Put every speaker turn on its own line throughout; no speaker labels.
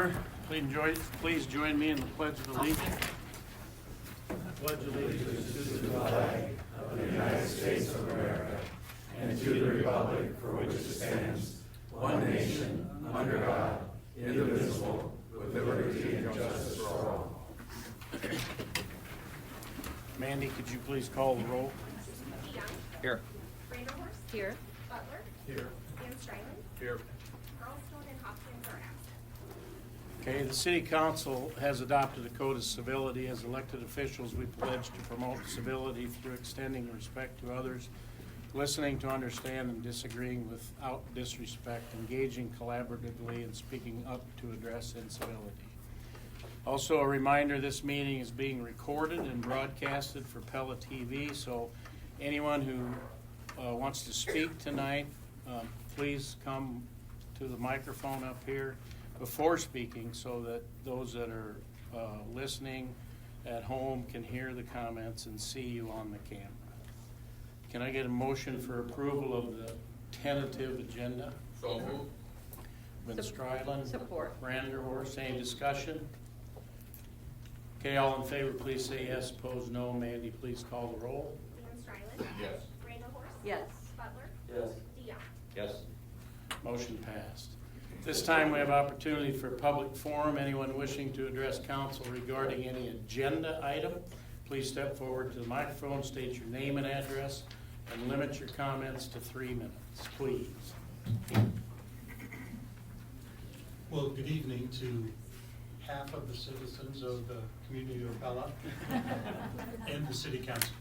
order. Please join me in the Pledge of Allegiance. I pledge allegiance to the flag
of the United States of America and to the republic for which it stands, one nation, under God, indivisible, with liberty and justice for all.
Mandy, could you please call the roll?
Here.
Randall-Horst. Here. Butler.
Here.
Dan Stryland.
Here.
Carlstone and Hopkins are absent.
Okay, the City Council has adopted a code of civility. As elected officials, we pledge to promote civility through extending respect to others, listening to understand and disagreeing without disrespect, engaging collaboratively, and speaking up to address incivility. Also, a reminder, this meeting is being recorded and broadcasted for Pella TV, so anyone who wants to speak tonight, please come to the microphone up here before speaking so that those that are listening at home can hear the comments and see you on the camera. Can I get a motion for approval of the tentative agenda?
So moved.
Van Stryland.
Support.
Randall-Horst, any discussion? Okay, all in favor, please say yes. Opposed, no. Mandy, please call the roll.
Dan Stryland.
Yes.
Randall-Horst.
Yes.
Butler.
Yes.
DeYoung.
Yes.
Motion passed. This time we have opportunity for public forum. Anyone wishing to address council regarding any agenda item, please step forward to the microphone, state your name and address, and limit your comments to 3 minutes, please.
Well, good evening to half of the citizens of the community of Pella and the City Council.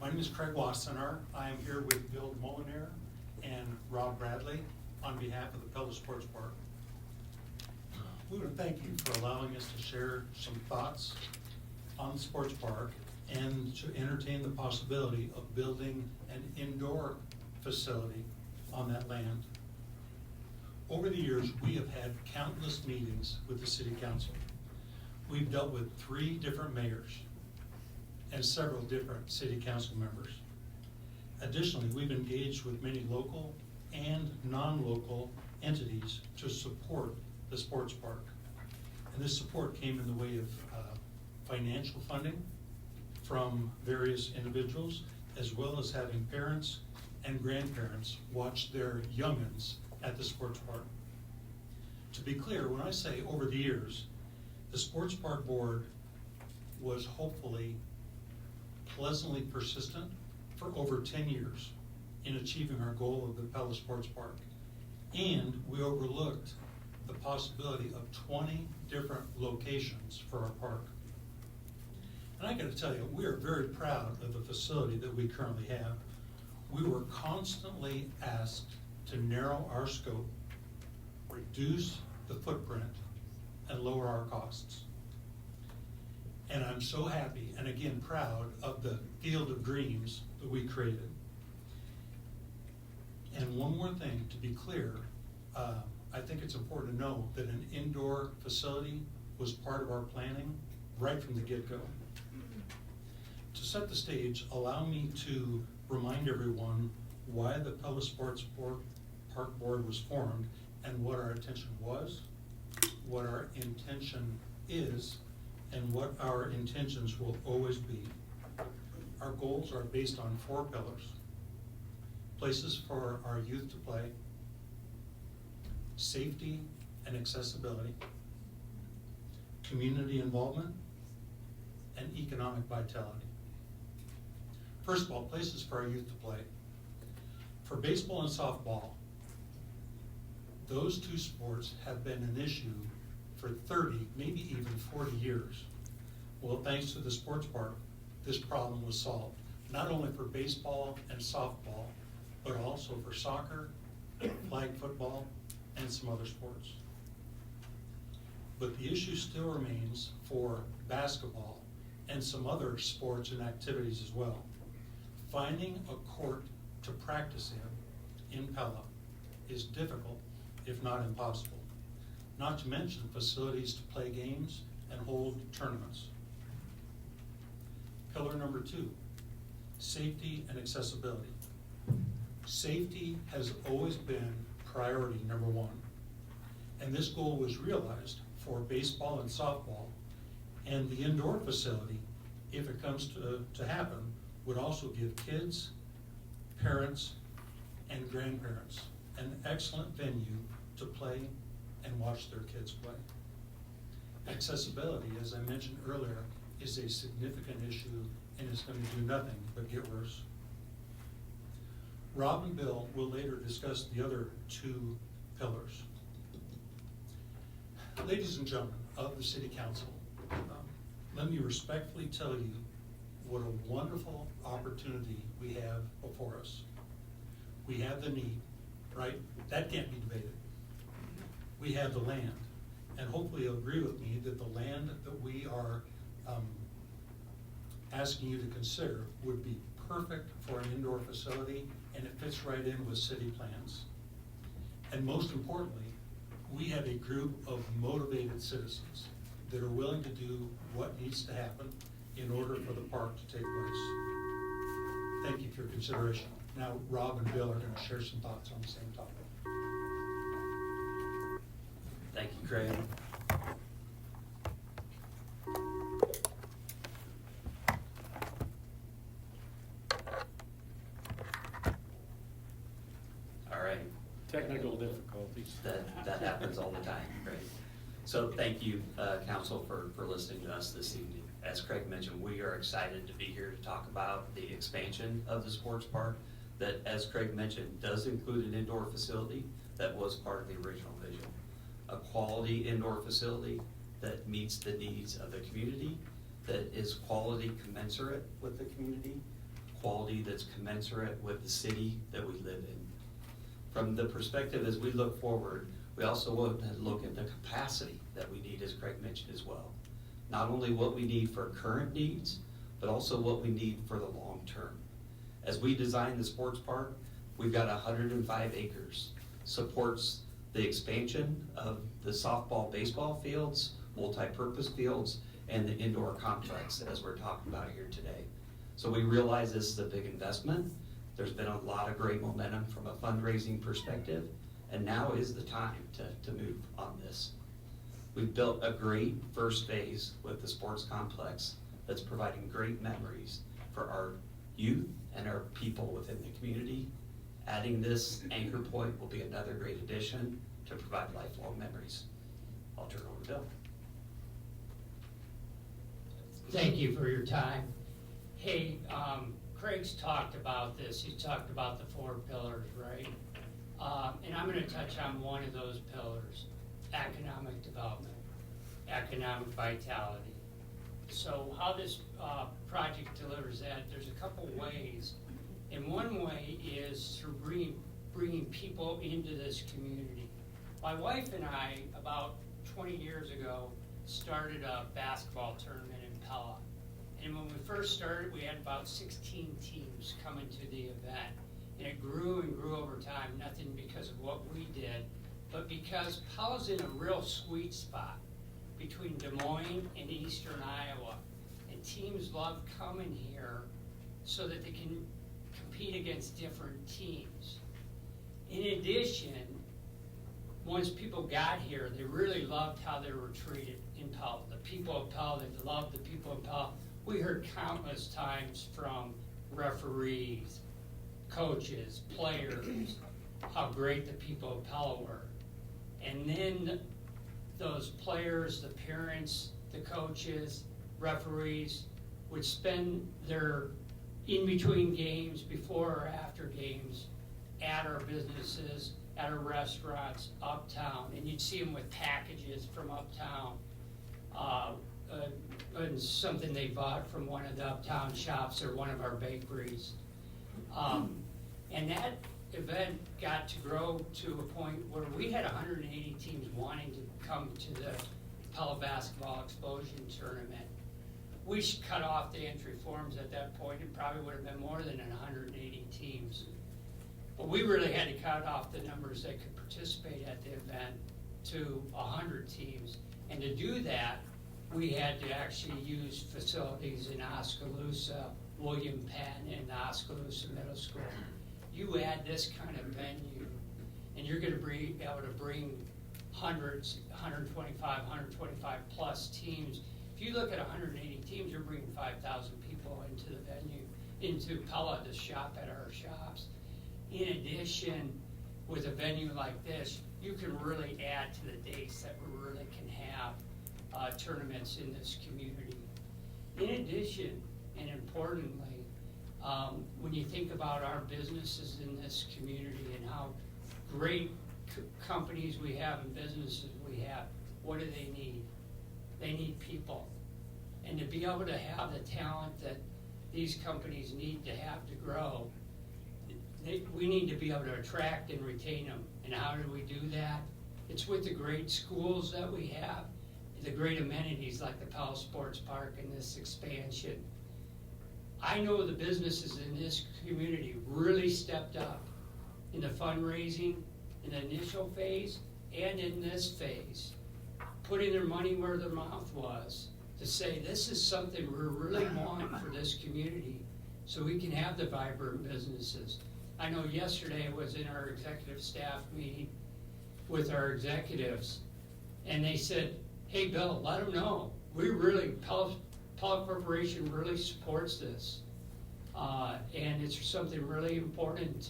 My name is Craig Wassenaar. I am here with Bill Molinaire and Rob Bradley on behalf of the Pella Sports Park. We want to thank you for allowing us to share some thoughts on the sports park and to entertain the possibility of building an indoor facility on that land. Over the years, we have had countless meetings with the City Council. We've dealt with 3 different mayors and several different City Council members. Additionally, we've engaged with many local and non-local entities to support the sports park. And this support came in the way of financial funding from various individuals, as well as having parents and grandparents watch their youngins at the sports park. To be clear, when I say over the years, the sports park board was hopefully pleasantly persistent for over 10 years in achieving our goal of the Pella Sports Park. And we overlooked the possibility of 20 different locations for our park. And I gotta tell you, we are very proud of the facility that we currently have. We were constantly asked to narrow our scope, reduce the footprint, and lower our costs. And I'm so happy and again proud of the field of dreams that we created. And one more thing, to be clear, I think it's important to know that an indoor facility was part of our planning right from the get-go. To set the stage, allow me to remind everyone why the Pella Sports Park Board was formed and what our intention was, what our intention is, and what our intentions will always be. Our goals are based on 4 pillars: places for our youth to play, safety and accessibility, community involvement, and economic vitality. First of all, places for our youth to play. For baseball and softball, those 2 sports have been an issue for 30, maybe even 40 years. Well, thanks to the sports park, this problem was solved, not only for baseball and softball, but also for soccer, flag football, and some other sports. But the issue still remains for basketball and some other sports and activities as well. Finding a court to practice in Pella is difficult, if not impossible. Not to mention facilities to play games and hold tournaments. Pillar number 2, safety and accessibility. Safety has always been priority number 1, and this goal was realized for baseball and softball. And the indoor facility, if it comes to happen, would also give kids, parents, and grandparents an excellent venue to play and watch their kids play. Accessibility, as I mentioned earlier, is a significant issue and is going to do nothing but get worse. Rob and Bill will later discuss the other two pillars. Ladies and gentlemen of the City Council, let me respectfully tell you what a wonderful opportunity we have before us. We have the need, right? That can't be debated. We have the land, and hopefully you'll agree with me that the land that we are asking you to consider would be perfect for an indoor facility, and it fits right in with city plans. And most importantly, we have a group of motivated citizens that are willing to do what needs to happen in order for the park to take place. Thank you for your consideration. Now, Rob and Bill are going to share some thoughts on the same topic.
Thank you, Craig. All right.
Technical difficulties.
That happens all the time, right? So thank you, Council, for listening to us this evening. As Craig mentioned, we are excited to be here to talk about the expansion of the sports park that, as Craig mentioned, does include an indoor facility that was part of the original vision. A quality indoor facility that meets the needs of the community, that is quality commensurate with the community, quality that's commensurate with the city that we live in. From the perspective as we look forward, we also want to look at the capacity that we need, as Craig mentioned as well. Not only what we need for current needs, but also what we need for the long term. As we design the sports park, we've got 105 acres, supports the expansion of the softball, baseball fields, multi-purpose fields, and the indoor complex as we're talking about here today. So we realize this is a big investment. There's been a lot of great momentum from a fundraising perspective, and now is the time to move on this. We've built a great first phase with the sports complex that's providing great memories for our youth and our people within the community. Adding this anchor point will be another great addition to provide lifelong memories. I'll turn it over to Bill.
Thank you for your time. Hey, Craig's talked about this. He talked about the 4 pillars, right? And I'm going to touch on one of those pillars, economic development, economic vitality. So how this project delivers that, there's a couple ways. And one way is through bringing people into this community. My wife and I, about 20 years ago, started a basketball tournament in Pella. And when we first started, we had about 16 teams coming to the event. And it grew and grew over time, nothing because of what we did, but because Pella's in a real sweet spot between Des Moines and eastern Iowa. And teams love coming here so that they can compete against different teams. In addition, once people got here, they really loved how they were treated in Pella. The people of Pella, they loved the people of Pella. We heard countless times from referees, coaches, players, how great the people of Pella were. And then those players, the parents, the coaches, referees would spend their in-between games, before or after games, at our businesses, at our restaurants, uptown. And you'd see them with packages from uptown. And something they bought from one of the uptown shops or one of our bakeries. And that event got to grow to a point where we had 180 teams wanting to come to the Pella Basketball Explosion Tournament. We cut off the entry forms at that point. It probably would have been more than 180 teams. But we really had to cut off the numbers that could participate at the event to 100 teams. And to do that, we had to actually use facilities in Oskaloosa, William Penn, and Oskaloosa Middle School. You add this kind of venue, and you're going to be able to bring hundreds, 125, 125 plus teams. If you look at 180 teams, you're bringing 5,000 people into the venue, into Pella to shop at our shops. In addition, with a venue like this, you can really add to the dates that we really can have tournaments in this community. In addition, and importantly, when you think about our businesses in this community and how great companies we have and businesses we have, what do they need? They need people. And to be able to have the talent that these companies need to have to grow, we need to be able to attract and retain them. And how do we do that? It's with the great schools that we have, the great amenities like the Pella Sports Park and this expansion. I know the businesses in this community really stepped up in the fundraising, in the initial phase, and in this phase, putting their money where their mouth was to say this is something we really want for this community so we can have the vibrant businesses. I know yesterday I was in our executive staff meeting with our executives, and they said, hey, Bill, let them know. We really, Pella Corporation really supports this. And it's something really important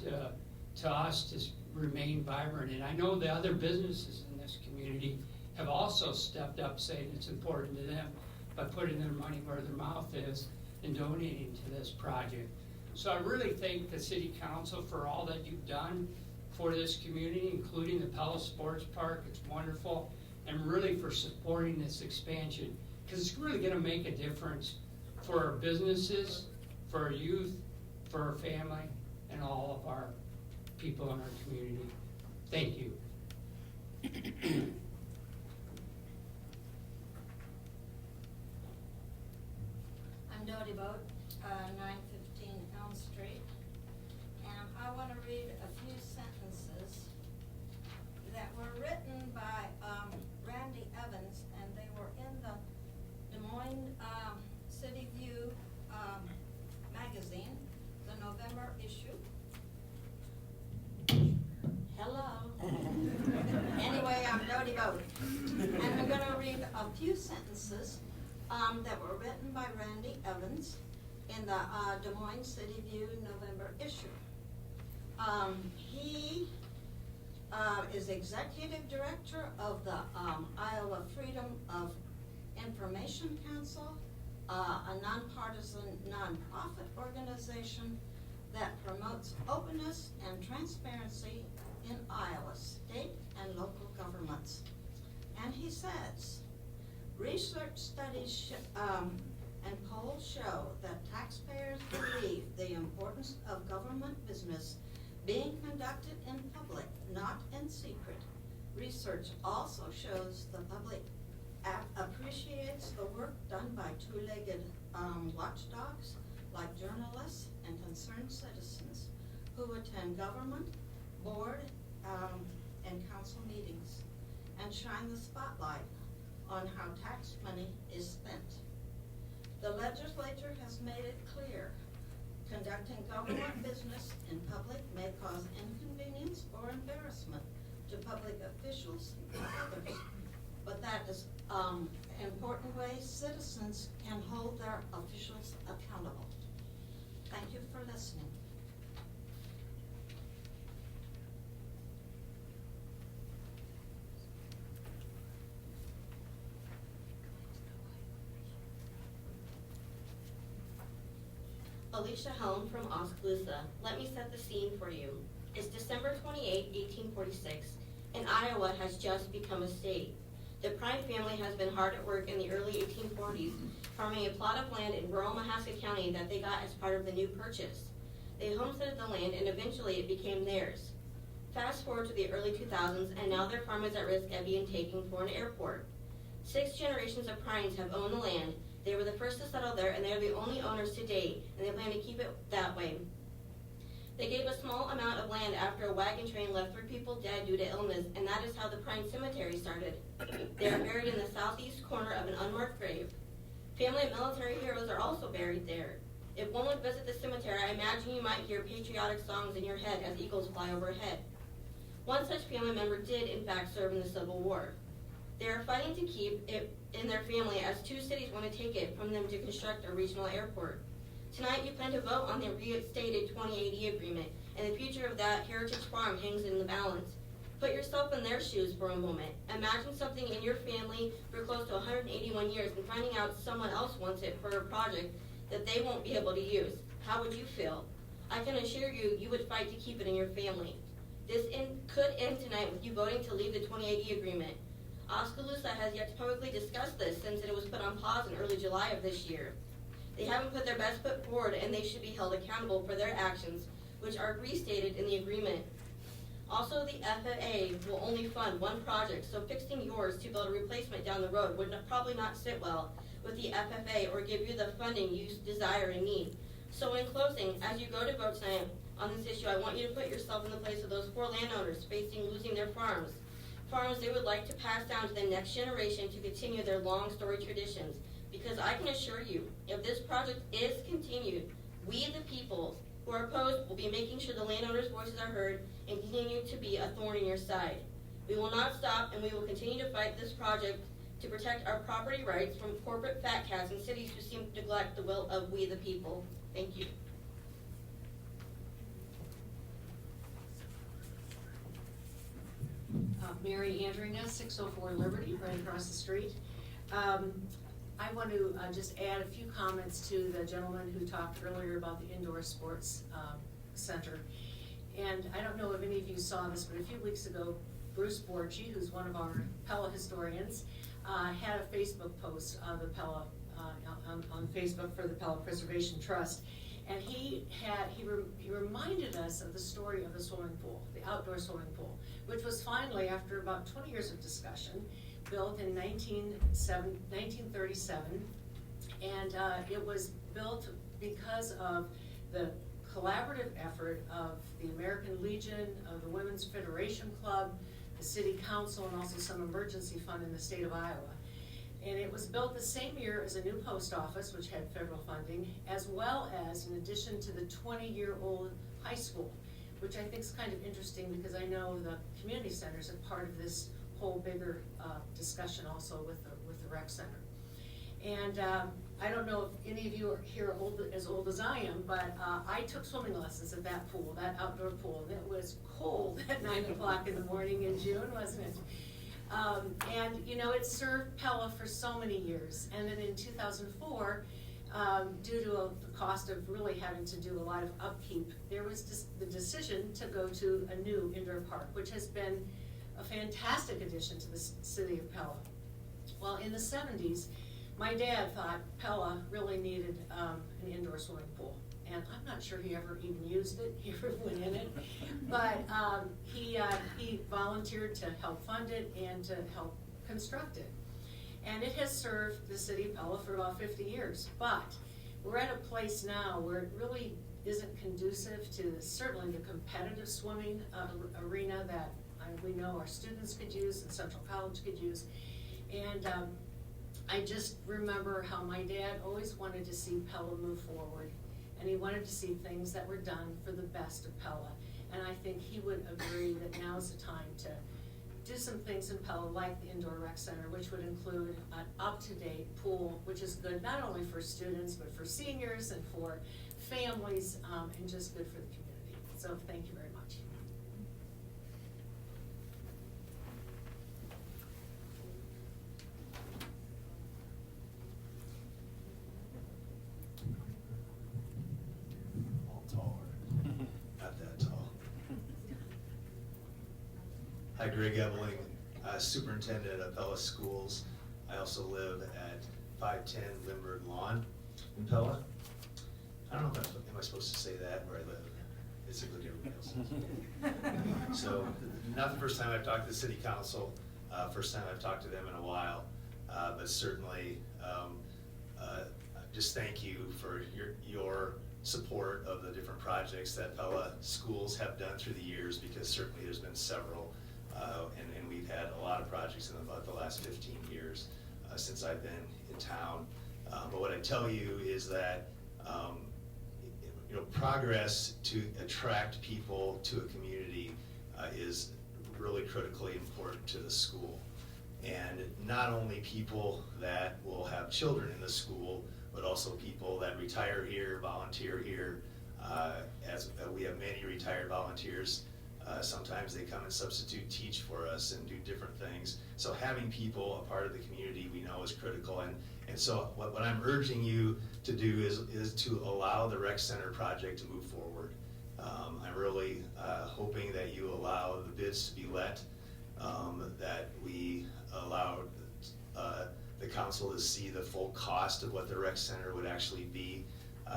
to us to remain vibrant. And I know the other businesses in this community have also stepped up saying it's important to them by putting their money where their mouth is and donating to this project. So I really thank the City Council for all that you've done for this community, including the Pella Sports Park. It's wonderful. And really for supporting this expansion, because it's really going to make a difference for our businesses, for our youth, for our family, and all of our people in our community. Thank you.
I'm Dodie Boat, 915 Elm Street, and I want to read a few sentences that were written by Randy Evans, and they were in the Des Moines City View magazine, the November issue. Hello. Anyway, I'm Dodie Boat, and I'm going to read a few sentences that were written by Randy Evans in the Des Moines City View November issue. He is executive director of the Iowa Freedom of Information Council, a nonpartisan nonprofit organization that promotes openness and transparency in Iowa state and local governments. And he says, research studies and polls show that taxpayers believe the importance of government business being conducted in public, not in secret. Research also shows the public appreciates the work done by two-legged watchdogs like journalists and concerned citizens who attend government, board, and council meetings and shine the spotlight on how tax money is spent. The legislature has made it clear conducting government business in public may cause inconvenience or embarrassment to public officials and others, but that is an important way citizens can hold their officials accountable. Thank you for listening.
Alicia Helm from Oskaloosa. Let me set the scene for you. It's December 28, 1846, and Iowa has just become a state. The Prime family has been hard at work in the early 1840s, farming a plot of land in rural Mahaska County that they got as part of the new purchase. They homesteaded the land, and eventually it became theirs. Fast forward to the early 2000s, and now their farm is at risk of being taken for an airport. 6 generations of Primes have owned the land. They were the first to settle there, and they are the only owners to date, and they plan to keep it that way. They gave a small amount of land after a wagon train left 3 people dead due to illness, and that is how the Prime Cemetery started. They are buried in the southeast corner of an unmarked grave. Family and military heroes are also buried there. If one would visit the cemetery, I imagine you might hear patriotic songs in your head as eagles fly overhead. One such family member did in fact serve in the Civil War. They are fighting to keep it in their family as two cities want to take it from them to construct a regional airport. Tonight you plan to vote on the restated 2080 agreement, and the future of that heritage farm hangs in the balance. Put yourself in their shoes for a moment. Imagine something in your family for close to 181 years and finding out someone else wants it for a project that they won't be able to use. How would you feel? I can assure you, you would fight to keep it in your family. This could end tonight with you voting to leave the 2080 agreement. Oskaloosa has yet to publicly discuss this since it was put on pause in early July of this year. They haven't put their best foot forward, and they should be held accountable for their actions, which are restated in the agreement. Also, the FAA will only fund one project, so fixing yours to build a replacement down the road would probably not sit well with the FFA or give you the funding you desire and need. So in closing, as you go to vote tonight on this issue, I want you to put yourself in the place of those poor landowners facing losing their farms they would like to pass down to the next generation to continue their long storied traditions. Because I can assure you, if this project is continued, we the people who are opposed will be making sure the landowners' voices are heard and continue to be a thorn in your side. We will not stop, and we will continue to fight this project to protect our property rights from corporate fat cats and cities who seem to neglect the will of we the people. Thank you.
Mary Andringa, 604 Liberty, right across the street. I want to just add a few comments to the gentleman who talked earlier about the indoor sports center. And I don't know if any of you saw this, but a few weeks ago, Bruce Borgi, who's one of our Pella historians, had a Facebook post on the Pella, on Facebook for the Pella Preservation Trust. And he reminded us of the story of the swimming pool, the outdoor swimming pool, which was finally, after about 20 years of discussion, built in 1937. And it was built because of the collaborative effort of the American Legion, of the Women's Federation Club, the City Council, and also some emergency fund in the state of Iowa. And it was built the same year as a new post office, which had federal funding, as well as in addition to the 20-year-old high school, which I think is kind of interesting because I know the community centers are part of this whole bigger discussion also with the rec center. And I don't know if any of you are here as old as I am, but I took swimming lessons at that pool, that outdoor pool, and it was cold at 9 o'clock in the morning in June, wasn't it? And you know, it served Pella for so many years. And then in 2004, due to the cost of really having to do a lot of upkeep, there was the decision to go to a new indoor park, which has been a fantastic addition to the city of Pella. Well, in the 70s, my dad thought Pella really needed an indoor swimming pool. And I'm not sure he ever even used it, he ever went in it. But he volunteered to help fund it and to help construct it. And it has served the city of Pella for about 50 years. But we're at a place now where it really isn't conducive to certainly the competitive swimming arena that we know our students could use and Central College could use. And I just remember how my dad always wanted to see Pella move forward. And he wanted to see things that were done for the best of Pella. And I think he would agree that now's the time to do some things in Pella like the indoor rec center, which would include an up-to-date pool, which is good not only for students, but for seniors and for families, and just good for the community. So thank you very much.
Hi, Greg Ebeling, Superintendent of Pella Schools. I also live at 510 Lindbergh Lawn in Pella. I don't know if am I supposed to say that where I live. It's like everybody else. So, not the first time I've talked to the City Council, first time I've talked to them in a while, but certainly just thank you for your support of the different projects that Pella schools have done through the years, because certainly there's been several. And we've had a lot of projects in about the last 15 years since I've been in town. But what I tell you is that progress to attract people to a community is
really critically important to the school. And not only people that will have children in the school, but also people that retire here, volunteer here. As we have many retired volunteers, sometimes they come and substitute teach for us and do different things. So having people a part of the community we know is critical. And so what I'm urging you to do is to allow the rec center project to move forward. I'm really hoping that you allow the bids to be let, that we allow the council to see the full cost of what the rec center would actually be.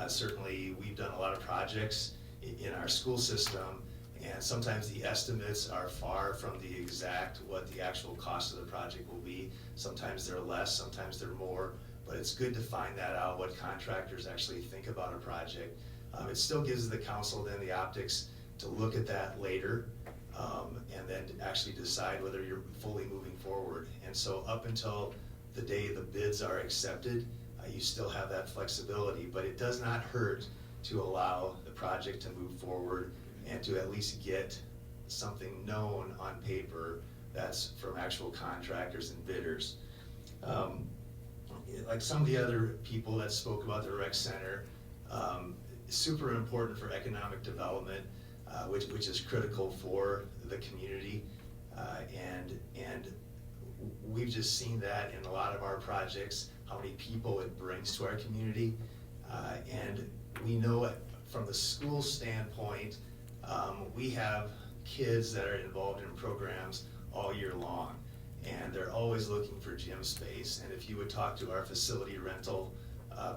Certainly, we've done a lot of projects in our school system, and sometimes the estimates are far from the exact what the actual cost of the project will be. Sometimes they're less, sometimes they're more, but it's good to find that out, what contractors actually think about a project. It still gives the council then the optics to look at that later, and then to actually decide whether you're fully moving forward. And so up until the day the bids are accepted, you still have that flexibility, but it does not hurt to allow the project to move forward and to at least get something known on paper that's from actual contractors and bidders. Like some of the other people that spoke about the rec center, super important for economic development, which is critical for the community, and we've just seen that in a lot of our projects, how many people it brings to our community, and we know it from the school standpoint. We have kids that are involved in programs all year long, and they're always looking for gym space. And if you would talk to our facility rental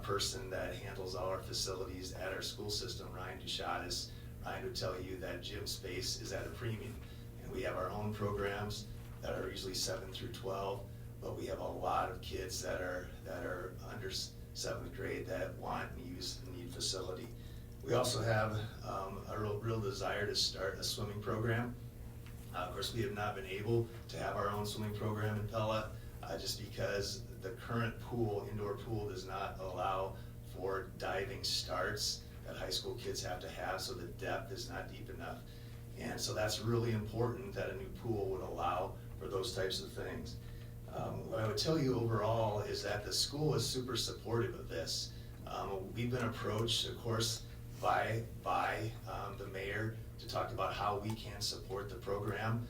person that handles all our facilities at our school system, Ryan Duchatis, Ryan would tell you that gym space is at a premium. And we have our own programs that are usually 7 through 12, but we have a lot of kids that are under 7th grade that want and use and need facility. We also have a real desire to start a swimming program. Of course, we have not been able to have our own swimming program in Pella, just because the current pool, indoor pool, does not allow for diving starts that high school kids have to have, so the depth is not deep enough. And so that's really important that a new pool would allow for those types of things. What I would tell you overall is that the school is super supportive of this. We've been approached, of course, by the mayor to talk about how we can support the program.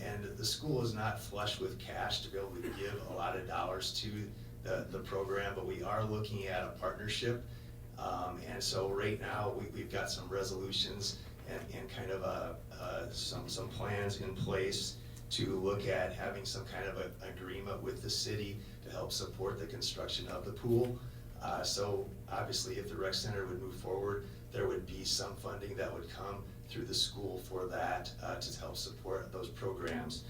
And the school is not flush with cash to be able to give a lot of dollars to the program, but we are looking at a partnership. And so right now we've got some resolutions and kind of some plans in place to look at having some kind of an agreement with the city to help support the construction of the pool. So obviously if the rec center would move forward, there would be some funding that would come through the school for that to help support those programs.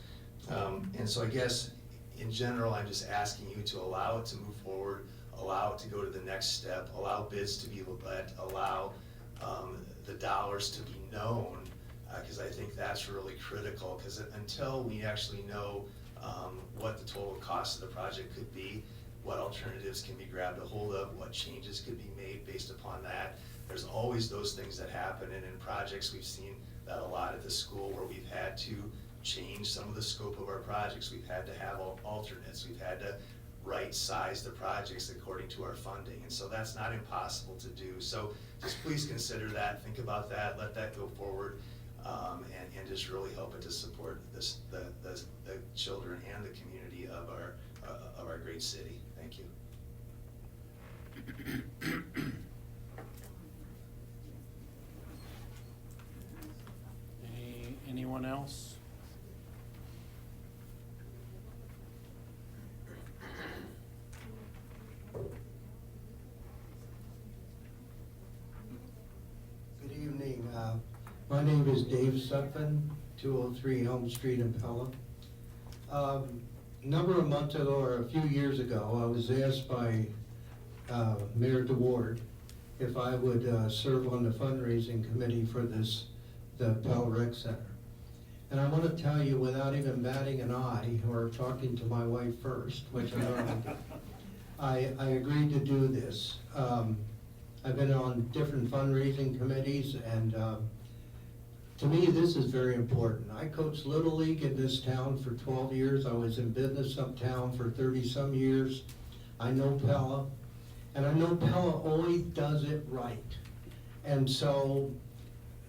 And so I guess in general, I'm just asking you to allow it to move forward, allow it to go to the next step, allow bids to be let, allow the dollars to be known, because I think that's really critical, because until we actually know what the total cost of the project could be, what alternatives can be grabbed a hold of, what changes could be made based upon that. There's always those things that happen, and in projects we've seen that a lot at the school where we've had to change some of the scope of our projects. We've had to have alternates. We've had to right-size the projects according to our funding, and so that's not impossible to do. So just please consider that, think about that, let that go forward, and just really help it to support the children and the community of our great city. Thank you.
Anyone else?
Good evening. My name is Dave Sutphin, 203 Elm Street in Pella. A number of months ago, or a few years ago, I was asked by Mayor DeWard if I would serve on the fundraising committee for the Pella Rec Center. And I want to tell you, without even batting an eye or talking to my wife first, which I normally do, I agreed to do this. I've been on different fundraising committees, and To me, this is very important. I coached Little League in this town for 12 years. I was in business uptown for 30-some years. I know Pella, and I know Pella always does it right. And so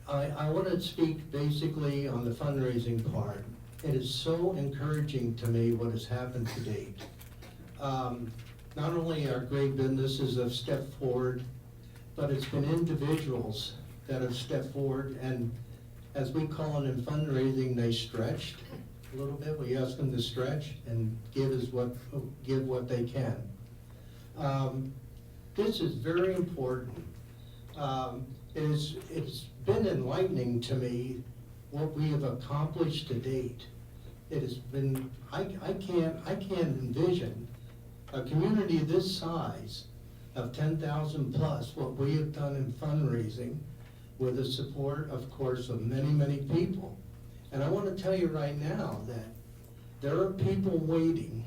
I want to speak basically on the fundraising part. It is so encouraging to me what has happened to date. Not only our great businesses have stepped forward, but it's been individuals that have stepped forward, and as we call it in fundraising, they stretched a little bit. We ask them to stretch and give what they can. This is very important. It's been enlightening to me what we have accomplished to date. It has been, I can't envision a community this size of 10,000 plus, what we have done in fundraising with the support, of course, of many, many people. And I want to tell you right now that there are people waiting,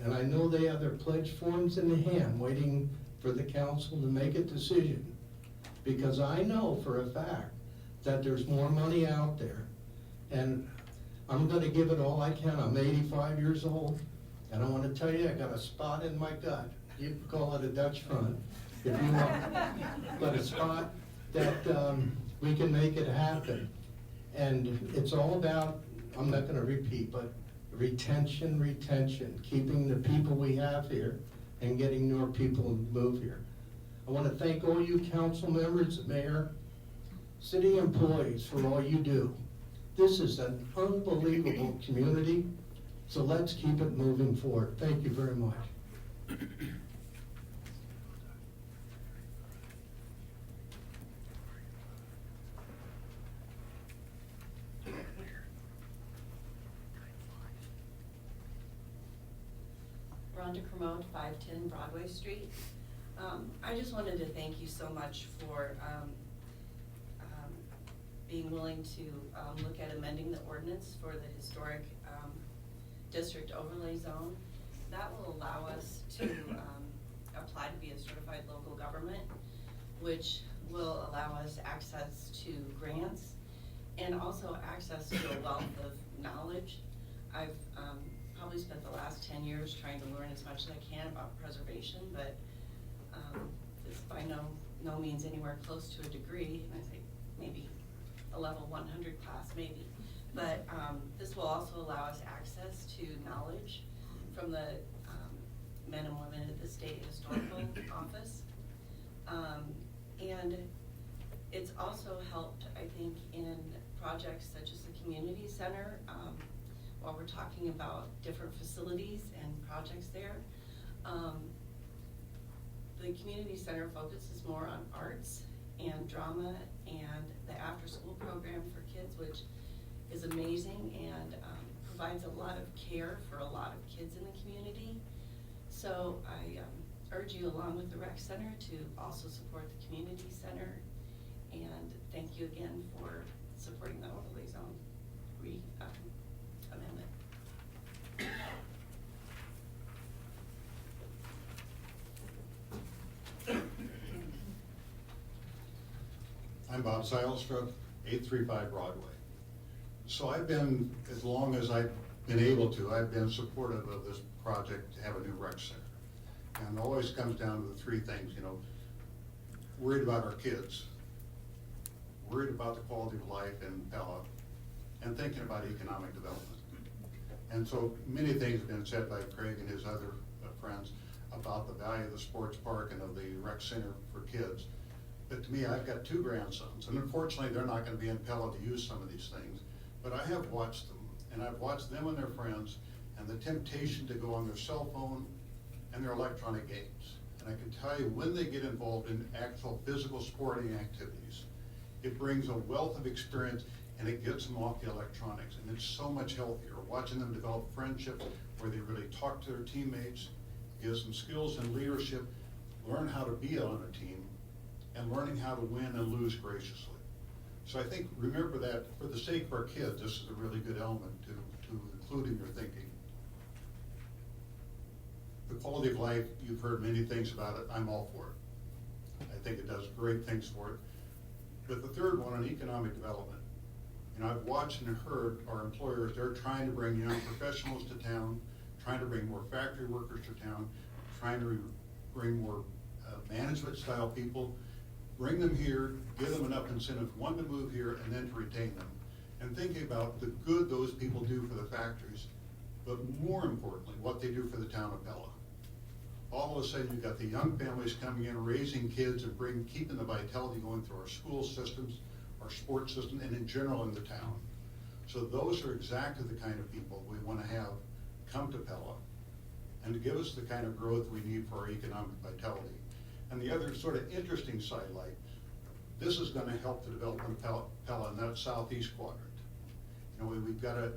and I know they have their pledge forms in hand, waiting for the council to make a decision. Because I know for a fact that there's more money out there. And I'm gonna give it all I can. I'm 85 years old, and I wanna tell you, I got a spot in my gut. You can call it a Dutch front, if you want. But a spot that we can make it happen. And it's all about, I'm not gonna repeat, but retention, keeping the people we have here and getting more people to move here. I want to thank all you council members, mayor, city employees for all you do. This is an unbelievable community, so let's keep it moving forward. Thank you very much.
Rhonda Cremode, 510 Broadway Street. I just wanted to thank you so much for being willing to look at amending the ordinance for the historic district overlay zone. That will allow us to apply to be a certified local government, which will allow us access to grants and also access to a wealth of knowledge. I've probably spent the last 10 years trying to learn as much as I can about preservation, but it's by no means anywhere close to a degree, and I think maybe a level 100 class maybe. But this will also allow us access to knowledge from the men and women at the State Historical Office. And it's also helped, I think, in projects such as the community center, while we're talking about different facilities and projects there. The community center focuses more on arts and drama and the after-school program for kids, which is amazing and provides a lot of care for a lot of kids in the community. So I urge you, along with the rec center, to also support the community center. And thank you again for supporting the overlay zone amendment.
I'm Bob Silestra, 835 Broadway. So I've been, as long as I've been able to, I've been supportive of this project to have a new rec center. And it always comes down to the three things, you know, worried about our kids, worried about the quality of life in Pella, and thinking about economic development. And so many things have been said by Craig and his other friends about the value of the sports park and of the rec center for kids. But to me, I've got two grandsons, and unfortunately they're not going to be in Pella to use some of these things, but I have watched them, and I've watched them and their friends, and the temptation to go on their cell phone and their electronic games. And I can tell you, when they get involved in actual physical sporting activities, it brings a wealth of experience, and it gets them off the electronics, and it's so much healthier. Watching them develop friendships where they really talk to their teammates, gives them skills and leadership, learn how to be on a team, and learning how to win and lose graciously. So I think, remember that for the sake of our kids, this is a really good element to include in your thinking. The quality of life, you've heard many things about it, I'm all for it. I think it does great things for it. But the third one on economic development, And I've watched and heard our employers, they're trying to bring young professionals to town, trying to bring more factory workers to town, trying to bring more management style people, bring them here, give them enough incentive, one, to move here, and then to retain them. And thinking about the good those people do for the factories, but more importantly, what they do for the town of Pella. All of a sudden, you've got the young families coming in, raising kids, and keeping the vitality going through our school systems, our sports system, and in general in the town. So those are exactly the kind of people we want to have come to Pella and to give us the kind of growth we need for our economic vitality. And the other sort of interesting sidelight, this is going to help the development of Pella in that southeast quadrant. You know,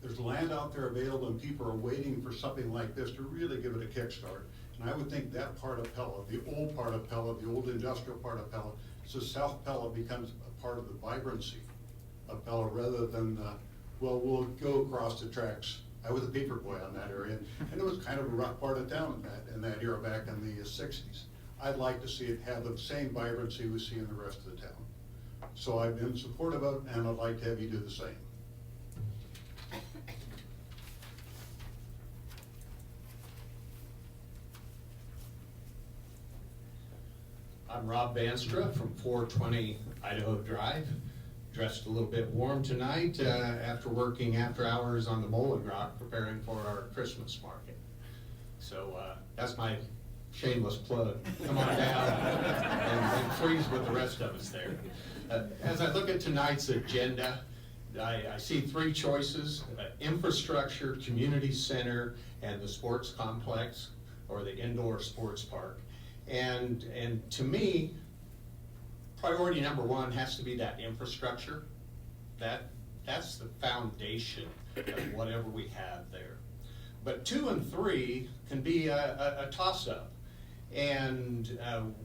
there's land out there available, and people are waiting for something like this to really give it a kickstart. And I would think that part of Pella, the old part of Pella, the old industrial part of Pella, so South Pella becomes a part of the vibrancy of Pella rather than, well, we'll go across the tracks. I was a paper boy on that area, and it was kind of a rough part of town in that era back in the 60s. I'd like to see it have the same vibrancy we see in the rest of the town. So I've been supportive of it, and I'd like to have you do the same.
I'm Rob Banstra from 420 Idaho Drive. Dressed a little bit warm tonight after working after hours on the Bowling Rock preparing for our Christmas market. So that's my shameless plug. Come on down and freeze with the rest of us there. As I look at tonight's agenda, I see three choices: infrastructure, community center, and the sports complex, or the indoor sports park. And to me, priority number one has to be that infrastructure. That's the foundation of whatever we have there. But 2 and 3 can be a toss-up. And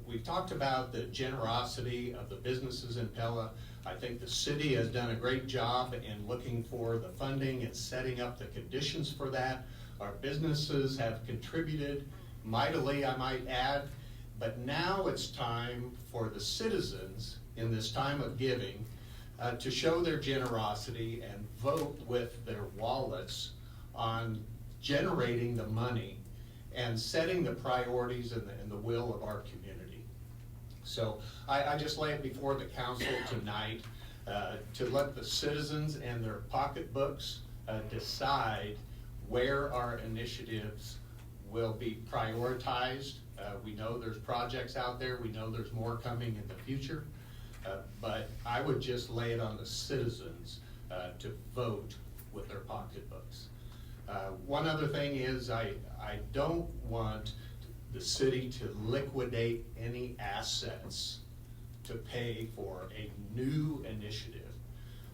we've talked about the generosity of the businesses in Pella. I think the city has done a great job in looking for the funding and setting up the conditions for that. Our businesses have contributed mightily, I might add. But now it's time for the citizens in this time of giving to show their generosity and vote with their wallets on generating the money and setting the priorities and the will of our community. So I just lay it before the council tonight to let the citizens and their pocketbooks decide where our initiatives will be prioritized. We know there's projects out there. We know there's more coming in the future. But I would just lay it on the citizens to vote with their pocketbooks. One other thing is I don't want the city to liquidate any assets to pay for a new initiative.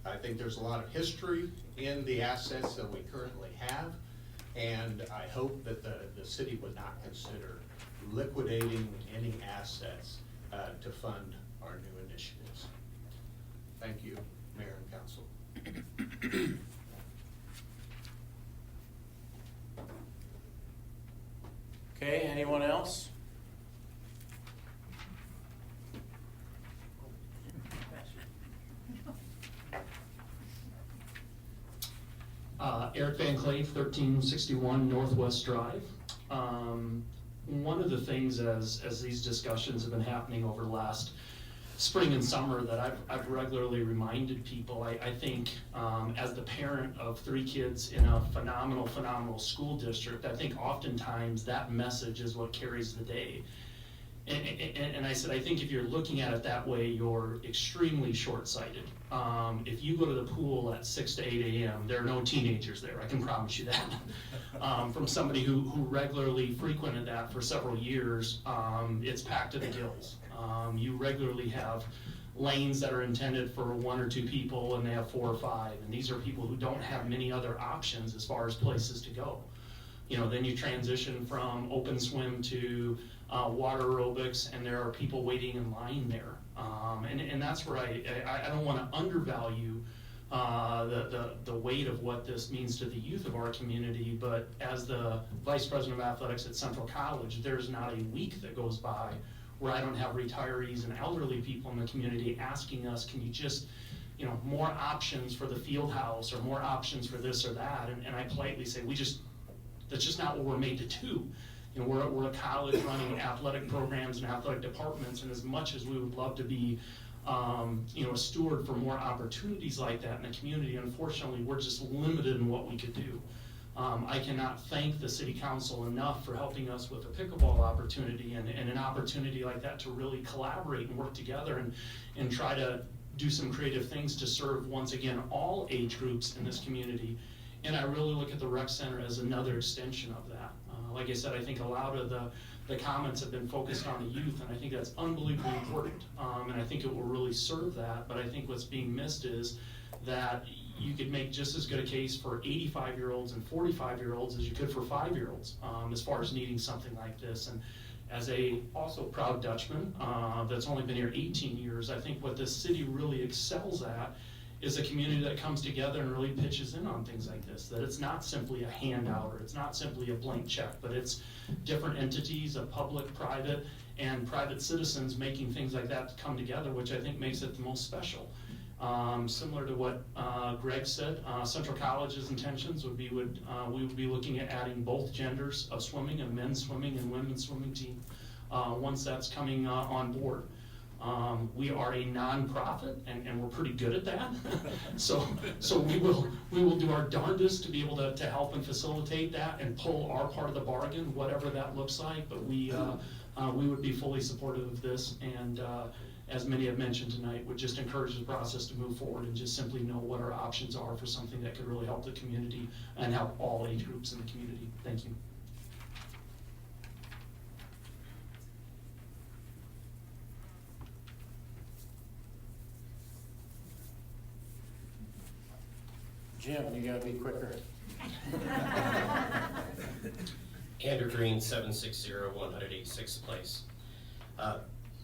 I think there's a lot of history in the assets that we currently have, and I hope that the city would not consider liquidating any assets to fund our new initiatives. Thank you, Mayor and Council.
Okay, anyone else?
Eric Van Cleve, 1361 Northwest Drive. One of the things as these discussions have been happening over the last spring and summer that I've regularly reminded people, I think as the parent of 3 kids in a phenomenal school district, I think oftentimes that message is what carries the day. And I said, I think if you're looking at it that way, you're extremely short-sighted. If you go to the pool at 6 to 8 a.m., there are no teenagers there, I can promise you that. From somebody who regularly frequented that for several years, it's packed to the gills. You regularly have lanes that are intended for 1 or 2 people, and they have 4 or 5, and these are people who don't have many other options as far as places to go. You know, then you transition from open swim to water aerobics, and there are people waiting in line there. And that's where I don't want to undervalue the weight of what this means to the youth of our community, but as the Vice President of Athletics at Central College, there's not a week that goes by where I don't have retirees and elderly people in the community asking us, can you just more options for the field house or more options for this or that. And I politely say, that's just not what we're made to do. We're a college running athletic programs and athletic departments, and as much as we would love to be a steward for more opportunities like that in the community, unfortunately, we're just limited in what we could do. I cannot thank the city council enough for helping us with a pickleball opportunity and an opportunity like that to really collaborate and work together and try to do some creative things to serve, once again, all age groups in this community. And I really look at the rec center as another extension of that. Like I said, I think a lot of the comments have been focused on the youth, and I think that's unbelievably important. And I think it will really serve that, but I think what's being missed is that you could make just as good a case for 85-year-olds and 45-year-olds as you could for 5-year-olds as far as needing something like this. And as a also proud Dutchman that's only been here 18 years, I think what this city really excels at is a community that comes together and really pitches in on things like this, that it's not simply a handout or it's not simply a blank check, but it's different entities of public, private, and private citizens making things like that come together, which I think makes it the most special. Similar to what Greg said, Central College's intentions would be we would be looking at adding both genders of swimming, a men's swimming and women's swimming team, once that's coming on board. We are a nonprofit, and we're pretty good at that. so we will do our darndest to be able to help and facilitate that and pull our part of the bargain, whatever that looks like. But we would be fully supportive of this, and as many have mentioned tonight, would just encourage the process to move forward and just simply know what our options are for something that could really help the community and help all age groups in the community. Thank you.
Jim, you gotta be quicker.
Andrew Green, 760 186th Place.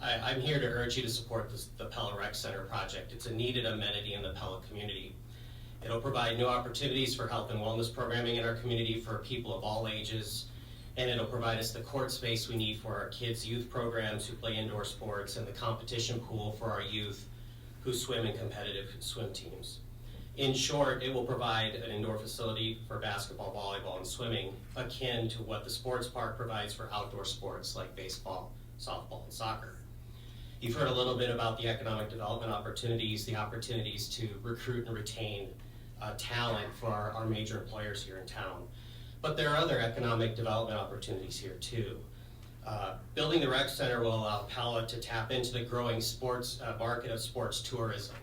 I'm here to urge you to support the Pella Rec Center project. It's a needed amenity in the Pella community. It'll provide new opportunities for health and wellness programming in our community for people of all ages, and it'll provide us the court space we need for our kids' youth programs who play indoor sports and the competition pool for our youth who swim in competitive swim teams. In short, it will provide an indoor facility for basketball, volleyball, and swimming, akin to what the sports park provides for outdoor sports like baseball, softball, and soccer. You've heard a little bit about the economic development opportunities, the opportunities to recruit and retain talent for our major employers here in town. But there are other economic development opportunities here too. Building the rec center will allow Pella to tap into the growing sports market of sports tourism,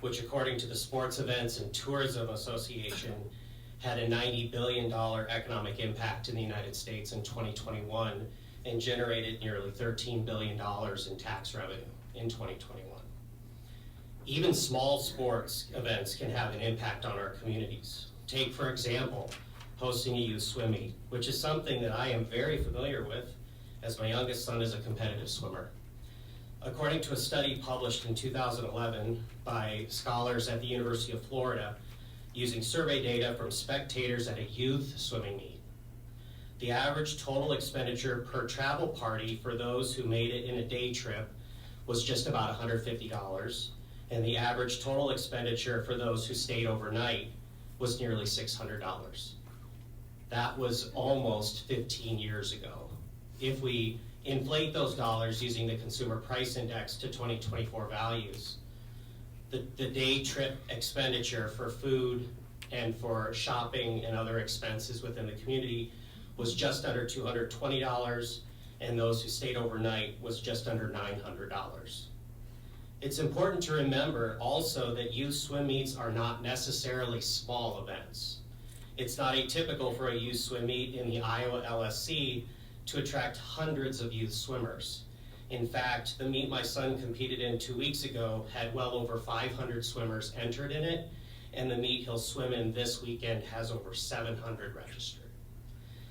which according to the Sports Events and Tourism Association had a $90 billion economic impact in the United States in 2021 and generated nearly $13 billion in tax revenue in 2021. Even small sports events can have an impact on our communities. Take, for example, hosting a youth swim meet, which is something that I am very familiar with, as my youngest son is a competitive swimmer. According to a study published in 2011 by scholars at the University of Florida, using survey data from spectators at a youth swimming meet, the average total expenditure per travel party for those who made it in a day trip was just about $150, and the average total expenditure for those who stayed overnight was nearly $600. That was almost 15 years ago. If we inflate those dollars using the Consumer Price Index to 2024 values, the day trip expenditure for food and for shopping and other expenses within the community was just under $220, and those who stayed overnight was just under $900. It's important to remember also that youth swim meets are not necessarily small events. It's not atypical for a youth swim meet in the Iowa LSC to attract hundreds of youth swimmers. In fact, the meet my son competed in 2 weeks ago had well over 500 swimmers entered in it, and the meet he'll swim in this weekend has over 700 registered.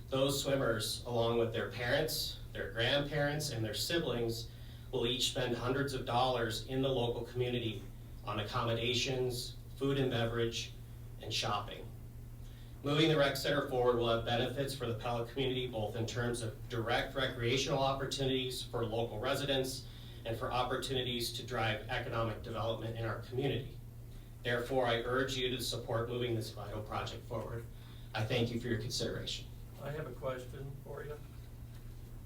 Those swimmers, along with their parents, their grandparents, and their siblings, will each spend hundreds of dollars in the local community on accommodations, food and beverage, and shopping. Moving the rec center forward will have benefits for the Pella community, both in terms of direct recreational opportunities for local residents and for opportunities to drive economic development in our community. Therefore, I urge you to support moving this vital project forward. I thank you for your consideration.
I have a question for you.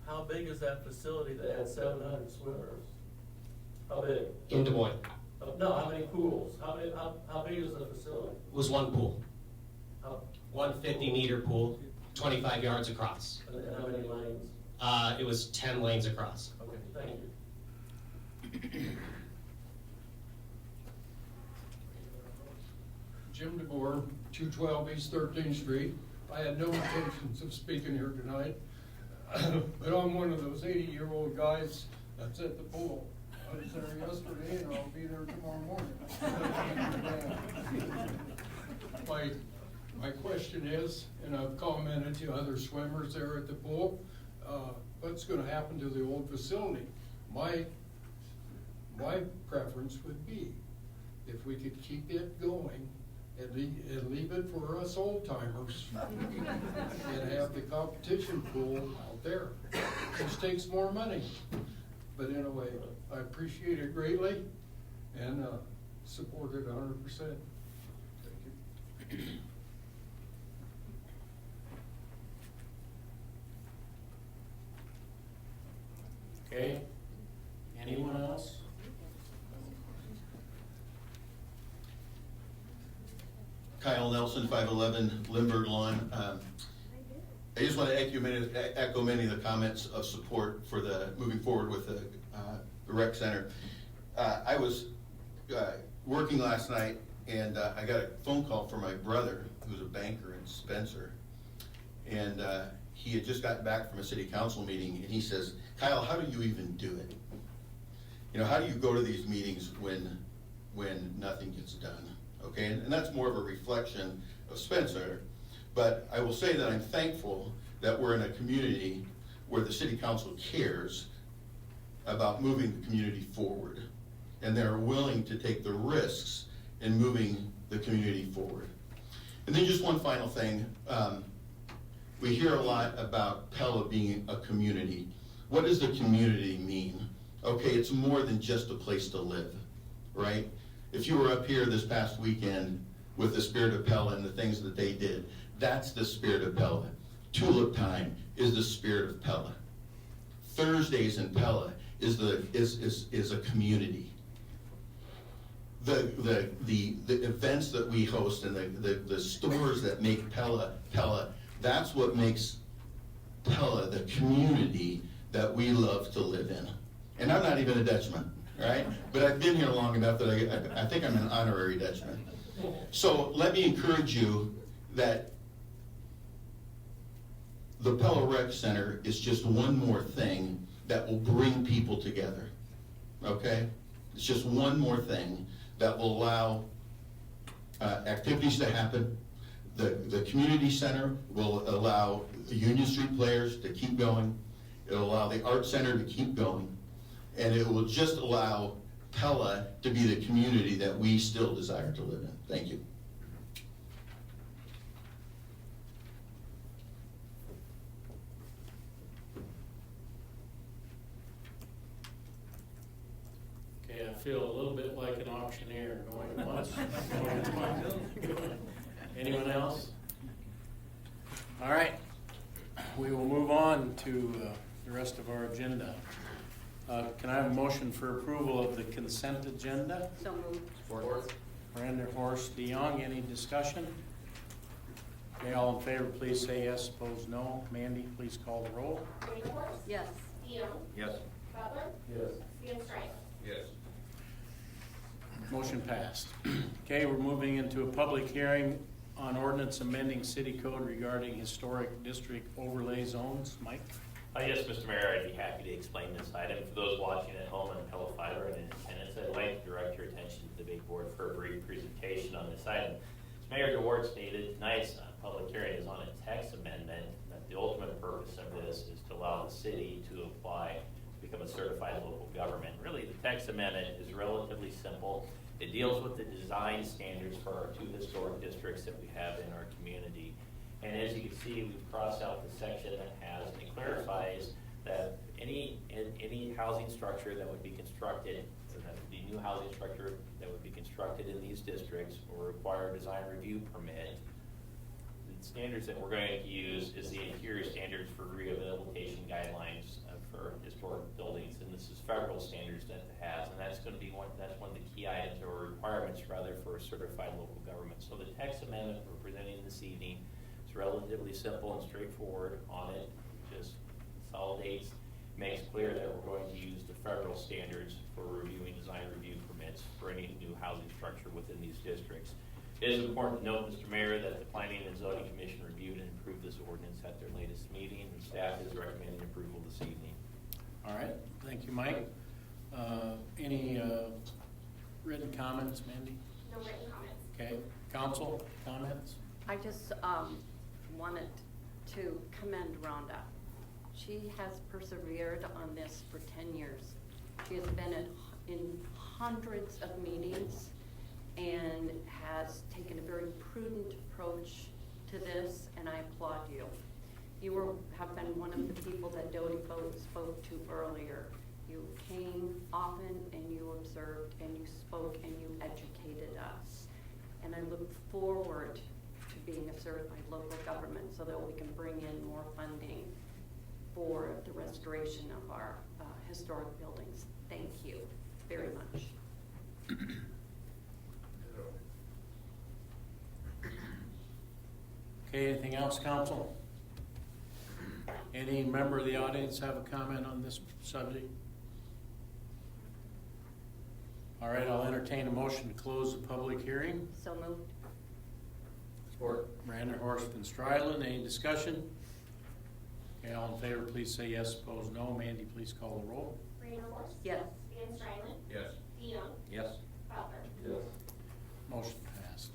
How big is that facility that had 700 swimmers? How big?
In Des Moines,
No, how many pools? How big is the facility?
it was one pool,
How,
150-meter pool, 25 yards across.
and how many lanes?
It was 10 lanes across.
Okay, thank you.
Jim DeBoer, 212 East 13th Street. I had no intentions of speaking here tonight, but I'm one of those 80-year-old guys that's at the pool. I was there yesterday and I'll be there tomorrow morning. My question is, and I've commented to other swimmers there at the pool, what's gonna happen to the old facility? My preference would be if we could keep it going and leave it for us old timers and have the competition pool out there, which takes more money. But anyway, I appreciate it greatly and support it 100%. Thank you.
Okay, anyone else?
Kyle Nelson, 511 Lindbergh Lawn. I just want to echo many of the comments of support for moving forward with the rec center. I was working last night and I got a phone call from my brother, who's a banker in Spencer. And he had just gotten back from a city council meeting and he says, Kyle, how do you even do it? You know, how do you go to these meetings when nothing gets done? Okay, and that's more of a reflection of Spencer. But I will say that I'm thankful that we're in a community where the city council cares about moving the community forward. And they're willing to take the risks in moving the community forward. And then just one final thing. We hear a lot about Pella being a community. What does the community mean? Okay, it's more than just a place to live, right? If you were up here this past weekend with the Spirit of Pella and the things that they did, that's the Spirit of Pella. Tulip time is the Spirit of Pella. Thursdays in Pella is a community. The events that we host and the stores that make Pella, that's what makes Pella the community that we love to live in. And I'm not even a Dutchman, right? But I've been here long enough that I think I'm an honorary Dutchman. So let me encourage you that the Pella Rec Center is just one more thing that will bring people together, okay? It's just one more thing that will allow activities to happen. The community center will allow the Union Street players to keep going. It'll allow the art center to keep going. And it will just allow Pella to be the community that we still desire to live in. Thank you.
Okay, I feel a little bit like an auctioneer going once, going twice. Anyone else? All right, we will move on to the rest of our agenda. Can I have a motion for approval of the consent agenda?
So moved.
Support. Miranda Horst DeYoung, any discussion? Okay, all in favor, please say yes, opposed no. Mandy, please call the roll.
Vanderhorst?
Yes.
DeYoung?
Yes.
Butler?
Yes.
Van Strylen?
Yes.
Motion passed. Okay, we're moving into a public hearing on ordinance amending city code regarding historic district overlay zones. Mike?
Yes, Mr. Mayor, I'd be happy to explain this item. For those watching at home on Pella Fiber and in attendance, I'd like to direct your attention to the big board for a brief presentation on this item. As Mayor DeWart stated, tonight's public hearing is on a text amendment. That the ultimate purpose of this is to allow the city to apply to become a certified local government. Really, the text amendment is relatively simple. It deals with the design standards for our two historic districts that we have in our community. And as you can see, we've crossed out the section that has, and it clarifies that any housing structure that would be constructed that the new housing structure that would be constructed in these districts will require a design review permit. The standards that we're going to use is the interior standards for rehabilitation guidelines for historic buildings, and this is federal standards that it has, and that's going to be one of the key items or requirements rather for a certified local government. So the text amendment we're presenting this evening is relatively simple and straightforward on it. Just consolidates, makes clear that we're going to use the federal standards for reviewing design review permits for any new housing structure within these districts. It is important to note, Mr. Mayor, that the Planning and Zoning Commission reviewed and approved this ordinance at their latest meeting, and staff is recommending approval this evening.
All right, thank you, Mike. Any written comments, Mandy?
No written comments.
Okay, council comments?
I just wanted to commend Rhonda. She has persevered on this for 10 years. She has been in hundreds of meetings and has taken a very prudent approach to this, and I applaud you. You have been one of the people that Dodie spoke to earlier. You came often and you observed and you spoke and you educated us. And I look forward to being a certified local government so that we can bring in more funding for the restoration of our historic buildings. Thank you very much.
Okay, anything else, council? Any member of the audience have a comment on this subject? All right, I'll entertain a motion to close the public hearing.
So moved.
Support. Brander, Horst, and Stryland. Any discussion? Okay, all in favor, please say yes. Opposed, no. Mandy, please call the roll.
Brander, Horst.
Yes.
Van Strylen.
Yes.
DeYoung.
Yes.
Butler.
Yes.
Motion passed.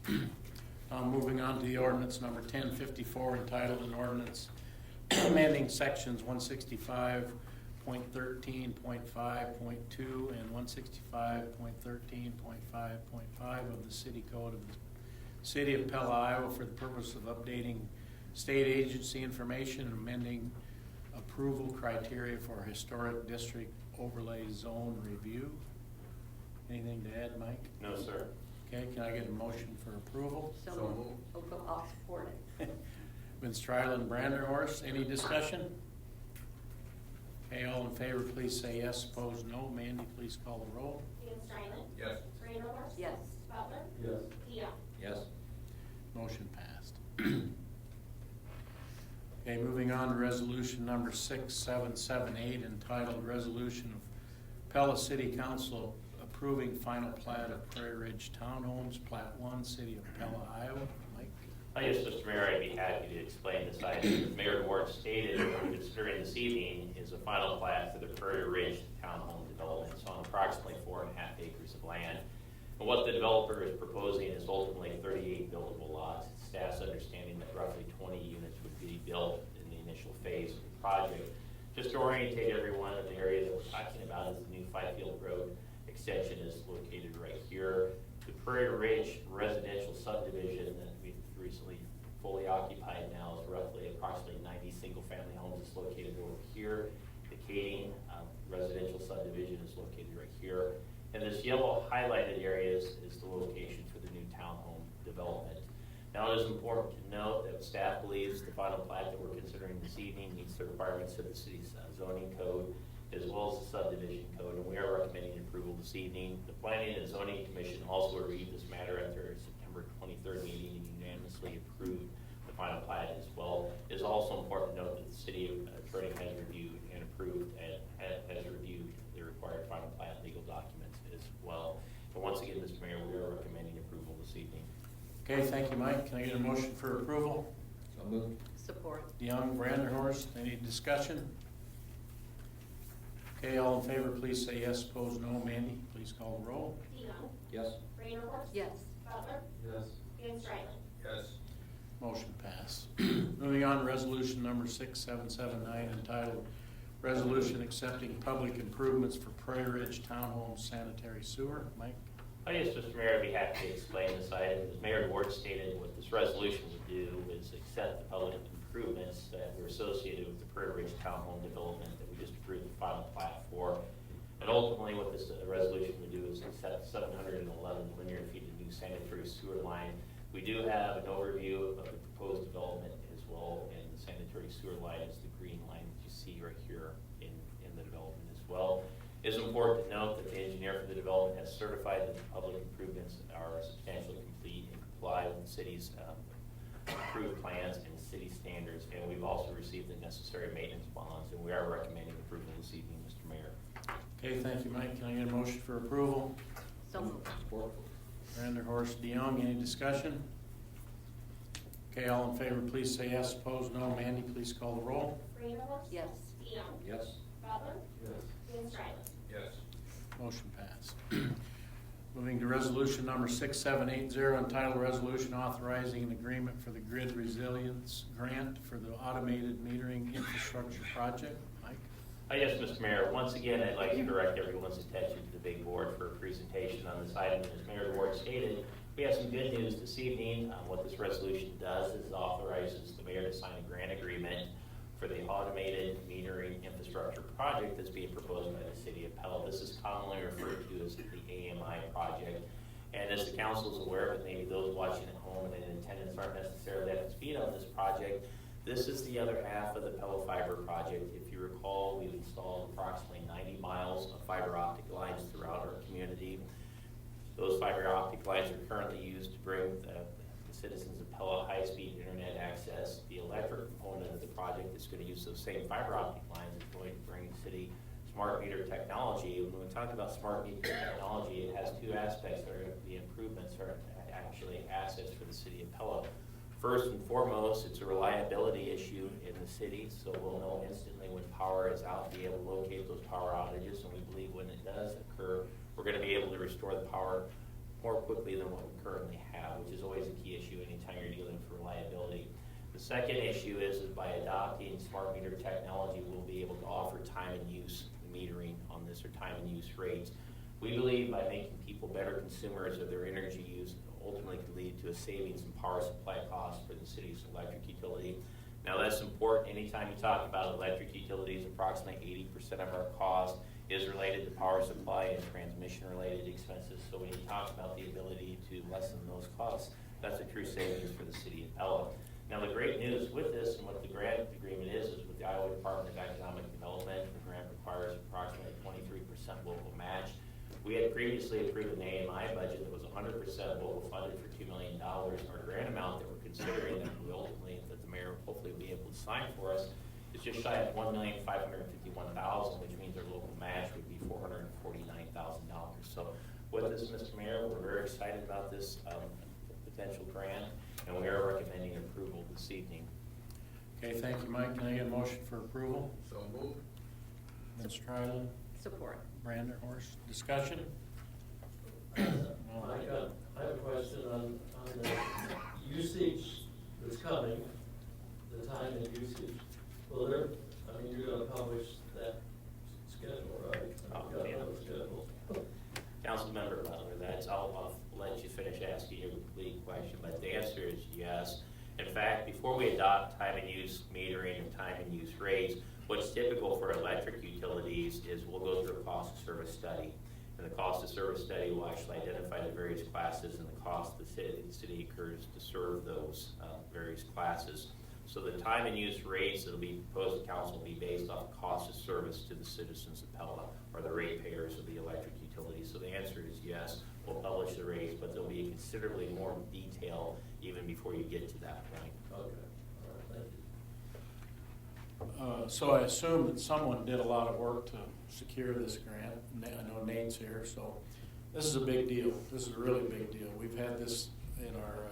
Moving on to the ordinance number 1054, entitled an ordinance amending sections 165.13.5.2 and 165.13.5.5 of the City Code of the City of Pella, Iowa, for the purpose of updating state agency information and amending approval criteria for historic district overlay zone review. Anything to add, Mike?
No, sir.
Okay, can I get a motion for approval?
So moved. I'll support it.
Van Strylen, Brander, Horst, any discussion? Okay, all in favor, please say yes. Opposed, no. Mandy, please call the roll.
Van Strylen.
Yes.
Brander, Horst.
Yes.
Butler.
Yes.
DeYoung.
Yes.
Motion passed. Okay, moving on to resolution number 6778, entitled Resolution of Pella City Council approving final plat of Prairie Ridge Townhomes, Plat 1, City of Pella, Iowa. Mike?
Yes, Mr. Mayor, I'd be happy to explain this item. As Mayor Ward stated, what we're considering this evening is a final plat for the Prairie Ridge Townhome development. It's on approximately 4.5 acres of land. And what the developer is proposing is ultimately 38 buildable lots. It's staff's understanding that roughly 20 units would be built in the initial phase of the project. Just to orientate everyone, the area that we're talking about is the new Fifield Road extension is located right here. The Prairie Ridge residential subdivision that we've recently fully occupied now is roughly approximately 90 single-family homes. It's located over here. The Kading residential subdivision is located right here. And this yellow highlighted area is the location for the new townhome development. Now, it is important to note that staff believes the final plat that we're considering this evening meets the requirements of the city's zoning code as well as the subdivision code, and we are recommending approval this evening. The Planning and Zoning Commission also reviewed this matter at their September 23rd meeting and unanimously approved the final plat as well. It is also important to note that the city attorney has reviewed and approved and has reviewed the required final plat legal documents as well. And once again, Mr. Mayor, we are recommending approval this evening.
Okay, thank you, Mike. Can I get a motion for approval?
So moved.
Support.
DeYoung, Brander, Horst, any discussion? Okay, all in favor, please say yes. Opposed, no. Mandy, please call the roll.
DeYoung.
Yes.
Brander, Horst.
Yes.
Butler.
Yes.
Van Strylen.
Yes.
Motion passed. Moving on to resolution number 6779, entitled Resolution Accepting Public Improvements for Prairie Ridge Townhome Sanitary Sewer. Mike?
Yes, Mr. Mayor, I'd be happy to explain this item. As Mayor Ward stated, what this resolution would do is accept the public improvements that were associated with the Prairie Ridge Townhome development that we just approved the final plat for. And ultimately, what this resolution would do 711 linear feet of new sanitary sewer line. We do have an overview of the proposed development as well, and the sanitary sewer line is the green line that you see right here in the development as well. It's important to note that the engineer for the development has certified that the public improvements are substantially complete and comply with the city's approved plans and city standards, and we've also received the necessary maintenance bonds, and we are recommending approval this evening, Mr. Mayor.
Okay, thank you, Mike. Can I get a motion for approval?
So moved.
Vanderhorst, DeYoung, any discussion? Okay, all in favor, please say yes. Opposed, no. Mandy, please call the roll.
Vanderhorst.
Yes.
DeYoung.
Yes.
Butler.
Yes.
Van Strylen.
Yes.
Motion passed. Moving to resolution number 6780, entitled Resolution Authorizing an Agreement for the Grid Resilience Grant for the Automated Metering Infrastructure Project. Mike?
Yes, Mr. Mayor. Once again, I'd like to direct everyone's attention to the big board for a presentation on this item. As Mayor Ward stated, we have some good news this evening. What this resolution does is authorizes the mayor to sign a grant agreement for the automated metering infrastructure project that's being proposed by the City of Pella. This is commonly referred to as the AMI project. And as the council is aware, but maybe those watching at home and in attendance aren't necessarily up to speed on this project, this is the other half of the Pella Fiber project. If you recall, we've installed approximately 90 miles of fiber optic lines throughout our community. Those fiber optic lines are currently used to bring the citizens of Pella high-speed internet access. The electric component of the project is going to use those same fiber optic lines. It's going to bring the city smart meter technology. When we talk about smart meter technology, it has two aspects. The improvements are actually assets for the City of Pella. First and foremost, it's a reliability issue in the city, so we'll know instantly when power is out, be able to locate those power outages, and we believe when it does occur, we're going to be able to restore the power more quickly than what we currently have, which is always a key issue anytime you're dealing with reliability. The second issue is by adopting smart meter technology, we'll be able to offer time and use metering on this, or time and use rates. We believe by making people better consumers of their energy use, ultimately could lead to a savings in power supply costs for the city's electric utility. Now that's important. Anytime you talk about electric utilities, approximately 80% of our cost is related to power supply and transmission related expenses. So when you talk about the ability to lessen those costs, that's a true savings for the City of Pella. Now the great news with this and what the grant agreement is with the Iowa Department of Economic Development, the grant requires approximately 23% local match. We had previously approved an AMI budget that was 100% local funded for $2 million. Our grant amount that we're considering that we ultimately, that the mayor hopefully will be able to sign for us, is just shy of $1,551,000, which means our local match would be $449,000. So with this, Mr. Mayor, we're very excited about this potential grant, and we are recommending approval this evening.
Okay, thank you, Mike. Can I get a motion for approval?
So moved.
Ms. Strylen?
Support.
Branderhorst, discussion?
I have a question on the usage that's coming, the time and usage. Well, you're gonna publish that schedule, right?
Oh, yeah.
Schedule.
Councilmember Butler, I'll let you finish asking your complete question, but the answer is yes. In fact, before we adopt time and use metering and time and use rates, what's typical for electric utilities is we'll go through a cost of service study. And the cost of service study will actually identify the various classes and the cost the city incurs to serve those various classes. So the time and use rates that will be proposed to council will be based off the cost of service to the citizens of Pella, or the ratepayers of the electric utility. So the answer is yes, we'll publish the rates, but there'll be considerably more detail even before you get to that point.
Okay, all right, thank you.
So I assume that someone did a lot of work to secure this grant. I know Nate's here, so this is a big deal. This is a really big deal. We've had this in our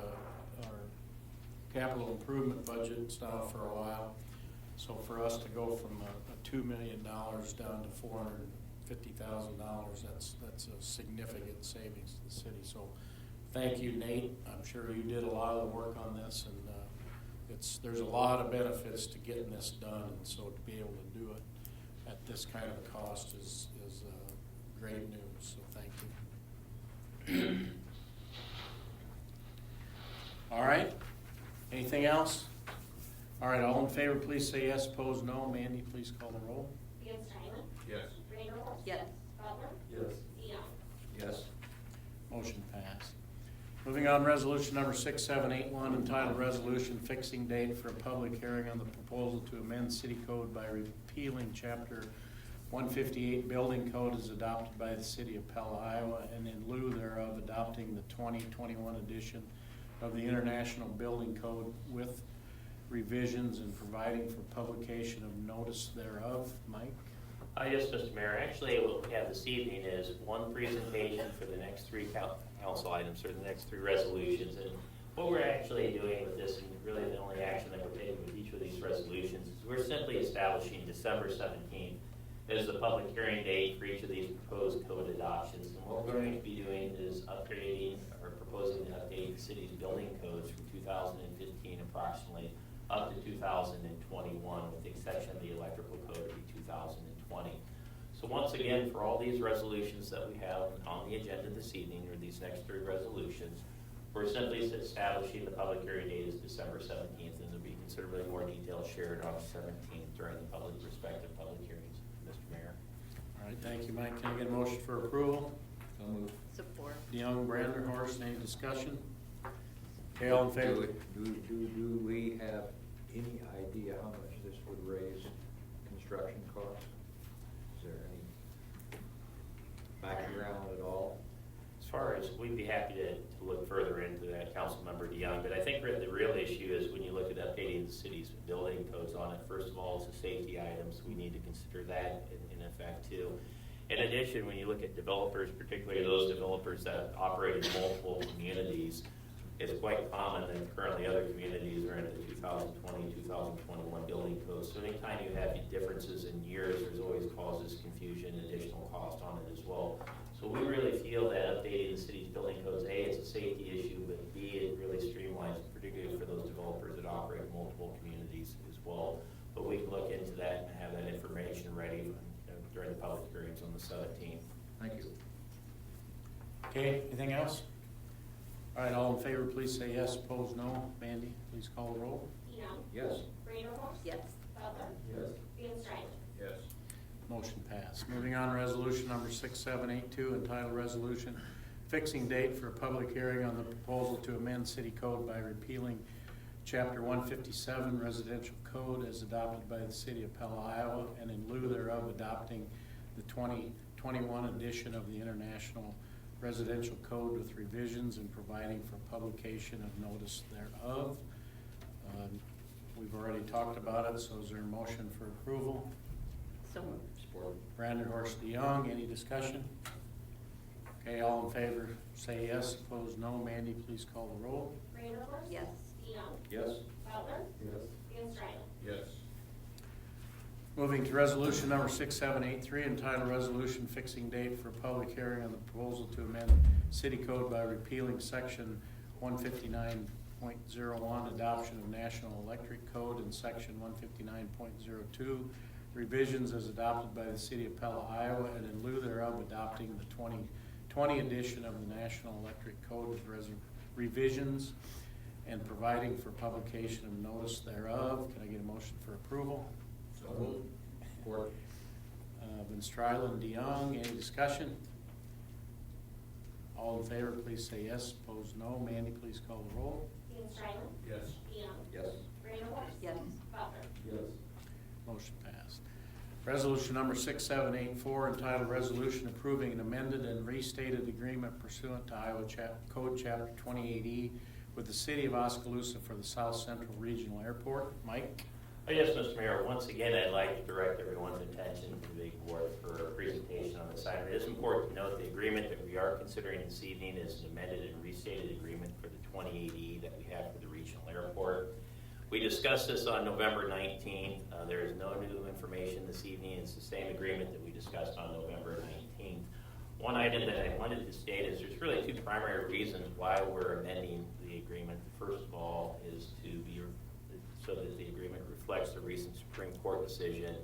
capital improvement budgets now for a while. So for us to go from a $2 million down to $450,000, that's a significant savings to the city. So thank you, Nate. I'm sure you did a lot of the work on this, and there's a lot of benefits to getting this done, and so to be able to do it at this kind of a cost is great news. So thank you. All right. Anything else? All right. All in favor, please say yes. Opposed, no. Mandy, please call the roll.
Van Strylen.
Yes.
Vanderhorst.
Yes.
Butler.
Yes.
DeYoung.
Yes.
Moving on, resolution number 6781, entitled Resolution Fixing Date for a Public Hearing on the Proposal to Amend City Code by repealing Chapter 158 Building Code as adopted by the City of Pella, Iowa, and in lieu thereof adopting the 2021 edition of the International Building Code with revisions and providing for publication of notice thereof. Mike?
Yes, Mr. Mayor. Actually, what we have this evening is one presentation for the next three council items, or the next three resolutions. And what we're actually doing with this, and really the only action that we're taking with each of these resolutions, is we're simply establishing December 17th as the public hearing date for each of these proposed code adoptions. And what we're going to be doing is upgrading, or proposing to update the city's building codes from 2015 approximately up to 2021, with the exception of the electrical code to be 2020. So once again, for all these resolutions that we have on the agenda this evening, or these next three resolutions, we're simply establishing the public hearing date as December 17th, and there'll be considerably more details shared on the 17th during the respective public hearings, Mr. Mayor.
All right, thank you, Mike. Can I get a motion for approval?
So moved.
Support.
DeYoung, Brandenhorst, any discussion? Okay, all in favor?
Do we have any idea how much this would raise construction costs? Is there any background at all?
As far as, we'd be happy to look further into that, Councilmember DeYoung, but I think the real issue is when you look at updating the city's building codes on it, first of all, it's a safety item, so we need to consider that in effect too. In addition, when you look at developers, particularly those developers that operate in multiple communities, it's quite common that currently other communities are in the 2020, 2021 building codes. So anytime you have differences in years, there's always causes confusion and additional cost on it as well. So we really feel that updating the city's building codes, A, it's a safety issue, but B, it really streamlines, particularly for those developers that operate in multiple communities as well. But we can look into that and have that information ready during the public hearings on the 17th.
Thank you.
Okay, anything else? All right, all in favor, please say yes. Opposed, no. Mandy, please call the roll.
DeYoung.
Yes.
Brandenhorst.
Yes.
Butler.
Yes.
Van Strylen.
Yes.
Motion passed. Moving on, resolution number 6782, entitled Resolution Fixing Date for a Public Hearing on the Proposal to Amend City Code by repealing Chapter 157 Residential Code as adopted by the City of Pella, Iowa, and in lieu thereof adopting the 2021 edition of the International Residential Code with revisions and providing for publication of notice thereof. We've already talked about it, so is there a motion for approval?
So moved.
Support.
Brandenhorst, DeYoung, any discussion? Okay, all in favor say yes, opposed no. Mandy, please call the roll.
Brandenhorst.
Yes.
DeYoung.
Yes.
Butler.
Yes.
Van Strylen.
Yes.
Moving to resolution number 6783, entitled Resolution Fixing Date for a Public Hearing on the Proposal to Amend City Code by repealing Section 159.01, Adoption of National Electric Code, and Section 159.02, Revisions as adopted by the City of Pella, Iowa, and in lieu thereof adopting the 2020 edition of the National Electric Code with revisions and providing for publication of notice thereof. Can I get a motion for approval?
So moved. Support.
Van Strylen, DeYoung, any discussion? All in favor, please say yes. Opposed, no. Mandy, please call the roll.
Van Strylen.
Yes.
DeYoung.
Yes.
Brandenhorst.
Yes.
Butler.
Yes.
Motion passed. Resolution number 6784, entitled Resolution Approving an Amended and Restated Agreement Pursuant to Iowa Code Chapter 28E with the City of Oskaloosa for the South Central Regional Airport. Mike?
Yes, Mr. Mayor. Once again, I'd like to direct everyone's attention to the big board for a presentation on this item. It is important to note the agreement that we are considering this evening is an amended and restated agreement for the 28E that we have for the regional airport. We discussed this on November 19th. There is no new information this evening. It's the same agreement that we discussed on November 19th. One item that I wanted to state is there's really two primary reasons why we're amending the agreement. The first of all is to be so that the agreement reflects the recent Supreme Court decision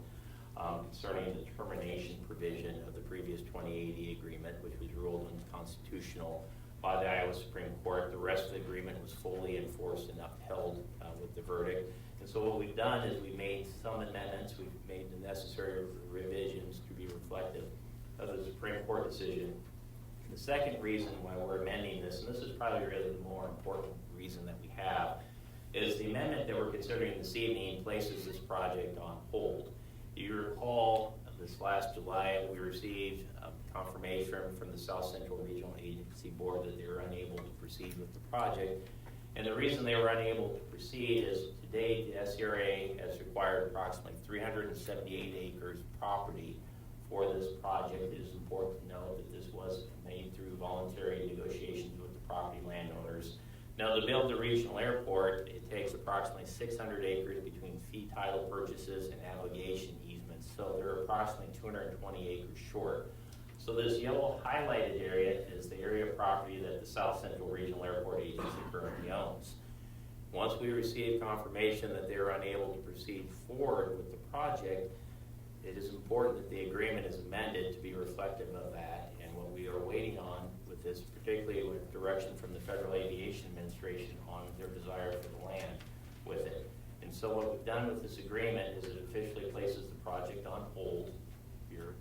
concerning the termination provision of the previous 2080 agreement, which was ruled unconstitutional by the Iowa Supreme Court. The rest of the agreement was fully enforced and upheld with the verdict. And so what we've done is we've made some amendments. We've made the necessary revisions to be reflective of the Supreme Court decision The second reason why we're amending this, and this is probably really the more important reason that we have, is the amendment that we're considering this evening places this project on hold. You recall this last July, we received confirmation from the South Central Regional Agency Board that they were unable to proceed with the project. And the reason they were unable to proceed is to date, the SCRA has required approximately 378 acres of property for this project. It is important to note that this was made through voluntary negotiations with the property landowners. Now, to build the regional airport, it takes approximately 600 acres between fee title purchases and navigation easements. So they're approximately 220 acres short. So this yellow highlighted area is the area of property that the South Central Regional Airport Agency currently owns. Once we receive confirmation that they are unable to proceed forward with the project, it is important that the agreement is amended to be reflective of that. And what we are waiting on with this, particularly with direction from the Federal Aviation Administration on their desire for the land with it. And so what we've done with this agreement is it officially places the project on hold. If you're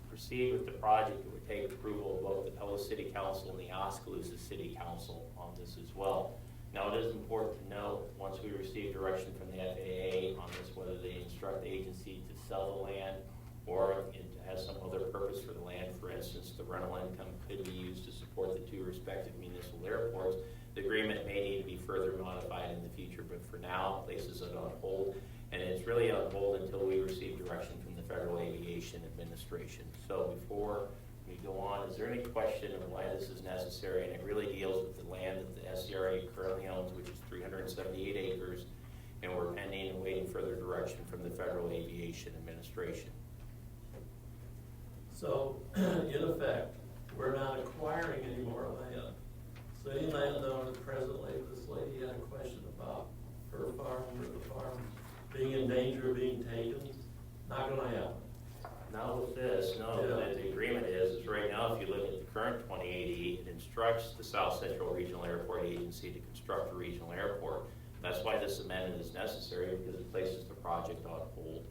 proceed with the project, it would take approval of both the Pella City Council and the Oskaloosa City Council on this as well. Now, it is important to note, once we receive direction from the FAA on this, whether they instruct the agency to sell the land or it has some other purpose for the land. For instance, the rental income could be used to support the two respective municipal airports. The agreement may need to be further modified in the future, but for now, places it on hold. And it's really on hold until we receive direction from the Federal Aviation Administration. So before we go on, is there any question of why this is necessary? And it really deals with the land that the SCRA currently owns, which is 378 acres, and we're pending and waiting further direction from the Federal Aviation Administration.
So, in effect, we're not acquiring any more land. So any landowner presently, this lady had a question about her farm or the farm being in danger of being taken, not gonna happen.
Not with this, no.
Yeah.
The agreement is right now, if you look at the current 2080, it instructs the South Central Regional Airport Agency to construct a regional airport. That's why this amendment is necessary, because it places the project on hold.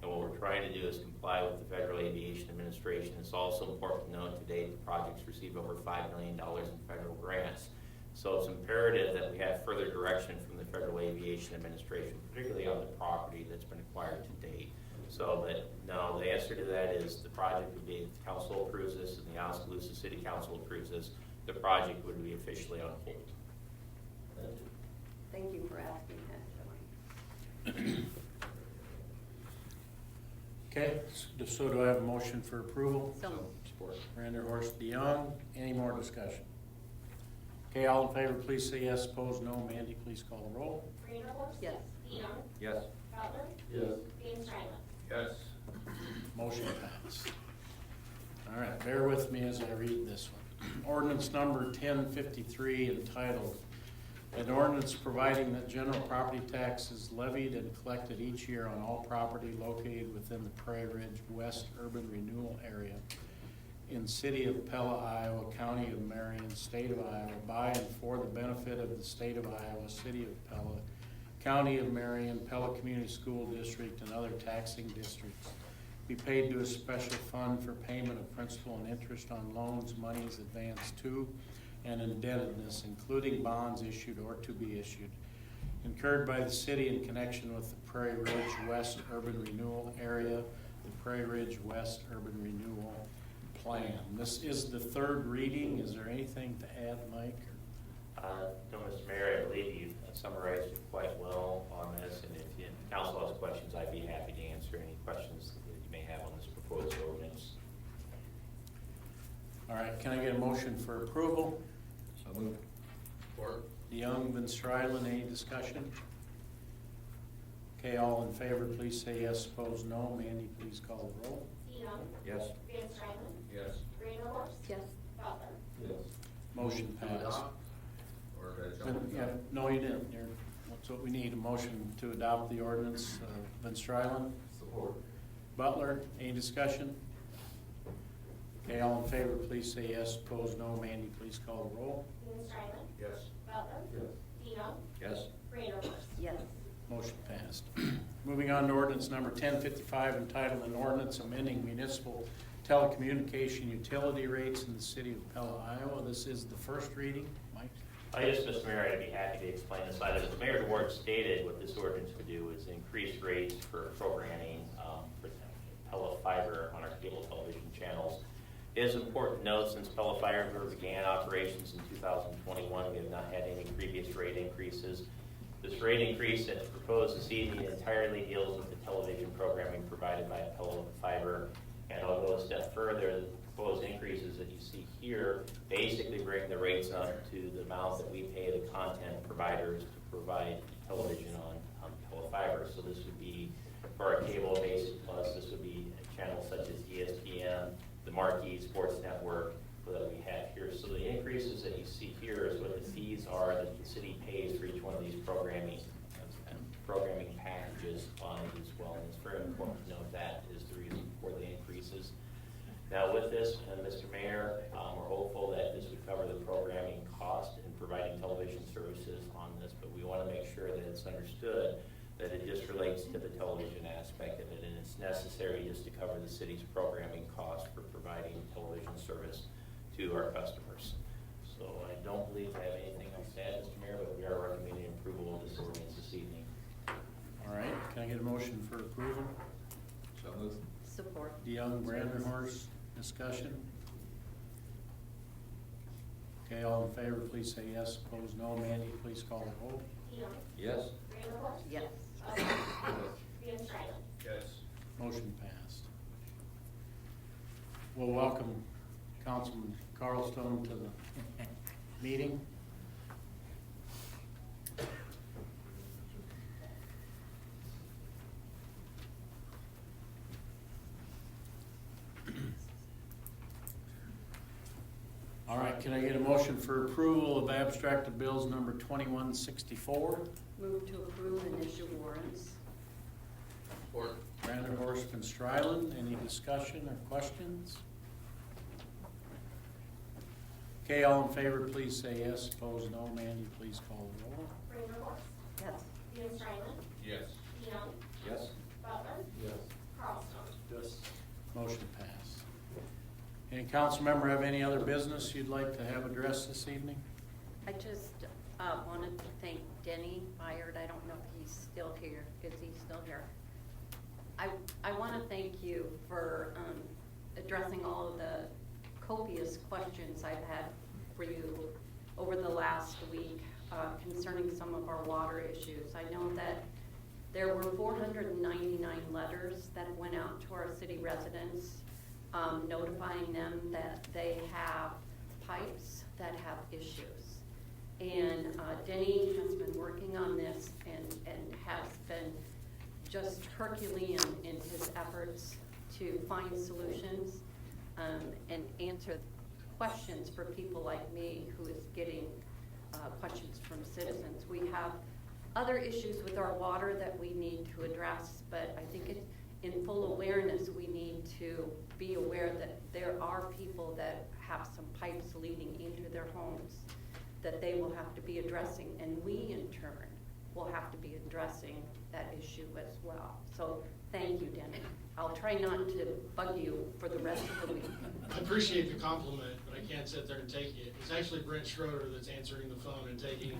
And what we're trying to do is comply with the Federal Aviation Administration. It's also important to note today the project's received over $5 million in federal grants. So it's imperative that we have further direction from the Federal Aviation Administration, particularly on the property that's been acquired to date. So that, no, the answer to that is the project would be, if the council approves this and the Oskaloosa City Council approves this, the project would be officially on hold.
Thank you for asking that, Joey.
Okay, so do I have a motion for approval?
So,
Support. Randerhorst, DeYoung, any more discussion? Okay, all in favor, please say yes. Opposed, no. Mandy, please call the roll.
Randerhorst?
yes.
DeYoung?
Yes.
Butler?
Yes.
Van Strylen?
Yes.
Motion passed. All right, bear with me as I read this one. Ordinance number 1053 entitled, an ordinance providing that general property tax is levied and collected each year on all property located within the Prairie Ridge West Urban Renewal Area in City of Pella, Iowa, County of Marion, State of Iowa, by and for the benefit of the State of Iowa, City of Pella, County of Marion, Pella Community School District, and other taxing districts, be paid to a special fund for payment of principal and interest on loans, monies advanced to, and indebtedness, including bonds issued or to be issued, incurred by the city in connection with the Prairie Ridge West Urban Renewal Area, the Prairie Ridge West Urban Renewal Plan. This is the third reading. Is there anything to add, Mike?
No, Mr. Mayor, I believe you've summarized it quite well on this, and if the council has questions, I'd be happy to answer any questions that you may have on this proposed ordinance.
All right, can I get a motion for approval?
So moved. Support.
DeYoung, Van Strylen, any discussion? Okay, all in favor, please say yes. Opposed, no. Mandy, please call the roll.
DeYoung?
Yes.
Van Strylen?
Yes.
Randerhorst?
Yes.
Butler?
Yes.
Motion passed.
Or did I jump?
Yeah, no, you didn't. That's what we need, a motion to adopt the ordinance. Van Strylen?
Support.
Butler, any discussion? Okay, all in favor, please say yes. Opposed, no. Mandy, please call the roll.
Van Strylen?
Yes.
Butler?
Yes.
DeYoung?
Yes.
Randerhorst?
Yes.
Motion passed. Moving on to ordinance number 1055 entitled, an ordinance amending municipal telecommunication utility rates in the city of Pella, Iowa. This is the first reading. Mike?
Yes, Mr. Mayor, I'd be happy to explain this item. As Mayor DeWart stated, what this ordinance would do is increase rates for programming for Pella Fiber on our cable television channels. It is important to note, since Pella Fiber began operations in 2021, we have not had any previous rate increases. This rate increase that's proposed this evening entirely deals with the television programming provided by Pella Fiber. And I'll go a step further. The proposed increases that you see here basically bring the rates up to the amount that we pay the content providers to provide television on Pella Fiber. So this would be for our cable basic plus. This would be channels such as ESPN, the Marquee Sports Network that we have here. So the increases that you see here is what the fees are that the city pays for each one of these programming packages on it as well. And it's very important to note that is the reason for the increases. Now with this, Mr. Mayor, we're hopeful that this would cover the programming cost in providing television services on this, but we want to make sure that it's understood that it just relates to the television aspect of it, and it's necessary just to cover the city's programming cost for providing television service to our customers. So I don't believe I have anything else to add, Mr. Mayor, but we are recommending approval of this ordinance this evening.
All right, can I get a motion for approval?
So moved.
Support.
DeYoung, Brandenhorst, discussion? Okay, all in favor, please say yes. Opposed, no. Mandy, please call the vote.
DeYoung.
Yes.
Brandenhorst.
Yes.
Van Strylen.
Yes.
Motion passed. We'll welcome Councilman Carlstone to the meeting. All right, can I get a motion for approval of abstract of bills number 2164?
Move to approve and issue warrants.
Support.
Brandenhorst, Van Strylen, any discussion or questions? Okay, all in favor, please say yes. Opposed, no. Mandy, please call the roll.
Brandenhorst.
Yes.
Van Strylen.
Yes.
DeYoung.
Yes.
Butler.
Yes.
Carlstone.
Yes.
Motion passed. Any council member have any other business you'd like to have addressed this evening?
I just wanted to thank Denny Byard. I don't know if he's still here. Is he still here? I want to thank you for addressing all of the copious questions I've had for you over the last week concerning some of our water issues. I know that there were 499 letters that went out to our city residents notifying them that they have pipes that have issues. And Denny has been working on this and has been just Herculean in his efforts to find solutions and answer questions for people like me who is getting questions from citizens. We have other issues with our water that we need to address, but I think it's in full awareness we need to be aware that there are people that have some pipes leading into their homes that they will have to be addressing, and we in turn will have to be addressing that issue as well. So thank you, Denny. I'll try not to bug you for the rest of the week.
I appreciate the compliment, but I can't sit there and take it. It's actually Brent Schroeder that's answering the phone and taking it.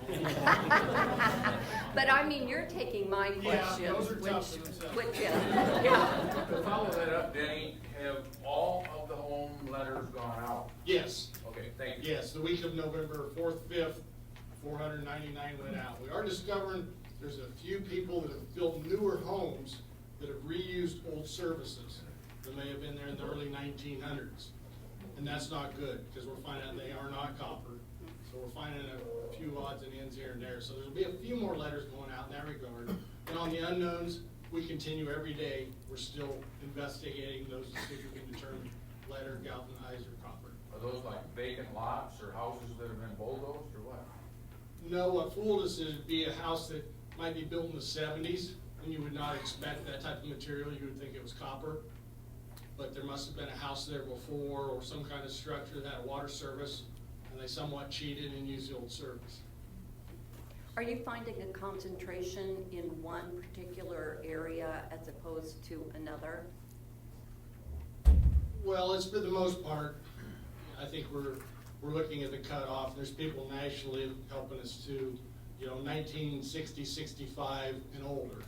But I mean, you're taking my questions.
Yeah, those are tough themselves.
Which, yeah.
To follow that up, Denny, have all of the home letters gone out?
Yes.
Okay, thank you.
Yes, the week of November 4th, 5th, 499 went out. We are discovering there's a few people that have built newer homes that have reused old services that may have been there in the early 1900s. And that's not good, because we're finding out they are not copper. So we're finding a few odds and ends here and there. So there'll be a few more letters going out in that regard. And on the unknowns, we continue every day. We're still investigating those to see if we can determine lead, galvanized, or copper.
Are those like vacant lots or houses that have been bulldozed or what?
No, what fooled us is it'd be a house that might be built in the 70s, and you would not expect that type of material. You would think it was copper. But there must have been a house there before or some kind of structure that had water service, and they somewhat cheated and used the old service.
Are you finding a concentration in one particular area as opposed to another?
Well, it's for the most part, I think we're looking at the cutoff. There's people nationally helping us too, 1960, 65 and older,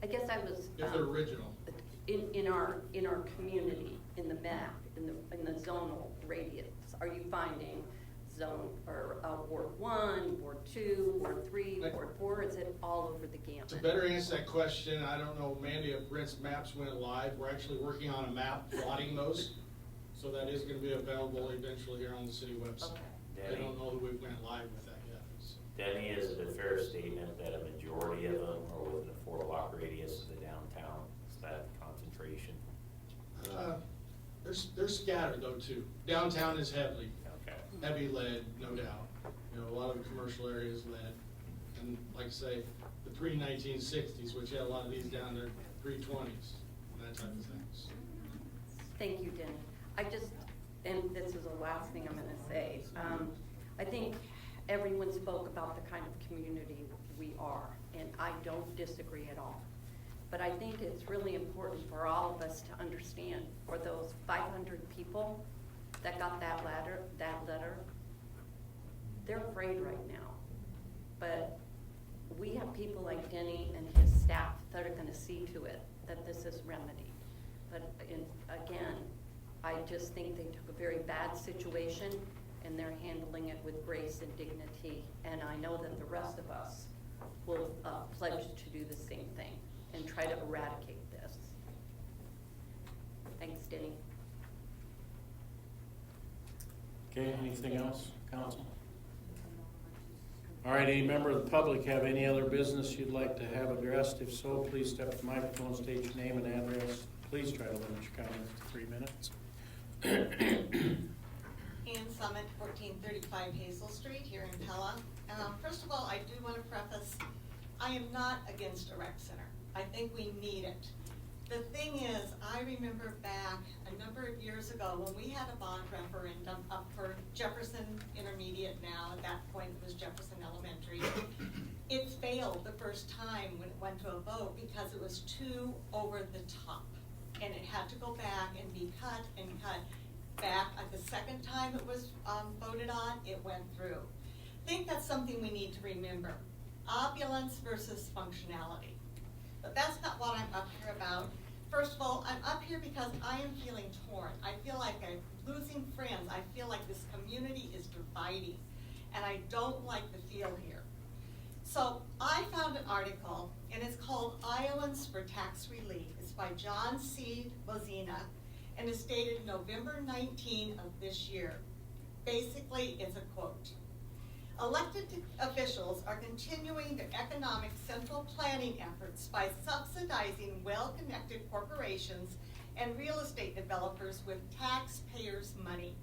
I guess I was.
if they're original.
In our community, in the map, in the zonal radius, are you finding zone, or Ward 1, Ward 2, Ward 3, Ward 4, is it all over the gamut?
To better answer that question, I don't know, Mandy, if Brent's maps went live. We're actually working on a map plotting those, so that is gonna be available eventually here on the city website.
Okay.
I don't know that we went live with that yet. So.
Denny, is it a fair statement that a majority of them are within a 4-block radius of the downtown? Is that concentration?
They're scattered though too. Downtown is heavy lead, no doubt. A lot of the commercial areas lead. And like I say, the pre-1960s, which had a lot of these down there, pre-20s, and that type of things.
Thank you, Denny. And this is the last thing I'm gonna say. I think everyone spoke about the kind of community we are, and I don't disagree at all. But I think it's really important for all of us to understand, for those 500 people that got that letter, they're afraid right now. But we have people like Denny and his staff that are gonna see to it that this is remedied. But again, I just think they took a very bad situation and they're handling it with grace and dignity. And I know that the rest of us will pledge to do the same thing and try to eradicate this. Thanks, Denny.
Okay, anything else, council? All right, any member of the public have any other business you'd like to have addressed? If so, please step to the microphone, state your name and address. Please try to limit your comments to 3 minutes.
Ann Summit, 1435 Hazel Street here in Pella. First of all, I do want to preface, I am not against a rec center. I think we need it. The thing is, I remember back a number of years ago when we had a bond referendum up for Jefferson Intermediate now, at that point it was Jefferson Elementary. It failed the first time when it went to a vote because it was too over the top. And it had to go back and be cut and cut. Back at the second time it was voted on, it went through. I think that's something we need to remember. Opulence versus functionality. But that's not what I'm up here about. First of all, I'm up here because I am feeling torn. I feel like I'm losing friends. I feel like this community is dividing. And I don't like the feel here. So I found an article, and it's called Iowans for Tax Relief. It's by John C. Bozina, and it's dated November 19 of this year. Basically, it's a quote. Elected officials are continuing their economic central planning efforts by subsidizing well-connected corporations and real estate developers with taxpayers' money.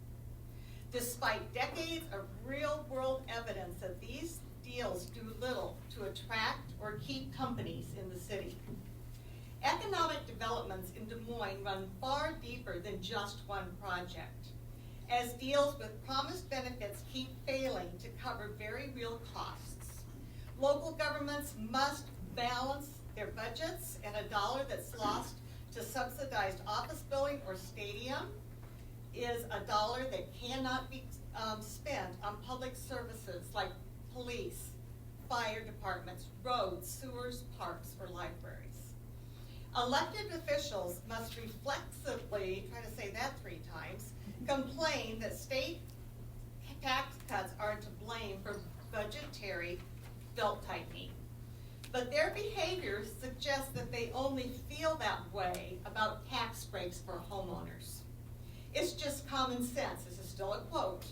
Despite decades of real-world evidence that these deals do little to attract or keep companies in the city. Economic developments in Des Moines run far deeper than just one project, as deals with promised benefits keep failing to cover very real costs. Local governments must balance their budgets, and a dollar that's lost to subsidized office building or stadium is a dollar that cannot be spent on public services like police, fire departments, roads, sewers, parks, or libraries. Elected officials must reflexively, try to say that 3 times, complain that state tax cuts are to blame for budgetary belt-tightening. But their behavior suggests that they only feel that way about tax breaks for homeowners. It's just common sense. This is still a quote.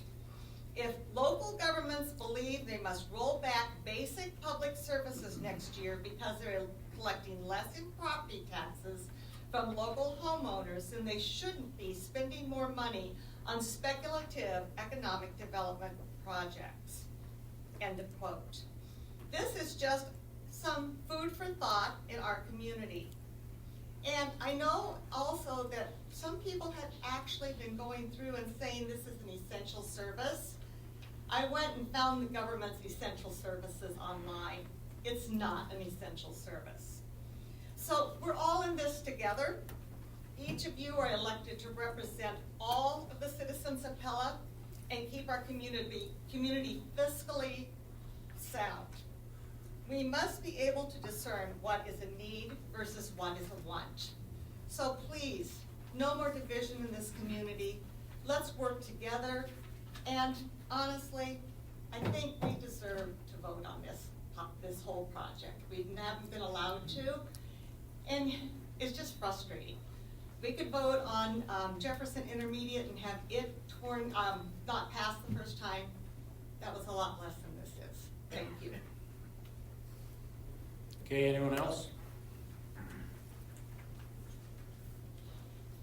If local governments believe they must roll back basic public services next year because they're collecting less in property taxes from local homeowners, then they shouldn't be spending more money on speculative economic development projects. End of quote. This is just some food for thought in our community. And I know also that some people have actually been going through and saying this is an essential service. I went and found the government's essential services online. It's not an essential service. So we're all in this together. Each of you are elected to represent all of the citizens of Pella and keep our community fiscally sound. We must be able to discern what is a need versus what is a want. So please, no more division in this community. Let's work together. And honestly, I think we deserve to vote on this whole project. We haven't been allowed to, and it's just frustrating. We could vote on Jefferson Intermediate and have it not passed the first time. That was a lot less than this is. Thank you.
Okay, anyone else?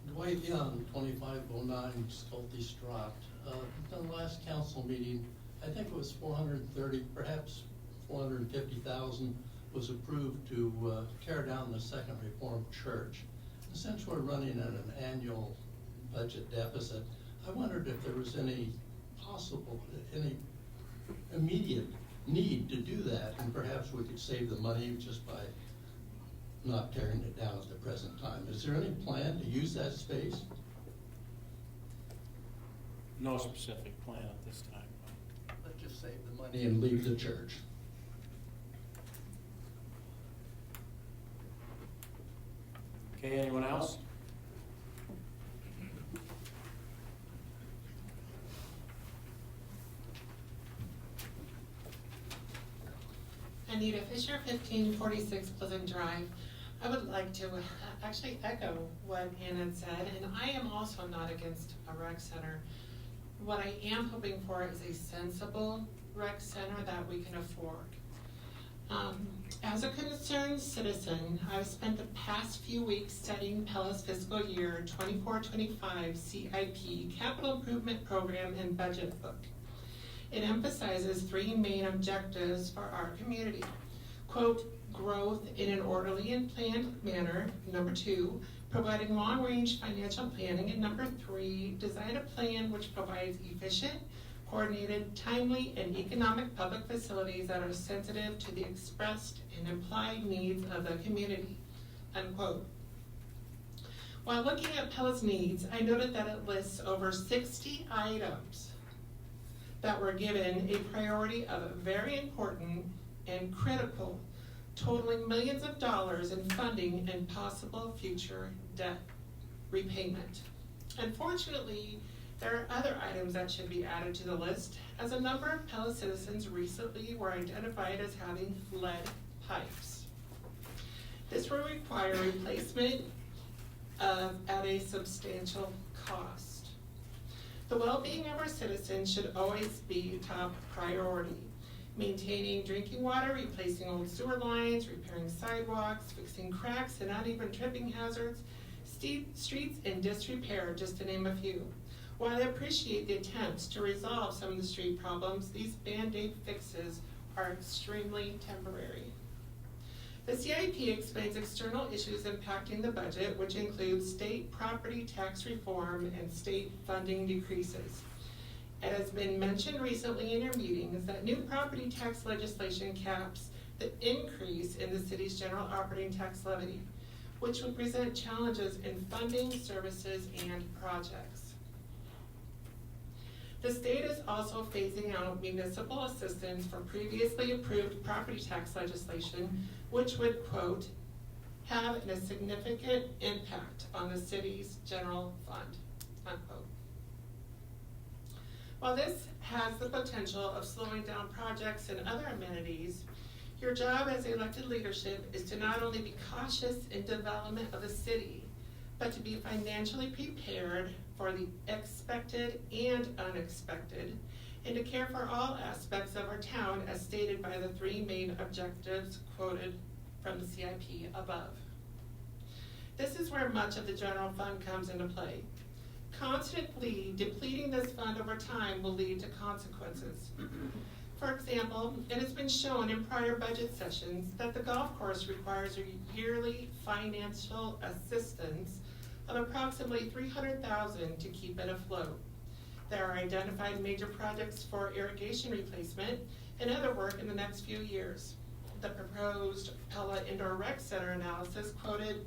Dwight Young, 2509 Schulte Straat. At the last council meeting, I think it was 430, perhaps 450,000 was approved to tear down the Second Reformed Church. And since we're running at an annual budget deficit, I wondered if there was any immediate need to do that, and perhaps we could save the money just by not tearing it down at the present time. Is there any plan to use that space?
No specific plan at this time.
Let's just save the money and leave the church.
Okay, anyone else?
Anita Fisher, 1546 Pleasant Drive. I would like to actually echo what Anna said, and I am also not against a rec center. What I am hoping for is a sensible rec center that we can afford. As a concerned citizen, I've spent the past few weeks studying Pella's fiscal year 24-25 CIP Capital Improvement Program and Budget Book. It emphasizes three main objectives for our community. Quote, growth in an orderly and planned manner. Number 2, providing long-range financial planning. And number 3, design a plan which provides efficient, coordinated, timely, and economic public facilities that are sensitive to the expressed and implied needs of the community, unquote. While looking at Pella's needs, I noted that it lists over 60 items that were given a priority of very important and critical, totaling millions of dollars in funding and possible future debt repayment. Unfortunately, there are other items that should be added to the list, as a number of Pella citizens recently were identified as having lead pipes. This will require replacement at a substantial cost. The well-being of our citizens should always be top priority. Maintaining drinking water, replacing old sewer lines, repairing sidewalks, fixing cracks and uneven tripping hazards, streets in disrepair, just to name a few. While I appreciate the attempts to resolve some of the street problems, these Band-Aid fixes are extremely temporary. The CIP explains external issues impacting the budget, which include state property tax reform and state funding decreases. It has been mentioned recently in your meetings that new property tax legislation caps the increase in the city's general operating tax levy, which would present challenges in funding services and projects. The state is also phasing out municipal assistance for previously approved property tax legislation, which would, quote, have a significant impact on the city's general fund, unquote. While this has the potential of slowing down projects and other amenities, your job as elected leadership is to not only be cautious in development of the city, but to be financially prepared for the expected and unexpected, and to care for all aspects of our town as stated by the three main objectives quoted from the CIP above. This is where much of the general fund comes into play. Constantly depleting this fund over time will lead to consequences. For example, it has been shown in prior budget sessions that the golf course requires a yearly financial assistance of approximately $300,000 to keep it afloat. There are identified major projects for irrigation replacement and other work in the next few years. The proposed Pella Indoor Rec Center analysis quoted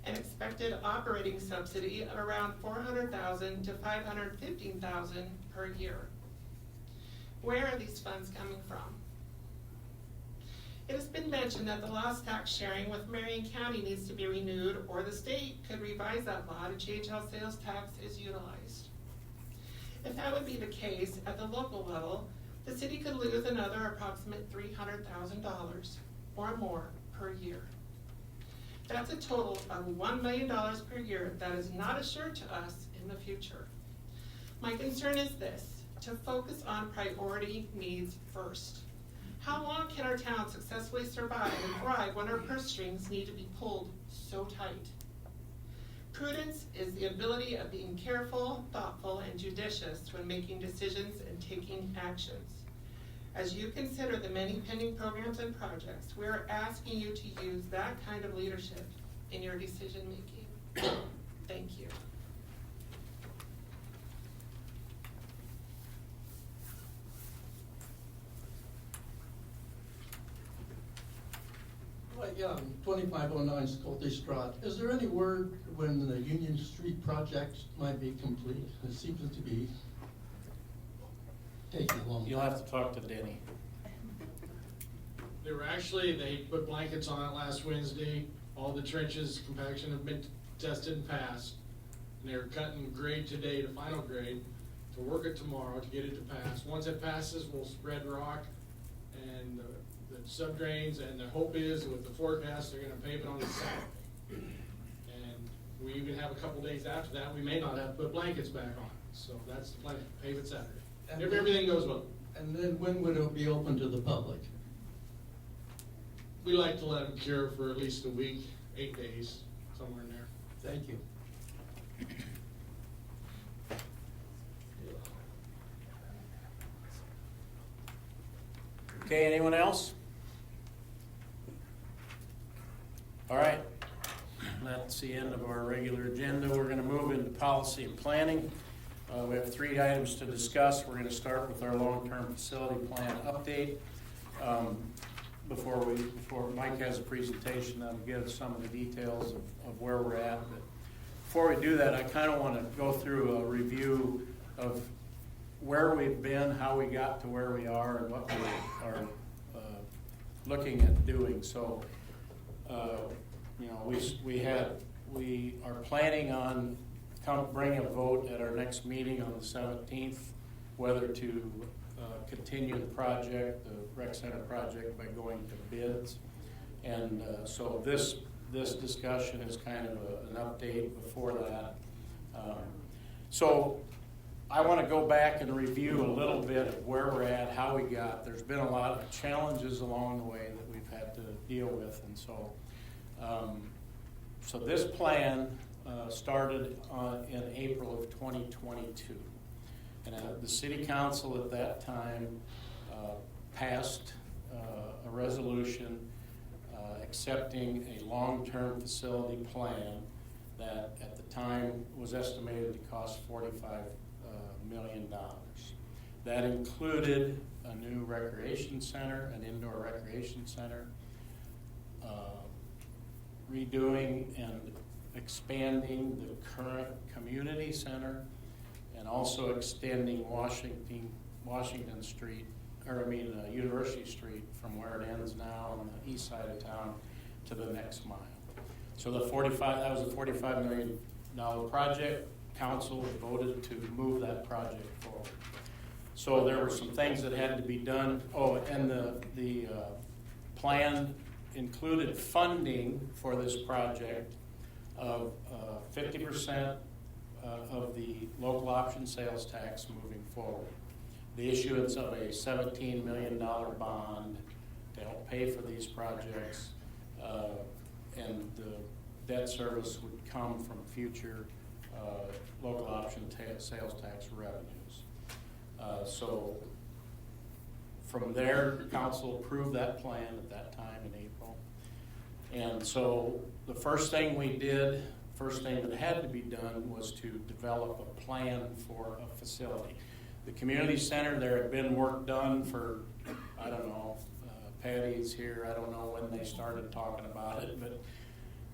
an expected operating subsidy of around $400,000 to $515,000 per year. Where are these funds coming from? It has been mentioned that the lost tax sharing with Marion County needs to be renewed, or the state could revise that law to change how sales tax is utilized. If that would be the case, at the local level, the city could lose another approximate $300,000 or more per year. That's a total of $1 million per year that is not assured to us in the future. My concern is this: to focus on priority needs first. How long can our town successfully survive and thrive when our purse strings need to be pulled so tight? Prudence is the ability of being careful, thoughtful, and judicious when making decisions and taking actions. As you consider the many pending programs and projects, we are asking you to use that kind of leadership in your decision making. Thank you.
Well, yeah, 2509 Scottish Drive. Is there any word when the Union Street project might be complete? It seems to be taking a long time.
You'll have to talk to Denny.
They put blankets on it last Wednesday. All the trenches, compaction have been tested and passed. And they're cutting grade today to final grade to work it tomorrow to get it to pass. Once it passes, we'll spread rock and the sub-drains, and the hope is with the forecast, they're gonna pave it on the Saturday. And we even have a couple days after that, we may not have to put blankets back on. So that's the plan, pave it Saturday.
And
If everything goes well.
And then when would it be open to the public?
We like to let them cure for at least a week, 8 days, somewhere in there.
Thank you.
Okay, anyone else? All right, that's the end of our regular agenda. We're going to move into policy and planning. We have 3 items to discuss. We're going to start with our long-term facility plan update. Before Mike has a presentation, I'll give some of the details of where we're at. But before we do that, I kind of want to go through a review of where we've been, how we got to where we are, and what we are looking at doing. So, we are planning on bringing a vote at our next meeting on the 17th, whether to continue the project, the rec center project, by going to bids. And so this discussion is kind of an update before that. So I want to go back and review a little bit of where we're at, how we got. There's been a lot of challenges along the way that we've had to deal with. And so, so this plan started in April of 2022. And the City Council at that time passed a resolution accepting a long-term facility plan that at the time was estimated to cost $45 million. That included a new recreation center, an indoor recreation center, redoing and expanding the current community center, and also extending Washington Street, University Street from where it ends now on the east side of town to the next mile. So that was a $45 million project. Council voted to move that project forward. So there were some things that had to be done. Oh, and the plan included funding for this project of 50% of the local option sales tax moving forward. The issuance of a $17 million bond to help pay for these projects, and the debt service would come from future local option sales tax revenues. So from there, council approved that plan at that time in April. And so the first thing that had to be done was to develop a plan for a facility. The community center, there had been work done for, I don't know, Patty's here, I don't know when they started talking about it, but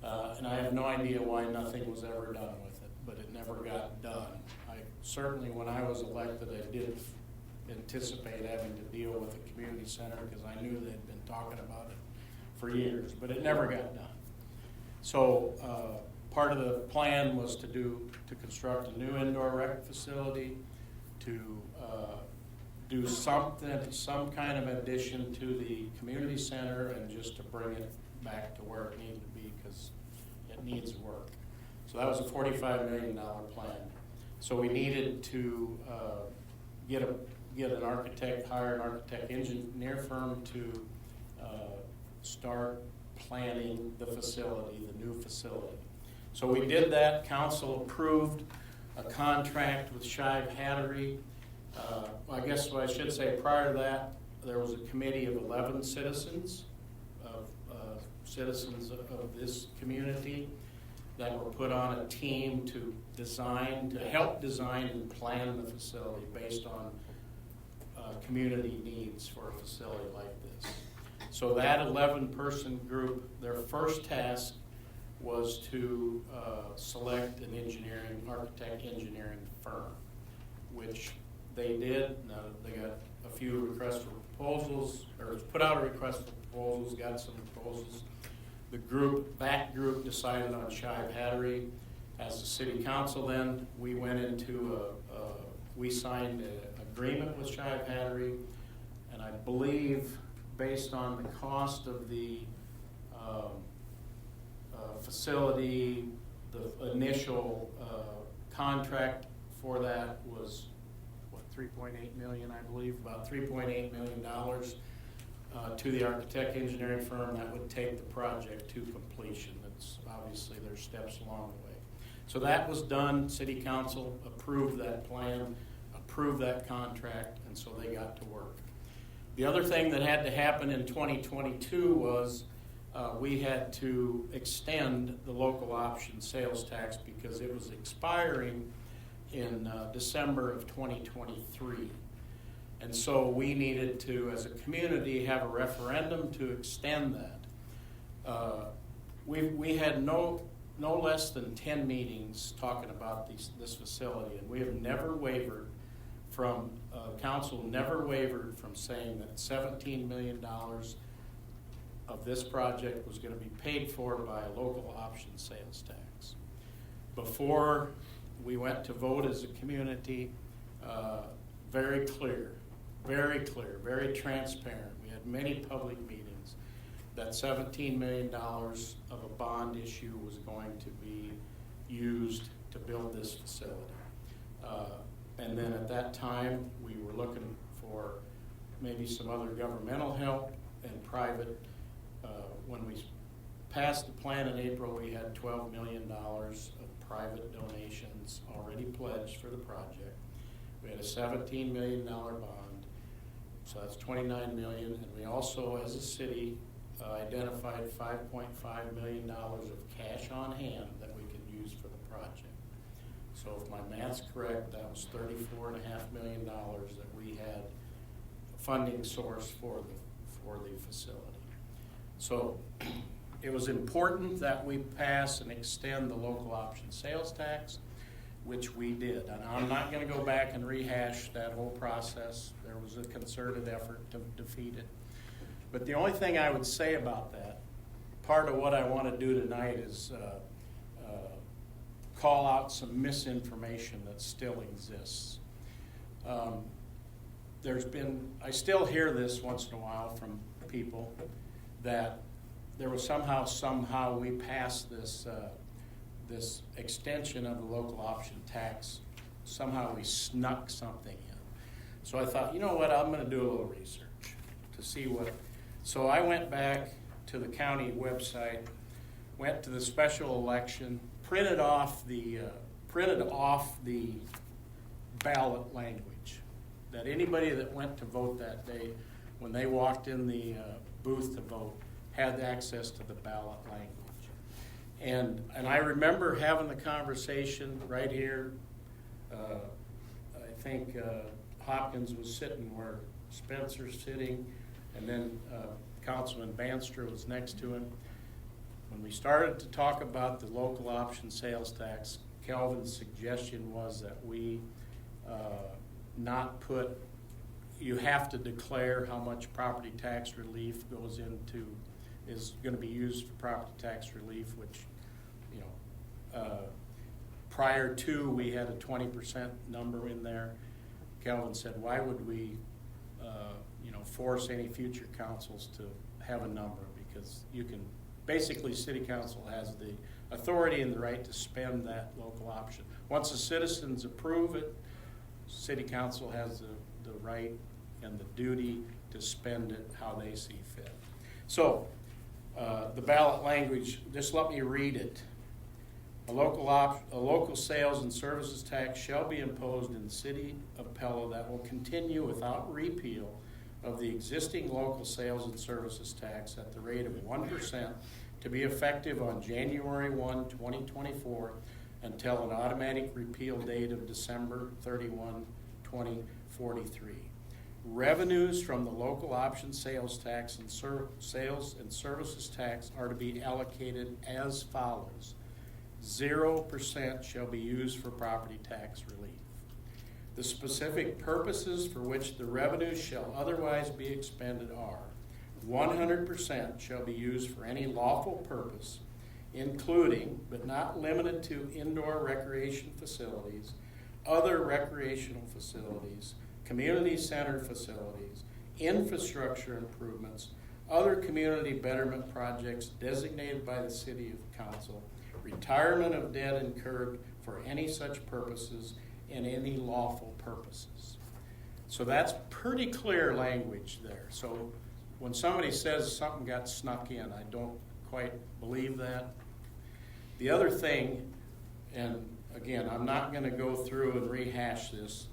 And I have no idea why nothing was ever done with it, but it never got done. I certainly, when I was elected, I did anticipate having to deal with the community center because I knew they'd been talking about it for years, but it never got done. So part of the plan was to construct a new indoor rec facility, to do something, some kind of addition to the community center, and just to bring it back to where it needed to be because it needs work. So that was a $45 million plan. So we needed to get an architect, hire an architect engineer firm to start planning the facility, the new facility. So we did that. Council approved a contract with Shive Hattery. I guess what I should say prior to that, there was a committee of 11 citizens of this community that were put on a team to help design and plan the facility based on community needs for a facility like this. So that 11-person group, their first task was to select an architect engineering firm, which they did. They got a few requests for proposals, or put out a request for proposals, got some proposals. That group decided on Shive Hattery. As the city council then, we went into we signed an agreement with Shive Hattery, and I believe based on the cost of the facility, the initial contract for that was, what, $3.8 million, I believe, about $3.8 million to the architect engineering firm that would take the project to completion. That's obviously there's steps along the way. So that was done. City council approved that plan, approved that contract, and so they got to work. The other thing that had to happen in 2022 was we had to extend the local option sales tax because it was expiring in December of 2023. And so we needed to, as a community, have a referendum to extend that. We had no less than 10 meetings talking about this facility, and we have never wavered from, council never wavered from saying that $17 million of this project was going to be paid for by a local option sales tax. Before we went to vote as a community, very clear, very transparent. We had many public meetings that $17 million of a bond issue was going to be used to build this facility. And then at that time, we were looking for maybe some other governmental help and private. When we passed the plan in April, we had $12 million of private donations already pledged for the project. We had a $17 million bond, so that's $29 million. And we also, as a city, identified $5.5 million of cash on hand that we could use for the project. So if my math's correct, that was $34.5 million that we had funding source for the facility. So it was important that we pass and extend the local option sales tax, which we did. And I'm not going to go back and rehash that whole process. There was a concerted effort to defeat it. But the only thing I would say about that, part of what I want to do tonight is call out some misinformation that still exists. I still hear this once in a while from people that there was somehow we passed this extension of the local option tax. Somehow we snuck something in. So I thought, you know what, I'm going to do a little research to see what. So I went back to the county website, went to the special election, printed off the ballot language that anybody that went to vote that day, when they walked in the booth to vote, had access to the ballot language. And I remember having the conversation right here. I think Hopkins was sitting where Spencer's sitting, and then Councilman Banstra was next to him. When we started to talk about the local option sales tax, Kelvin's suggestion was that we not put, you have to declare how much property tax relief is going to be used for property tax relief, which, you know, prior to, we had a 20% number in there. Kelvin said, why would we, force any future councils to have a number? Because you can, basically, City Council has the authority and the right to spend that local option. Once the citizens approve it, City Council has the right and the duty to spend it how they see fit. So, the ballot language, just let me read it. A local sales and services tax shall be imposed in the City of Pella that will continue without repeal of the existing local sales and services tax at the rate of 1% to be effective on January 1, 2024 until an automatic repeal date of December 31, 2043. Revenues from the local option sales tax and sales and services tax are to be allocated as follows. 0% shall be used for property tax relief. The specific purposes for which the revenues shall otherwise be expended are 100% shall be used for any lawful purpose, including but not limited to indoor recreation facilities, other recreational facilities, community center facilities, infrastructure improvements, other community betterment projects designated by the City Council, retirement of debt incurred for any such purposes, and any lawful purposes. So that's pretty clear language there. So when somebody says something got snuck in, I don't quite believe that. The other thing, and again, I'm not going to go through and rehash this,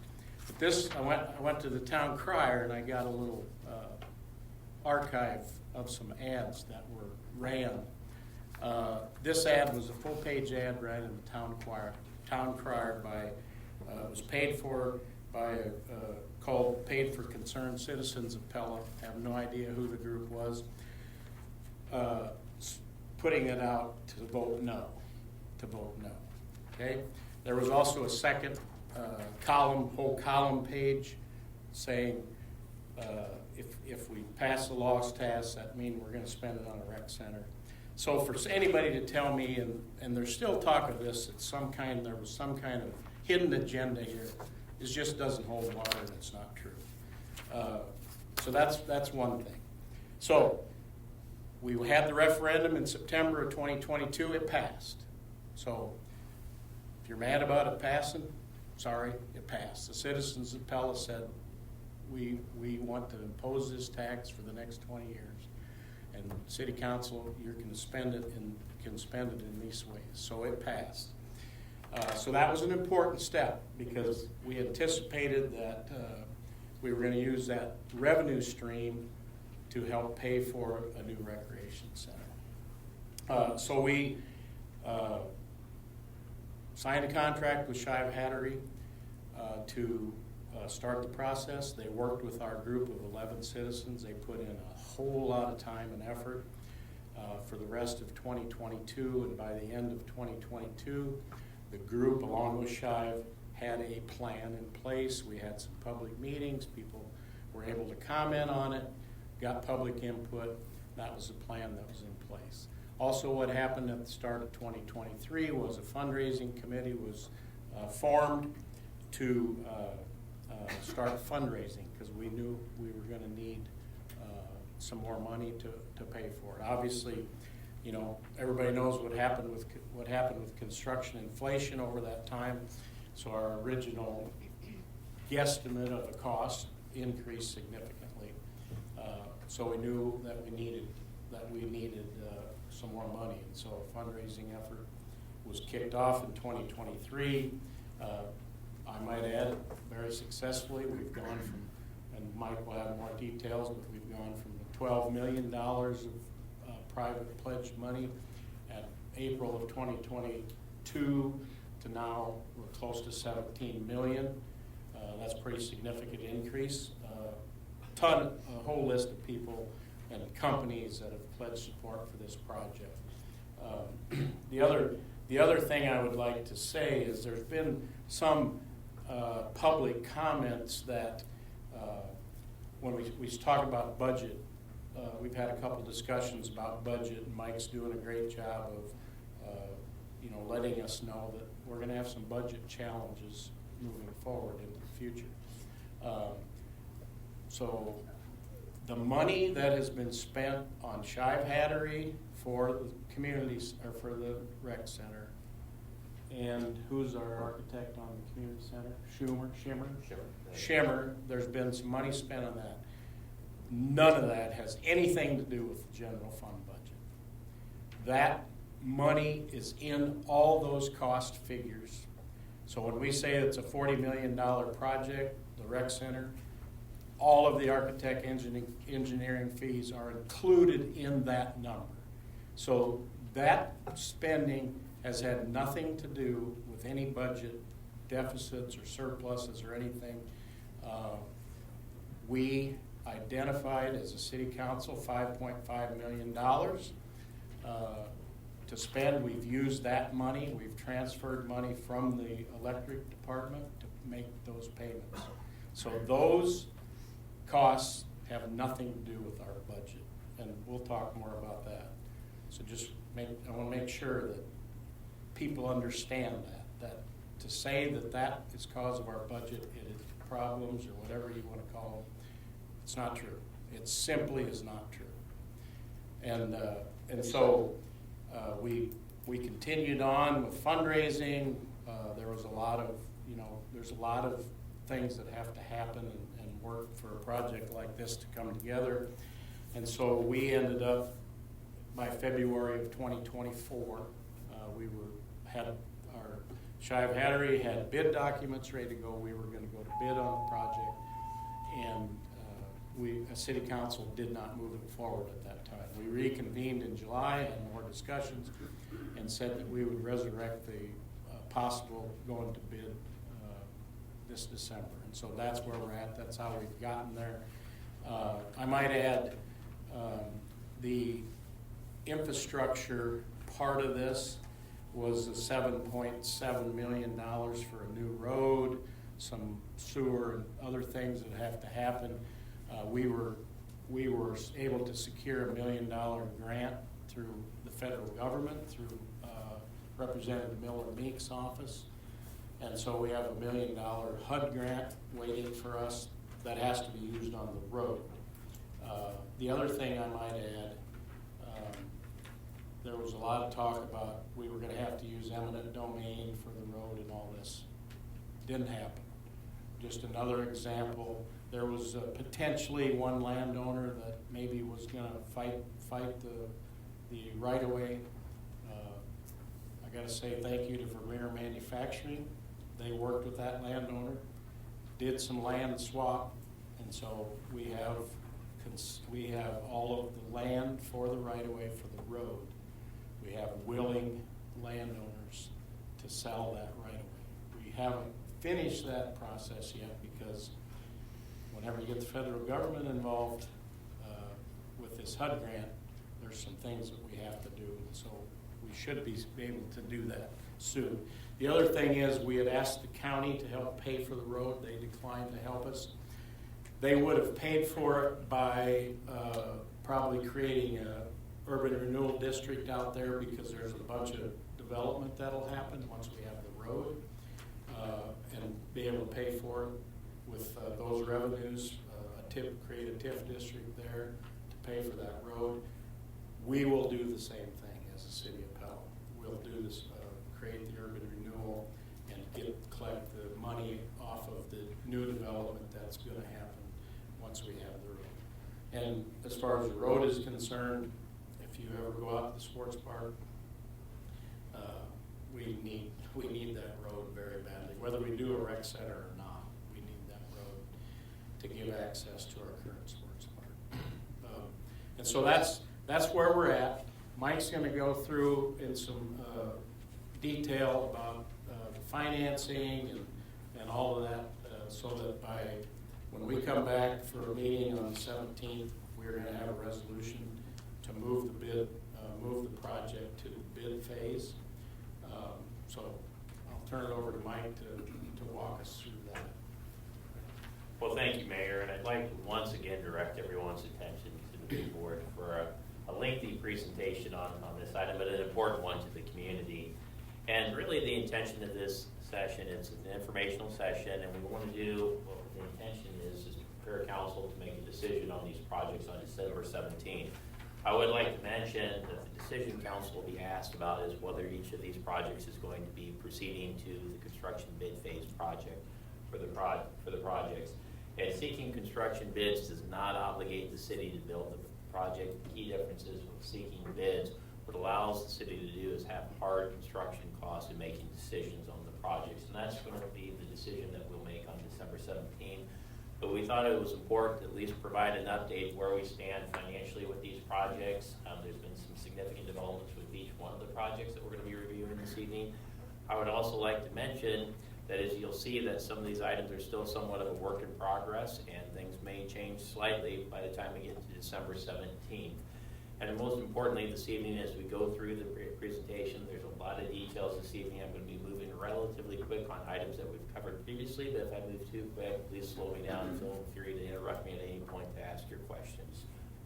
but this, I went to the town crier and I got a little archive of some ads that were ran. This ad was a full-page ad right in the town crier by, was paid for by called Paid for Concerned Citizens of Pella. I have no idea who the group was. Putting it out to vote no. Okay. There was also a second whole column page saying if we pass the lost task, that means we're going to spend it on a rec center. So for anybody to tell me, and there's still talk of this, that there was some kind of hidden agenda here, it just doesn't hold water and it's not true. So that's one thing. So we had the referendum in September of 2022, it passed. So if you're mad about it passing, sorry, it passed. The citizens of Pella said, we want to impose this tax for the next 20 years. And City Council, you can spend it in these ways. So it passed. So that was an important step because we anticipated that we were going to use that revenue stream to help pay for a new recreation center. So we signed a contract with Shive Hattery to start the process. They worked with our group of 11 citizens. They put in a whole lot of time and effort for the rest of 2022, and by the end of 2022, the group, along with Shive, had a plan in place. We had some public meetings. People were able to comment on it, got public input. That was the plan that was in place. Also, what happened at the start of 2023 was a fundraising committee was formed to start fundraising because we knew we were going to need some more money to pay for it. Obviously, you know, everybody knows what happened with construction inflation over that time. So our original guesstimate of the cost increased significantly. So we knew that we needed some more money, and so a fundraising effort was kicked off in 2023. I might add, very successfully. We've gone from, and Mike will have more details, but we've gone from $12 million of private pledged money at April of 2022 to now we're close to 17 million. That's a pretty significant increase. A whole list of people and companies that have pledged support for this project. The other thing I would like to say is there's been some public comments that when we talk about budget, we've had a couple discussions about budget, and Mike's doing a great job of letting us know that we're going to have some budget challenges moving forward into the future. So the money that has been spent on Shive Hattery for the communities, or for the rec center, and who's our architect on the community center? Shimmer. There's been some money spent on that. None of that has anything to do with the general fund budget. That money is in all those cost figures. So when we say it's a $40 million project, the rec center, all of the architect engineering fees are included in that number. So that spending has had nothing to do with any budget deficits or surpluses or anything. We identified as a city council $5.5 million to spend. We've used that money. We've transferred money from the electric department to make those payments. So those costs have nothing to do with our budget, and we'll talk more about that. So I want to make sure that people understand that to say that is cause of our budget, it is problems or whatever you want to call them, it's not true. It simply is not true. And so we continued on with fundraising. There was a lot of, there's a lot of things that have to happen and work for a project like this to come together. And so we ended up, by February of 2024, had our Shive Hattery had bid documents ready to go. We were going to go to bid on the project, and City Council did not move it forward at that time. We reconvened in July, had more discussions, and said that we would resurrect the possible going to bid this December. And so that's where we're at. That's how we've gotten there. I might add the infrastructure part of this was the $7.7 million for a new road, some sewer and other things that have to happen. We were able to secure $1 million grant through the federal government, through Representative Miller Meek's office. And so we have $1 million HUD grant waiting for us that has to be used on the road. The other thing I might add, there was a lot of talk about we were going to have to use eminent domain for the road and all this. Didn't happen. Just another example, there was potentially one landowner that maybe was going to fight the right-of-way. I got to say thank you to Vermeer Manufacturing. They worked with that landowner, did some land swap, and so we have all of the land for the right-of-way for the road. We have willing landowners to sell that right-of-way. We haven't finished that process yet because whenever you get the federal government involved with this HUD grant, there's some things that we have to do. So we should be able to do that soon. The other thing is we had asked the county to help pay for the road. They declined to help us. They would have paid for it by probably creating a urban renewal district out there because there's a bunch of development that'll happen once we have the road, and be able to pay for it with those revenues, create a TIF district there to pay for that road. We will do the same thing as the City of Pella. We'll do this, create the urban renewal and collect the money off of the new development that's going to happen once we have the road. And as far as the road is concerned, if you ever go out to the sports park, we need that road very badly. Whether we do a rec center or not, we need that road to give access to our current sports park. And so that's where we're at. Mike's going to go through in some detail about the financing and all of that, so that when we come back for a meeting on the 17th, we're going to have a resolution to move the bid move the project to the bid phase. So I'll turn it over to Mike to walk us through that.
Well, thank you, Mayor, and I'd like to once again direct everyone's attention to the big board for a lengthy presentation on this item, but an important one to the community. And really the intention of this session, it's an informational session, and we want to do, well, the intention is prepare council to make a decision on these projects on December 17th. I would like to mention that the decision council will be asked about is whether each of these projects is going to be proceeding to the construction bid phase project for the projects. And seeking construction bids does not obligate the city to build the project. The key differences with seeking bids, what allows the city to do is have hard construction costs in making decisions on the projects. And that's going to be the decision that we'll make on December 17th. But we thought it was important to at least provide an update where we stand financially with these projects. There's been some significant developments with each one of the projects that we're going to be reviewing this evening. I would also like to mention that as you'll see that some of these items are still somewhat of a work in progress and things may change slightly by the time we get to December 17th. And most importantly this evening, as we go through the presentation, there's a lot of details this evening. I'm going to be moving relatively quick on items that we've covered previously, but if I move too quick, please slow me down and feel free to interrupt me at any point to ask your questions.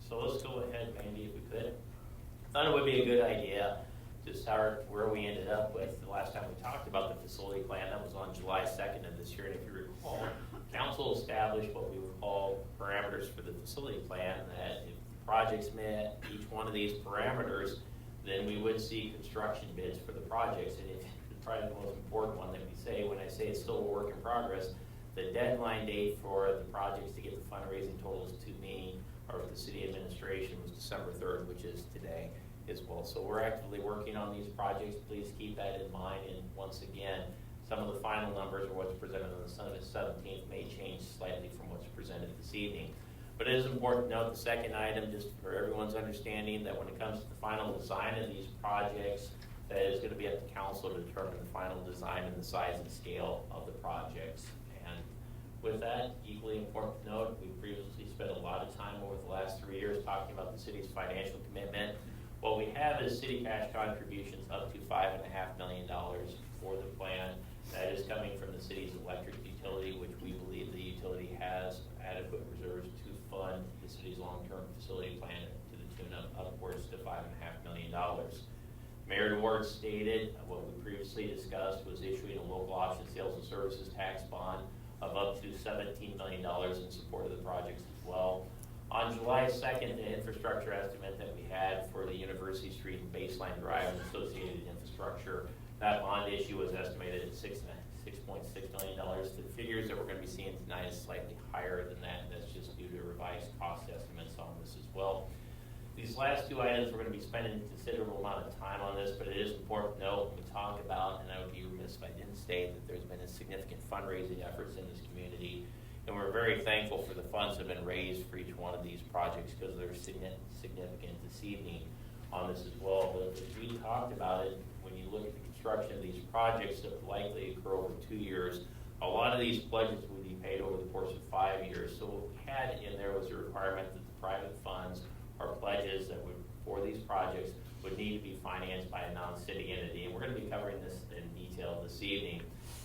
So let's go ahead, Mandy, if we could. I thought it would be a good idea to start where we ended up with the last time we talked about the facility plan. That was on July 2nd of this year, and if you recall, council established what we would call parameters for the facility plan, that if projects met each one of these parameters, then we would see construction bids for the projects. And if probably the most important one that we say, when I say it's still a work in progress, the deadline date for the projects to get the fundraising totals to me or the city administration was December 3rd, which is today as well. So we're actively working on these projects. Please keep that in mind. And once again, some of the final numbers or what's presented on the 17th may change slightly from what's presented this evening. But it is important to note the second item, just for everyone's understanding, that when it comes to the final design of these projects, that is going to be up to council to determine the final design and the size and scale of the projects. And with that, equally important to note, we previously spent a lot of time over the last 3 years talking about the city's financial commitment. What we have is city cash contributions up to $5.5 million for the plan. That is coming from the city's electric utility, which we believe the utility has adequate reserves to fund the city's long-term facility plan to the tune of upwards to $5.5 million. Mayor DeWart stated what we previously discussed was issuing a local option sales and services tax bond of up to $17 million in support of the projects as well. On July 2nd, the infrastructure estimate that we had for the University Street and Baseline Drive and associated infrastructure, that bond issue was estimated at $6.6 million. The figures that we're going to be seeing tonight is slightly higher than that, and that's just due to revised cost estimates on this as well. These last two items, we're going to be spending a considerable amount of time on this, but it is important to note when we talk about, and I would be remiss if I didn't state that there's been a significant fundraising efforts in this community, and we're very thankful for the funds that have been raised for each one of these projects because they're significant this evening on this as well. But as we talked about it, when you look at the construction of these projects that would likely occur over 2 years, a lot of these pledges would be paid over the course of 5 years. So what we had in there was a requirement that the private funds or pledges that would for these projects would need to be financed by a non-city entity, and we're going to be covering this in detail this evening.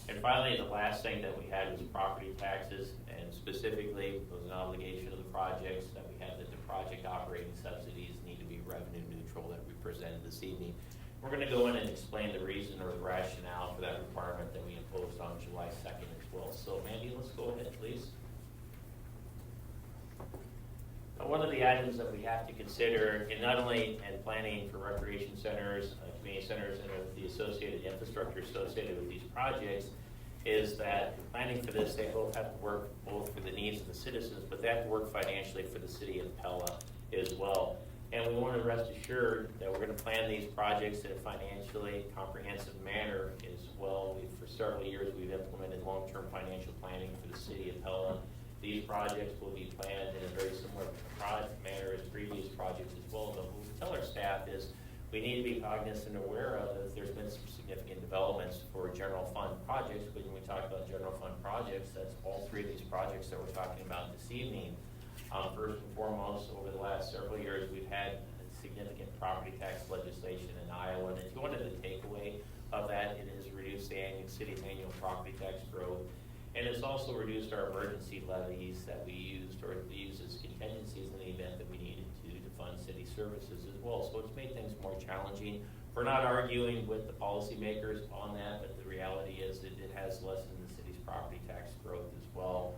And finally, the last thing that we had was property taxes, and specifically it was an obligation of the projects that we had that the project operating subsidies need to be revenue neutral that we presented this evening. We're going to go in and explain the reason or the rationale for that requirement that we imposed on July 2nd as well. So Mandy, let's go ahead, please. One of the items that we have to consider, and not only in planning for recreation centers, community centers, and the associated infrastructure associated with these projects, is that planning for this, they both have to work both for the needs of the citizens, but they have to work financially for the City of Pella as well. And we want to rest assured that we're going to plan these projects in a financially comprehensive manner as well. For several years, we've implemented long-term financial planning for the City of Pella. These projects will be planned in a very similar manner as previous projects as well. But what we tell our staff is we need to be cognizant and aware of that there's been some significant developments for general fund projects. But when we talk about general fund projects, that's all three of these projects that we're talking about this evening. First and foremost, over the last several years, we've had significant property tax legislation in Iowa. And if you wanted the takeaway of that, it has reduced the city's annual property tax growth. And it's also reduced our emergency levies that we used or used as contingencies in the event that we needed to fund city services as well. So it's made things more challenging. We're not arguing with the policymakers on that, but the reality is that it has lessened the city's property tax growth as well.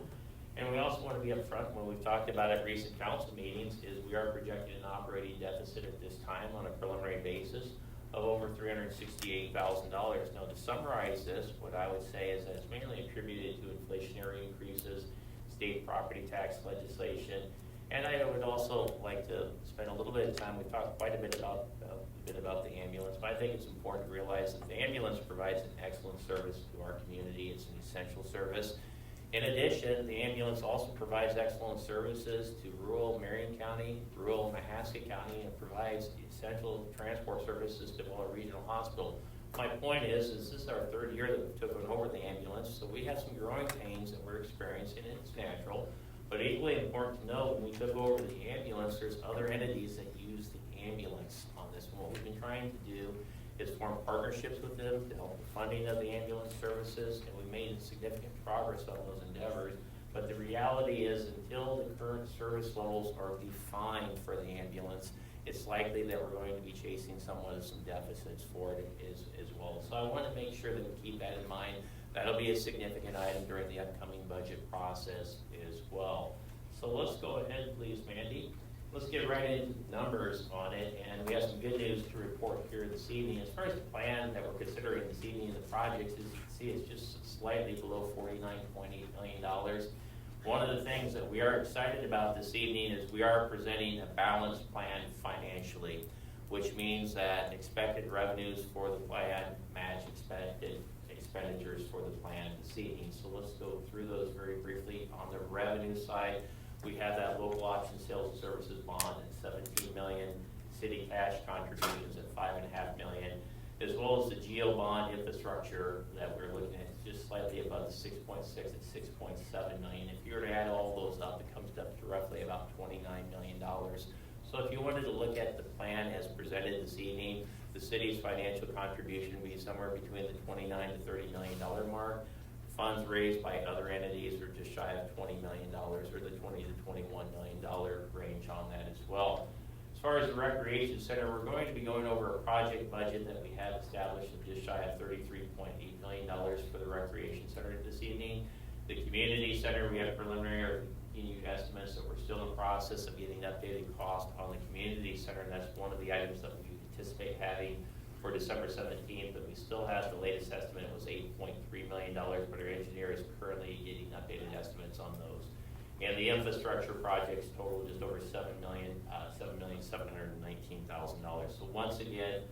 And we also want to be upfront when we've talked about at recent council meetings is we are projecting an operating deficit at this time on a preliminary basis of over $368,000. Now, to summarize this, what I would say is that it's mainly attributed to inflationary increases, state property tax legislation, and I would also like to spend a little bit of time. We've talked quite a bit about the ambulance, but I think it's important to realize that the ambulance provides an excellent service to our community. It's an essential service. In addition, the ambulance also provides excellent services to rural Marion County, rural Mahaska County, and provides essential transport services to Pella Regional Hospital. My point is this is our third year that we took over the ambulance, so we have some growing pains that we're experiencing, and it's natural. But equally important to note, when we took over the ambulance, there's other entities that use the ambulance on this. And what we've been trying to do is form partnerships with them to help the funding of the ambulance services, and we made significant progress on those endeavors. But the reality is until the current service levels are defined for the ambulance, it's likely that we're going to be chasing somewhat of some deficits for it as well. So I want to make sure that we keep that in mind. That'll be a significant item during the upcoming budget process as well. So let's go ahead, please, Mandy. Let's get right into the numbers on it, and we have some good news to report here this evening. As far as the plan that we're considering this evening in the projects, as you can see, it's just slightly below $49.8 million. One of the things that we are excited about this evening is we are presenting a balanced plan financially, which means that expected revenues for the plan match expected expenditures for the plan this evening. So let's go through those very briefly. On the revenue side, we have that local option sales and services bond at $17 million, city cash contributions at $5.5 million, as well as the GEO bond infrastructure that we're looking at just slightly above the 6.6 at $6.7 million. If you were to add all those up, it comes up to roughly about $29 million. So if you wanted to look at the plan as presented this evening, the city's financial contribution would be somewhere between the $29 to $30 million mark. Funds raised by other entities are just shy of $20 million, or the $20 to $21 million range on that as well. As far as the recreation center, we're going to be going over a project budget that we have established of just shy of $33.8 million for the recreation center this evening. The community center, we have preliminary or continued estimates that we're still in the process of getting updated cost on the community center, and that's one of the items that we anticipate having for December 17th, but we still have the latest estimate. It was $8.3 million, but our engineer is currently getting updated estimates on those. And the infrastructure projects total just over $7,719,000. So once again,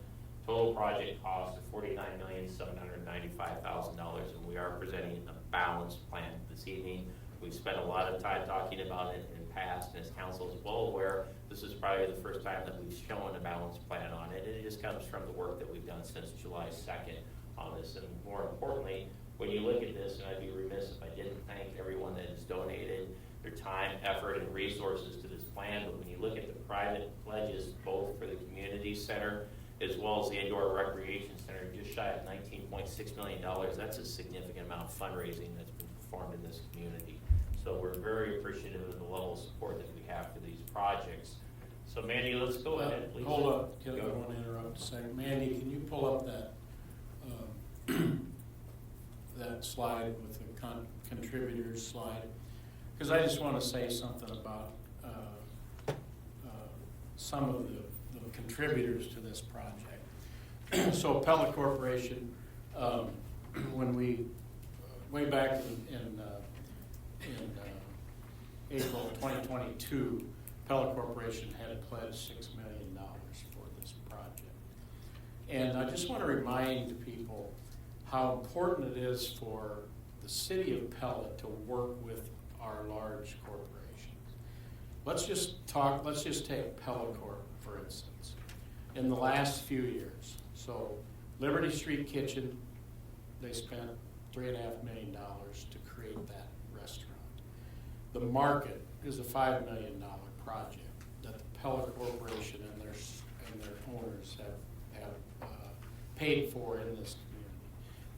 total project cost of $49,795,000, and we are presenting a balanced plan this evening. We've spent a lot of time talking about it in the past, and as council is well aware, this is probably the first time that we've shown a balanced plan on it, and it just comes from the work that we've done since July 2nd on this. And more importantly, when you look at this, and I'd be remiss if I didn't thank everyone that has donated their time, effort, and resources to this plan, but when you look at the private pledges, both for the community center as well as the indoor recreation center, just shy of $19.6 million, that's a significant amount of fundraising that's been performed in this community. So we're very appreciative of the level of support that we have for these projects. So Mandy, let's go ahead, please.
Hold up, I want to interrupt a second. Mandy, can you pull up that that slide with the contributors slide? Because I just want to say something about some of the contributors to this project. So Pella Corporation, when we, way back in April 2022, Pella Corporation had pledged $6 million for this project. And I just want to remind people how important it is for the City of Pella to work with our large corporations. Let's just take Pella Corp, for instance. In the last few years, so Liberty Street Kitchen, they spent $3.5 million to create that restaurant. The Market is a $5 million project that the Pella Corporation and their and their owners have paid for in this community.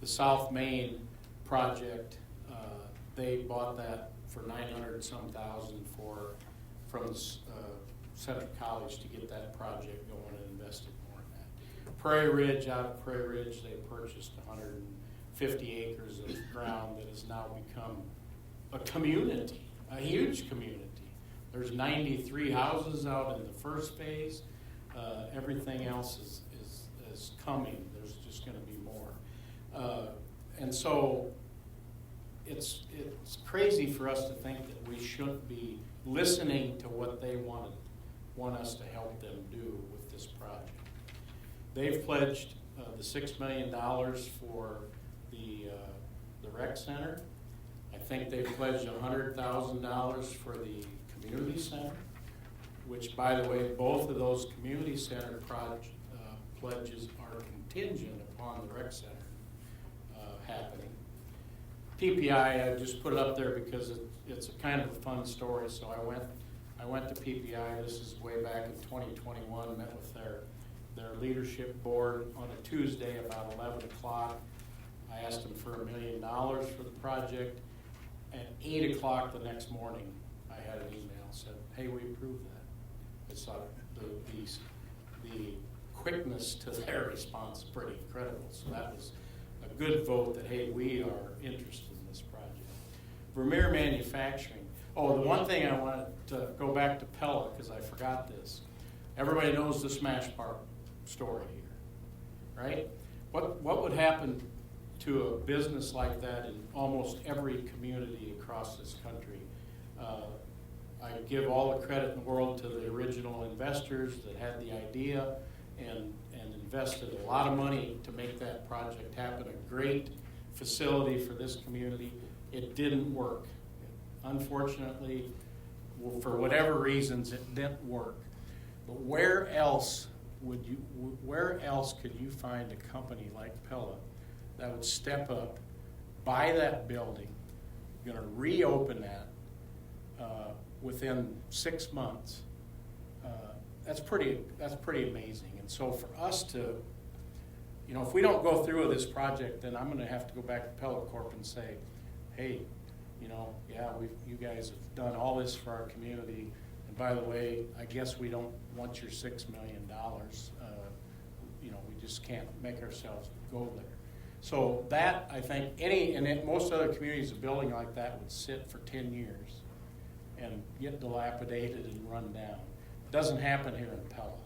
The South Main project, they bought that for 900 and some thousand from Central College to get that project going and invested more in that. Prairie Ridge, out of Prairie Ridge, they purchased 150 acres of ground that has now become a community, a huge community. There's 93 houses out in the first phase. Everything else is coming. There's just going to be more. And so it's crazy for us to think that we shouldn't be listening to what they want us to help them do with this project. They've pledged the $6 million for the rec center. I think they've pledged $100,000 for the community center, which, by the way, both of those community center pledges are contingent upon the rec center happening. PPI, I just put it up there because it's a kind of a fun story. So I went to PPI. This is way back in 2021. Met with their leadership board on a Tuesday about 11 o'clock. I asked them for $1 million for the project. At 8 o'clock the next morning, I had an email said, "Hey, we approved that." It's the quickness to their response is pretty incredible. So that was a good vote that, hey, we are interested in this project. Vermeer Manufacturing. Oh, the one thing I wanted to go back to Pella, because I forgot this. Everybody knows the Smash Park story here, right? What would happen to a business like that in almost every community across this country? I give all the credit in the world to the original investors that had the idea and invested a lot of money to make that project happen. A great facility for this community. It didn't work. Unfortunately, for whatever reasons, it didn't work. But where else could you find a company like Pella that would step up, buy that building, going to reopen that within 6 months? That's pretty amazing. And so for us to, if we don't go through with this project, then I'm going to have to go back to Pella Corp and say, hey, you guys have done all this for our community, and by the way, I guess we don't want your $6 million. We just can't make ourselves go there. So that, I think, most other communities, a building like that would sit for 10 years and get dilapidated and run down. It doesn't happen here in Pella.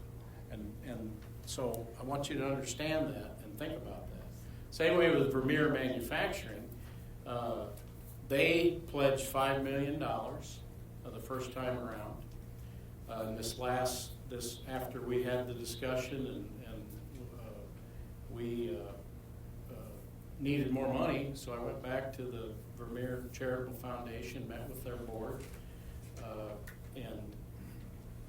And so I want you to understand that and think about that. Same way with Vermeer Manufacturing. They pledged $5 million the first time around. This after we had the discussion and we needed more money, so I went back to the Vermeer Charitable Foundation, met with their board, and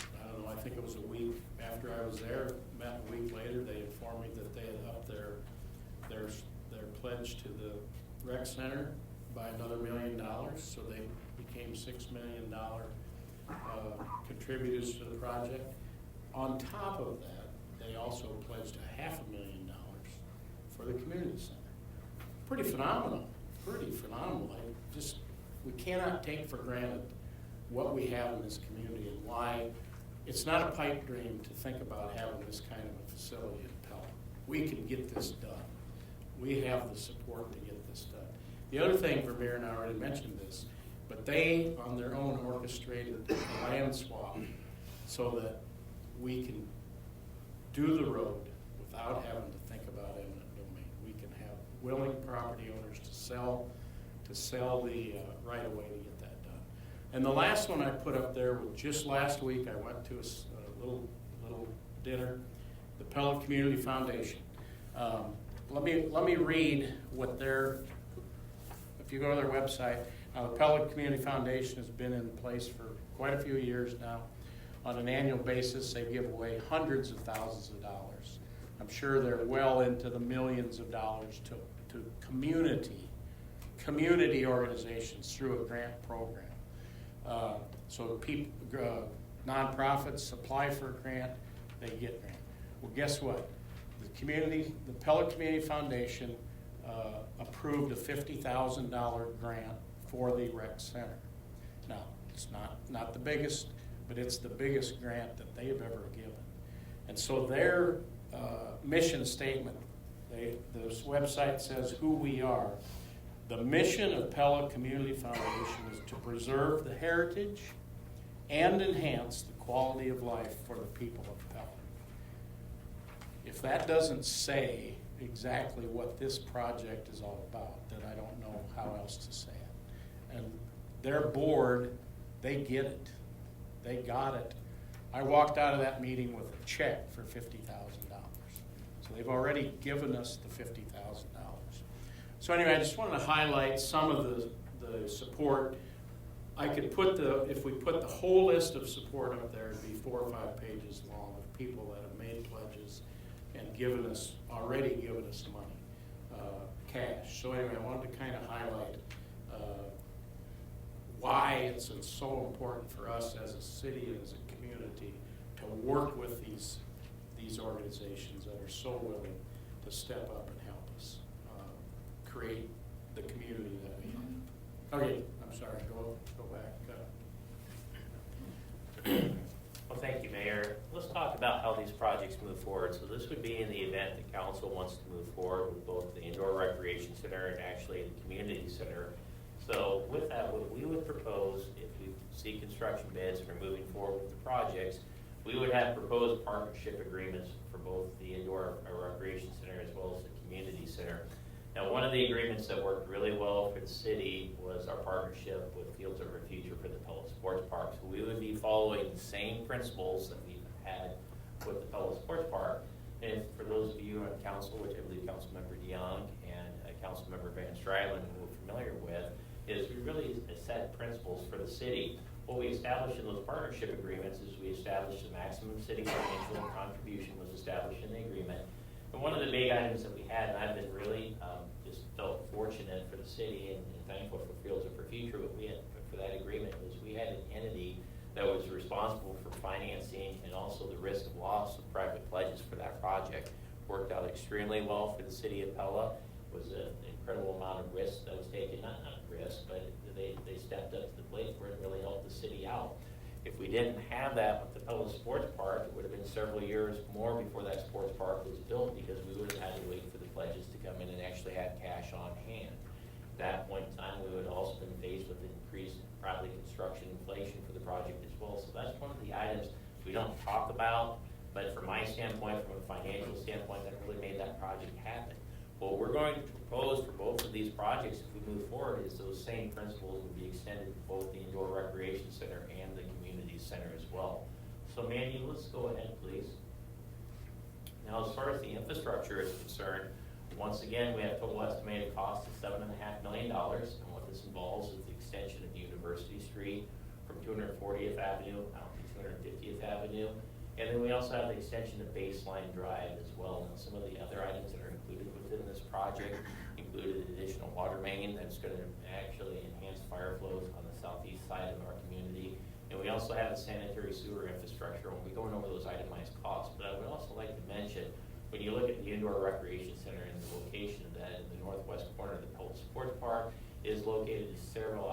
I don't know, I think it was a week after I was there, met a week later, they informed me that they had upped their pledge to the rec center by another $1 million, so they became $6 million contributors to the project. On top of that, they also pledged $500,000 for the community center. Pretty phenomenal. We cannot take for granted what we have in this community and why it's not a pipe dream to think about having this kind of a facility in Pella. We can get this done. We have the support to get this done. The other thing, Vermeer, and I already mentioned this, but they, on their own, orchestrated a land swap so that we can do the road without having to think about eminent domain. We can have willing property owners to sell the right of way to get that done. And the last one I put up there was just last week. I went to a little dinner, the Pella Community Foundation. Let me read what if you go to their website, the Pella Community Foundation has been in place for quite a few years now. On an annual basis, they give away hundreds of thousands of dollars. I'm sure they're well into the millions of dollars to community organizations through a grant program. So nonprofits apply for a grant, they get grant. Well, guess what? The Pella Community Foundation approved a $50,000 grant for the rec center. Now, it's not the biggest, but it's the biggest grant that they have ever given. And so their mission statement, this website says who we are. The mission of Pella Community Foundation is to preserve the heritage and enhance the quality of life for the people of Pella. If that doesn't say exactly what this project is all about, then I don't know how else to say it. And their board, they get it. They got it. I walked out of that meeting with a check for $50,000. So they've already given us the $50,000. So anyway, I just wanted to highlight some of the support. I could put if we put the whole list of support up there, it'd be 4 or 5 pages long of people that have made pledges and already given us money, cash. So anyway, I wanted to kind of highlight why it's so important for us as a city and as a community to work with these organizations that are so willing to step up and help us create the community that we have. Okay, I'm sorry, go back.
Well, thank you, Mayor. Let's talk about how these projects move forward. So this would be in the event the council wants to move forward with both the indoor recreation center and actually the community center. So with that, what we would propose, if we see construction bids for moving forward with the projects, we would have proposed partnership agreements for both the indoor recreation center as well as the community center. Now, one of the agreements that worked really well for the city was our partnership with Fields of Our Future for the Pella Sports Park. So we would be following the same principles that we've had with the Pella Sports Park. And for those of you on council, which I believe Councilmember DeYoung and Councilmember Van Strylen were familiar with, is we really set principles for the city. What we established in those partnership agreements is we established the maximum city financial contribution was established in the agreement. And one of the big items that we had, and I've been really just felt fortunate for the city and thankful for Fields of Our Future, what we had for that agreement was we had an entity that was responsible for financing and also the risk of loss of private pledges for that project. Worked out extremely well for the city of Pella. It was an incredible amount of risk that was taken, not risk, but they stepped up to the plate where it really helped the city out. If we didn't have that with the Pella Sports Park, it would have been several years more before that sports park was built because we would have had to wait for the pledges to come in and actually have cash on hand. At that point in time, we would have also been faced with increased probably construction inflation for the project as well. So that's one of the items we don't talk about, but from my standpoint, from a financial standpoint, that really made that project happen. What we're going to propose for both of these projects, if we move forward, is those same principles will be extended to both the indoor recreation center and the community center as well. So Mandy, let's go ahead, please. Now, as far as the infrastructure is concerned, once again, we have total estimated cost of $7.5 million. And what this involves is the extension of University Street from 240th Avenue out to 250th Avenue. And then we also have the extension of Baseline Drive as well. And some of the other items that are included within this project included additional water main that's going to actually enhance fire flows on the southeast side of our community. And we also have the sanitary sewer infrastructure. We'll be going over those itemized costs. But I would also like to mention, when you look at the indoor recreation center and the location of that in the northwest corner of the Pella Sports Park, is located in several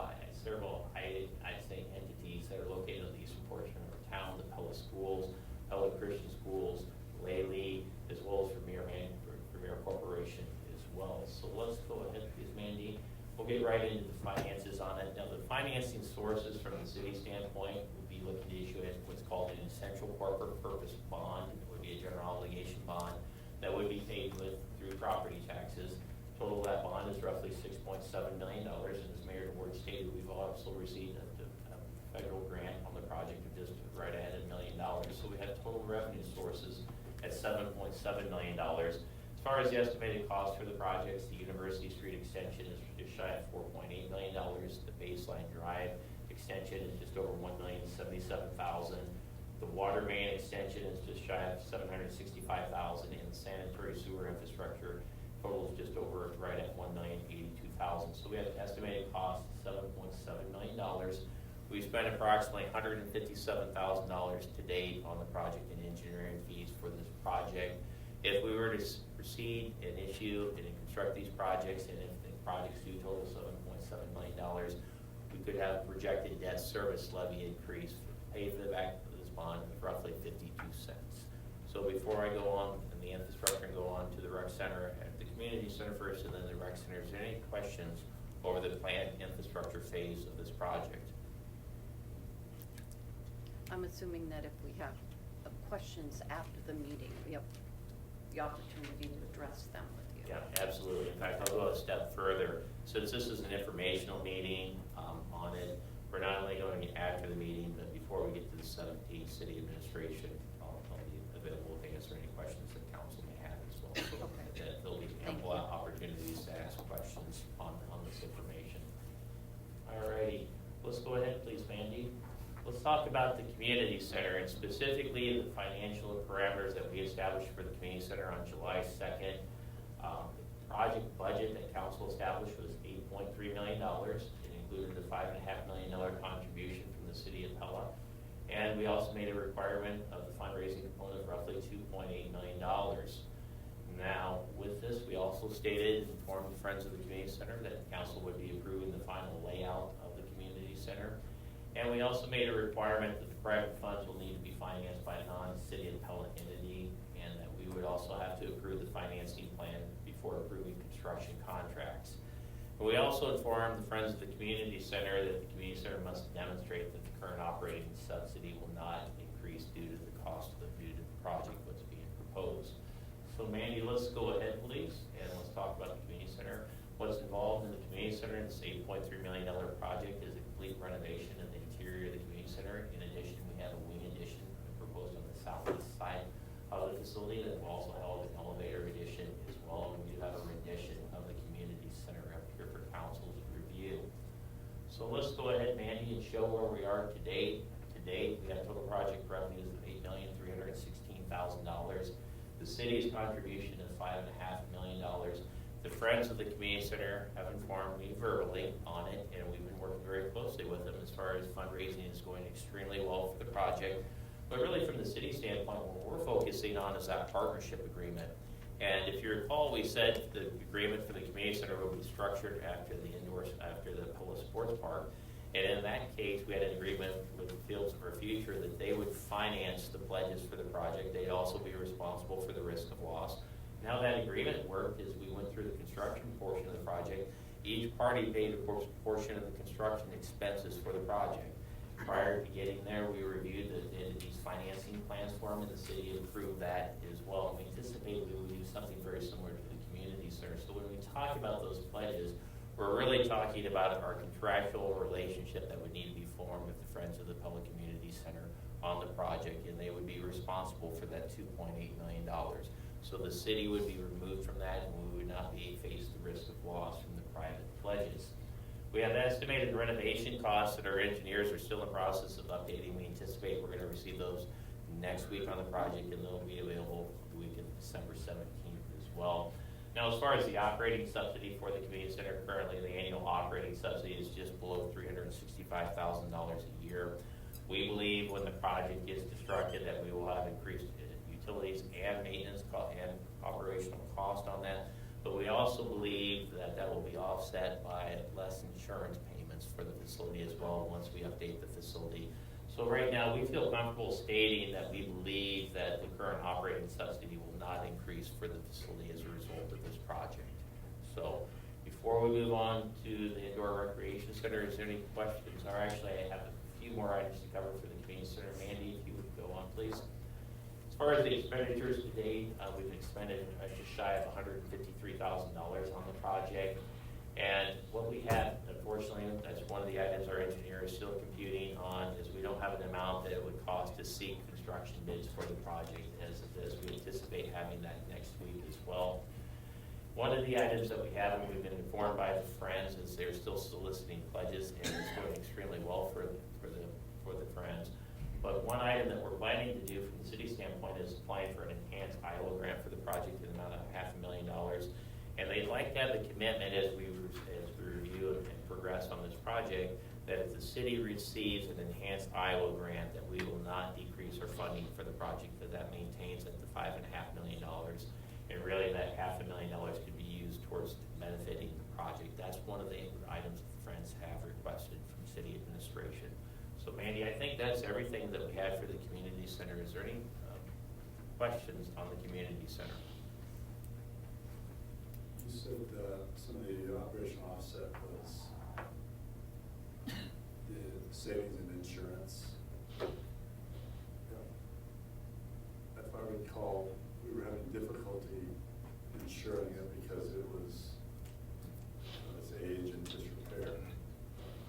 I'd say entities that are located on the eastern portion of our town, the Pella Schools, Pella Christian Schools, Lely, as well as Premier Corporation as well. So let's go ahead, please, Mandy. We'll get right into the finances on it. Now, the financing sources from the city standpoint would be looking to issue what's called an essential corporate purpose bond. It would be a general obligation bond that would be paid through property taxes. Total of that bond is roughly $6.7 million, and as Mayor DeWard stated, we've also received a federal grant on the project of just right at $1 million. So we have total revenue sources at $7.7 million. As far as the estimated cost for the projects, the University Street extension is just shy of $4.8 million. The Baseline Drive extension is just over $1,077,000. The water main extension is just shy of $765,000, and the sanitary sewer infrastructure totals just over right at $1,082,000. So we have an estimated cost of $7.7 million. We spent approximately $157,000 to date on the project and engineering fees for this project. If we were to proceed and issue and construct these projects, and if the projects do total $7.7 million, we could have projected debt service levy increase paid for the back of this bond of roughly 52 cents. So before I go on in the infrastructure and go on to the rec center, at the community center first and then the rec center, is there any questions over the planned infrastructure phase of this project?
I'm assuming that if we have questions after the meeting, we have the opportunity to address them with you.
Yeah, absolutely. In fact, I'll go a step further. Since this is an informational meeting on it, we're not only going after the meeting, but before we get to the 17th city administration, I'll be available to answer any questions that council may have as well. So that there'll be ample opportunities to ask questions on this information. All righty, let's go ahead, please, Mandy. Let's talk about the community center and specifically the financial parameters that we established for the community center on July 2nd. The project budget that council established was $8.3 million. It included a $5.5 million contribution from the City of Pella. And we also made a requirement of the fundraising component of roughly $2.8 million. Now, with this, we also stated and informed the Friends of the Community Center that the council would be approving the final layout of the community center. And we also made a requirement that the private funds will need to be financed by a non-City of Pella entity, and that we would also have to approve the financing plan before approving construction contracts. But we also informed the Friends of the Community Center that the community center must demonstrate that the current operating subsidy will not increase due to the cost due to the project that's being proposed. So Mandy, let's go ahead, please, and let's talk about the community center. What's involved in the community center in this $8.3 million project is a complete renovation of the interior of the community center. In addition, we have a wing addition proposed on the southeast side of the facility that will also hold an elevator addition as well. And we do have a rendition of the community center up here for council's review. So let's go ahead, Mandy, and show where we are to date. To date, we have total project revenues of $8,316,000. The city's contribution is $5.5 million. The Friends of the Community Center have informed me verbally on it, and we've been working very closely with them as far as fundraising is going extremely well for the project. But really from the city standpoint, what we're focusing on is that partnership agreement. And if you recall, we said the agreement for the community center will be structured after the Pella Sports Park. And in that case, we had an agreement with the Fields of Our Future that they would finance the pledges for the project. They'd also be responsible for the risk of loss. How that agreement worked is we went through the construction portion of the project. Each party paid a portion of the construction expenses for the project. Prior to getting there, we reviewed the entity's financing plans for them, and the city approved that as well. And we anticipated we would do something very similar to the community center. So when we talk about those pledges, we're really talking about our contractual relationship that would need to be formed with the Friends of the Pella Community Center on the project, and they would be responsible for that $2.8 million. So the city would be removed from that, and we would not be faced the risk of loss from the private pledges. We have estimated renovation costs that our engineers are still in the process of updating. We anticipate we're going to receive those next week on the project, and they'll be available the week of December 17th as well. Now, as far as the operating subsidy for the community center, currently the annual operating subsidy is just below $365,000 a year. We believe when the project gets constructed that we will have increased utilities and maintenance and operational cost on that. But we also believe that that will be offset by less insurance payments for the facility as well once we update the facility. So right now we feel comfortable stating that we believe that the current operating subsidy will not increase for the facility as a result of this project. So before we move on to the indoor recreation center, is there any questions? Or actually I have a few more items to cover for the community center. Mandy, if you would go on, please. As far as the expenditures to date, we've expended just shy of $153,000 on the project. And what we have, unfortunately, that's one of the items our engineer is still computing on, is we don't have an amount that it would cost to seek construction bids for the project, as we anticipate having that next week as well. One of the items that we have, and we've been informed by the Friends, is they're still soliciting pledges, and it's going extremely well for the Friends. But one item that we're planning to do from the city standpoint is applying for an enhanced Iowa grant for the project in the amount of $500,000. And they'd like to have the commitment as we review and progress on this project, that if the city receives an enhanced Iowa grant, that we will not decrease our funding for the project, that maintains at the $5.5 million. And really that $500,000 could be used towards benefiting the project. That's one of the items that the Friends have requested from city administration. So Mandy, I think that's everything that we had for the community center. Is there any questions on the community center?
You said some of the operational offset was the savings in insurance. If I recall, we were having difficulty insuring it because it was its age and disrepair.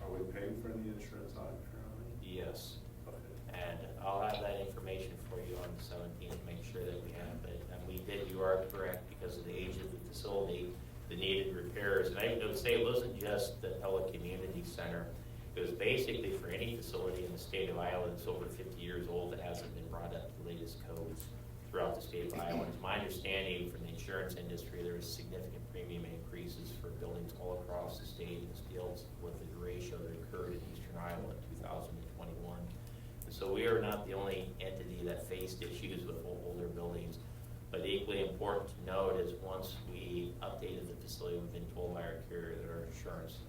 Are we paying for any insurance on it currently?
Yes.
Okay.
And I'll have that information for you on the 17th, make sure that we have it. And you are correct, because of the age of the facility, the needed repairs. And I would say it wasn't just the Pella Community Center. It was basically for any facility in the state of Iowa that's over 50 years old that hasn't been brought up to the latest codes throughout the state of Iowa. It's my understanding from the insurance industry, there is significant premium increases for buildings all across the state. This deals with the ratio that occurred in eastern Iowa in 2021. And so we are not the only entity that faced issues with older buildings. But equally important to note is once we updated the facility, we've been told by our carrier that our insurance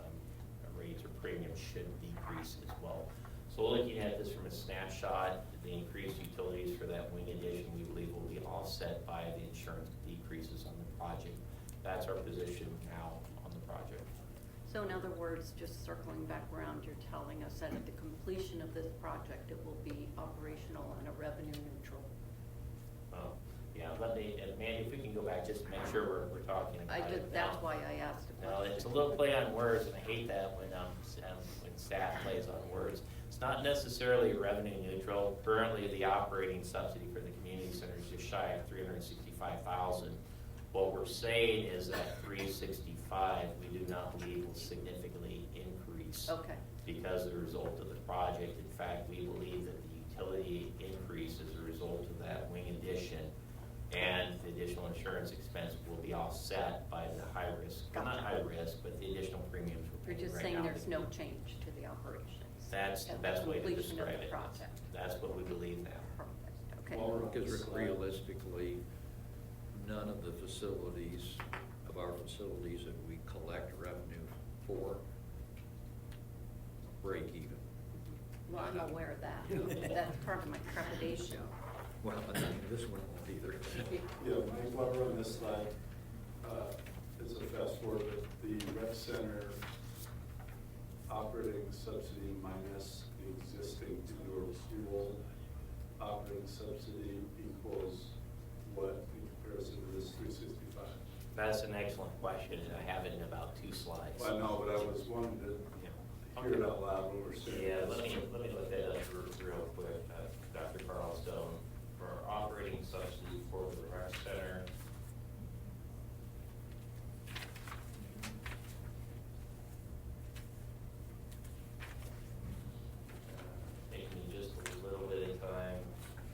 rates or premiums should decrease as well. So looking at this from a snapshot, the increased utilities for that wing addition we believe will be offset by the insurance decreases on the project. That's our position now on the project.
So in other words, just circling back around, you're telling us that at the completion of this project, it will be operational and a revenue neutral.
Yeah, Mandy, if we can go back just to make sure we're talking about it.
That's why I asked.
No, it's a little play on words, and I hate that when staff plays on words. It's not necessarily revenue neutral. Currently, the operating subsidy for the community center is just shy of $365,000. What we're saying is that $365,000 we do not believe will significantly increase because of the result of the project. In fact, we believe that the utility increase as a result of that wing addition and the additional insurance expense will be offset by the high risk, well, not high risk, but the additional premiums we're paying.
You're just saying there's no change to the operations.
That's the best way to describe it. That's what we believe now.
Perfect. Okay.
Well, because realistically, none of the facilities, of our facilities that we collect revenue for, break even.
Well, I'm aware of that. That's part of my trepidation.
Well, I mean, this one won't either.
Yeah, while we're on this slide, it's a fast forward, but the rec center operating subsidy minus the existing indoor pool operating subsidy equals what in comparison to this 365?
That's an excellent question, and I have it in about 2 slides.
Well, I know, but I was wanting to hear it out loud when we're saying
Yeah,
this.
let me look that up real quick. Dr. Carlstone, for our operating subsidy for the rec center. Taking me just a little bit of time,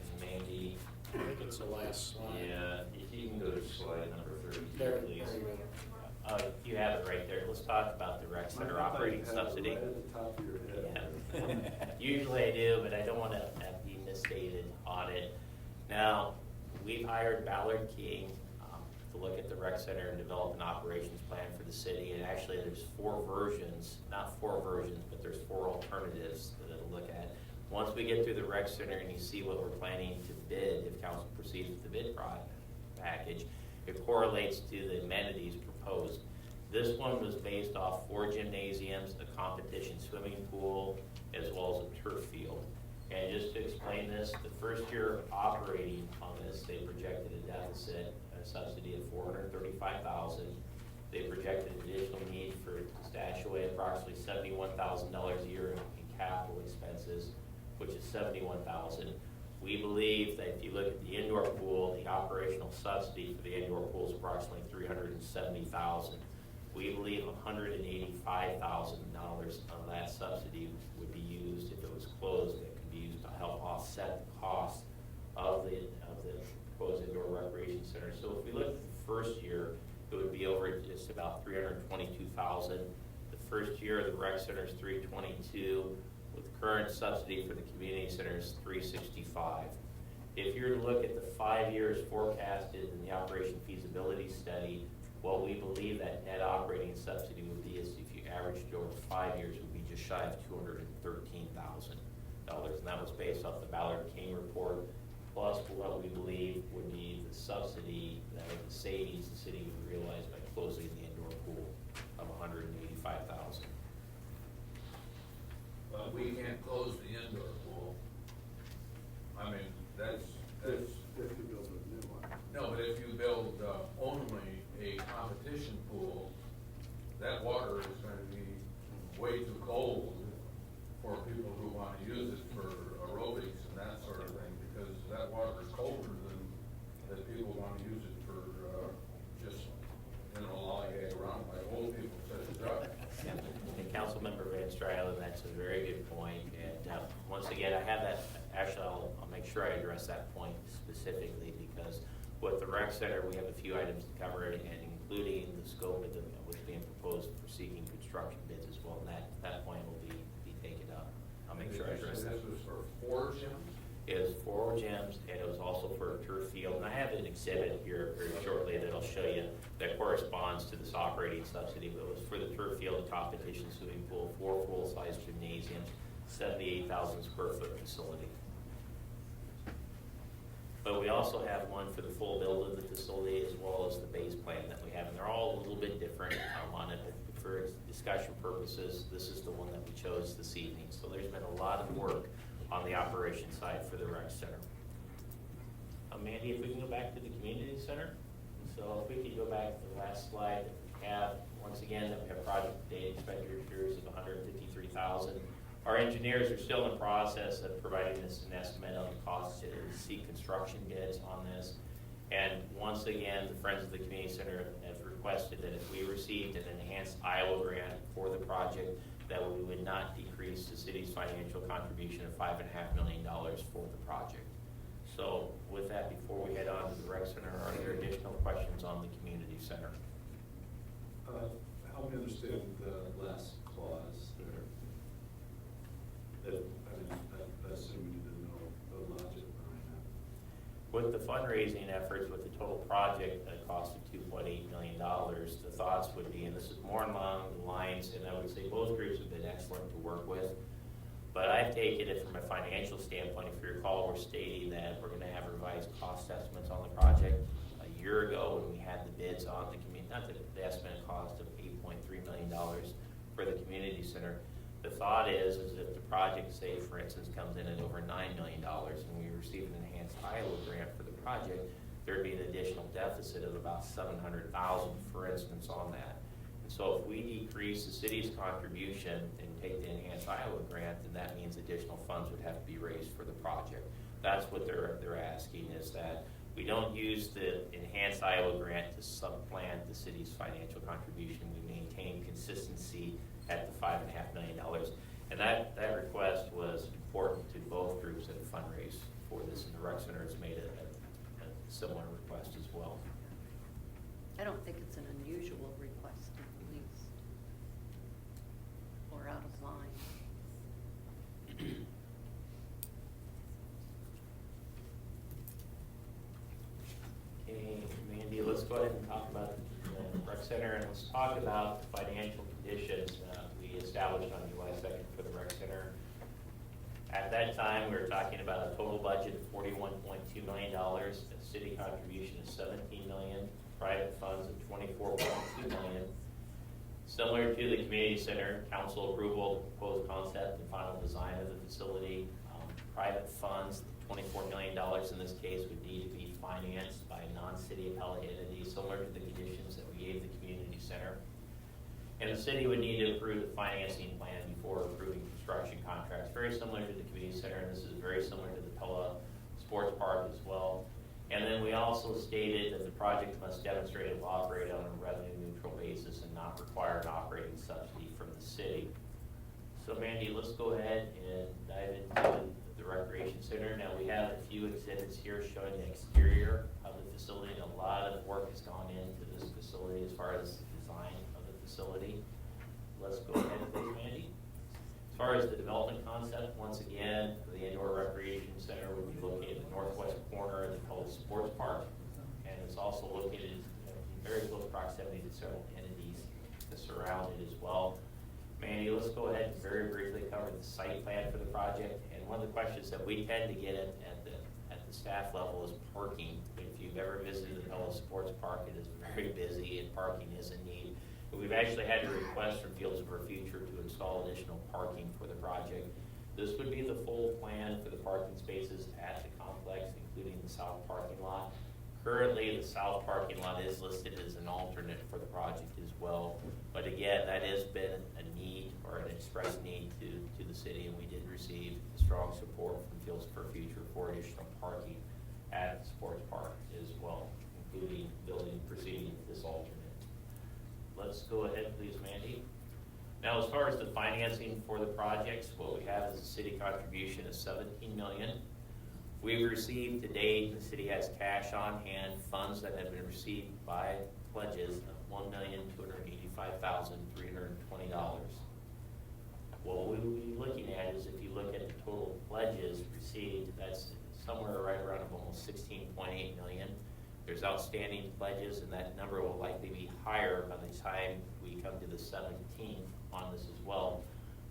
and Mandy.
I think it's the last slide.
Yeah, if you can go to slide number 32,
There,
please.
there you go.
You have it right there. Let's talk about the rec center operating subsidy.
Right at the top of your head.
Yeah. Usually I do, but I don't want to be misstated on it. Now, we've hired Ballard King to look at the rec center and develop an operations plan for the city. And actually, there's 4 versions, not 4 versions, but there's 4 alternatives that it'll look at. Once we get through the rec center and you see what we're planning to bid, if council proceeds with the bid package, it correlates to the amenities proposed. This one was based off 4 gymnasiums, a competition swimming pool, as well as a turf field. And just to explain this, the first year operating on this, they projected a deficit, a subsidy of $435,000. They projected an additional need for to stash away approximately $71,000 a year in capital expenses, which is $71,000. We believe that if you look at the indoor pool, the operational subsidy for the indoor pool is approximately $370,000. We believe $185,000 of that subsidy would be used if it was closed. That could be used to help offset the cost of the proposed indoor recreation center. So if we look at the first year, it would be over just about $322,000. The first year of the rec center is $322, with current subsidy for the community center is $365. If you were to look at the 5 years forecasted in the operation feasibility study, what we believe that net operating subsidy would be is if you averaged it over 5 years, would be just shy of $213,000. And that was based off the Ballard King report, plus what we believe would be the subsidy, that would the savings the city would realize by closing the indoor pool of $185,000.
But we can't close the indoor pool. I mean, that's. If you build a new one. No, but if you build only a competition pool, that water is going to be way too cold for people who want to use it for aerobics and that sort of thing, because that water is colder than that people want to use it for just, lollygag around like old people such as us.
And Councilmember Van Strylen, that's a very good point. And once again, I have that, actually I'll make sure I address that point specifically, because with the rec center, we have a few items to cover, and including the scope of what's being proposed for seeking construction bids as well. And that point will be taken up. I'll make sure I address that.
This was for 4 gyms?
It was 4 gyms, and it was also for a turf field. And I have an exhibit here very shortly that'll show you that corresponds to this operating subsidy. But it was for the turf field, a competition swimming pool, 4 full-size gymnasiums, 78,000 square foot facility. But we also have one for the full build of the facility, as well as the base plan that we have. And they're all a little bit different on it. But for discussion purposes, this is the one that we chose this evening. So there's been a lot of work on the operation side for the rec center. Mandy, if we can go back to the community center. So if we could go back to the last slide, we have, once again, we have project date expenditures of $153,000. Our engineers are still in the process of providing us an estimate on the cost to seek construction bids on this. And once again, the Friends of the Community Center have requested that if we received an enhanced Iowa grant for the project, that we would not decrease the city's financial contribution of $5.5 million for the project. So with that, before we head on to the rec center, are there additional questions on the community center?
Help me understand the last clause there. I assume you didn't know the logic behind that.
With the fundraising efforts, with the total project at a cost of $2.8 million, the thoughts would be, and this is more along the lines, and I would say both groups have been excellent to work with, but I've taken it from a financial standpoint. If you recall, we're stating that we're going to have revised cost estimates on the project. A year ago, when we had the bids on the community, not the estimate cost of $8.3 million for the community center, the thought is if the project, say, for instance, comes in at over $9 million and we receive an enhanced Iowa grant for the project, there'd be an additional deficit of about $700,000, for instance, on that. And so if we decrease the city's contribution and take the enhanced Iowa grant, then that means additional funds would have to be raised for the project. That's what they're asking, is that we don't use the enhanced Iowa grant to supplant the city's financial contribution. We maintain consistency at the $5.5 million. And that request was important to both groups that have fundraised for this, and the rec center has made a similar request as well.
I don't think it's an unusual request in the least, or out of line.
Okay, Mandy, let's go ahead and talk about the rec center, and let's talk about the financial conditions we established on July 2nd for the rec center. At that time, we were talking about a total budget of $41.2 million. The city contribution is $17 million. Private funds of $24.2 million. Similar to the community center, council approval of the proposed concept and final design of the facility. Private funds, $24 million in this case, would need to be financed by a non-City of Pella entity, similar to the conditions that we gave the community center. And the city would need to approve the financing plan before approving construction contracts, very similar to the community center, and this is very similar to the Pella Sports Park as well. And then we also stated that the project must demonstrate it will operate on a revenue neutral basis and not require an operating subsidy from the city. So Mandy, let's go ahead and dive into the recreation center. Now we have a few exhibits here showing the exterior of the facility, and a lot of work has gone into this facility as far as the design of the facility. Let's go ahead far as the development concept, once again, the indoor recreation center would be located in the northwest corner of the Pella Sports Park. And it's also located in very close proximity to several entities that surround it as well. Mandy, let's go ahead and very briefly cover the site plan for the project. And one of the questions that we tend to get at the staff level is parking. If you've ever visited the Pella Sports Park, it is very busy and parking is a need. But we've actually had a request from Fields of Our Future to install additional parking for the project. This would be the full plan for the parking spaces at the complex, including the south parking lot. Currently, the south parking lot is listed as an alternate for the project as well. But again, that has been a need or an express need to the city, and we did receive strong support from Fields for Future for additional parking at the sports park as well, including building proceeding this alternate. Let's go ahead, please, Mandy. Now, as far as the financing for the projects, what we have is a city contribution of $17 million. We've received to date, the city has cash on hand, funds that have been received by pledges of $1,285,320. What we will be looking at is, if you look at the total pledges received, that's somewhere right around almost $16.8 million. There's outstanding pledges, and that number will likely be higher by the time we come to the 17th on this as well.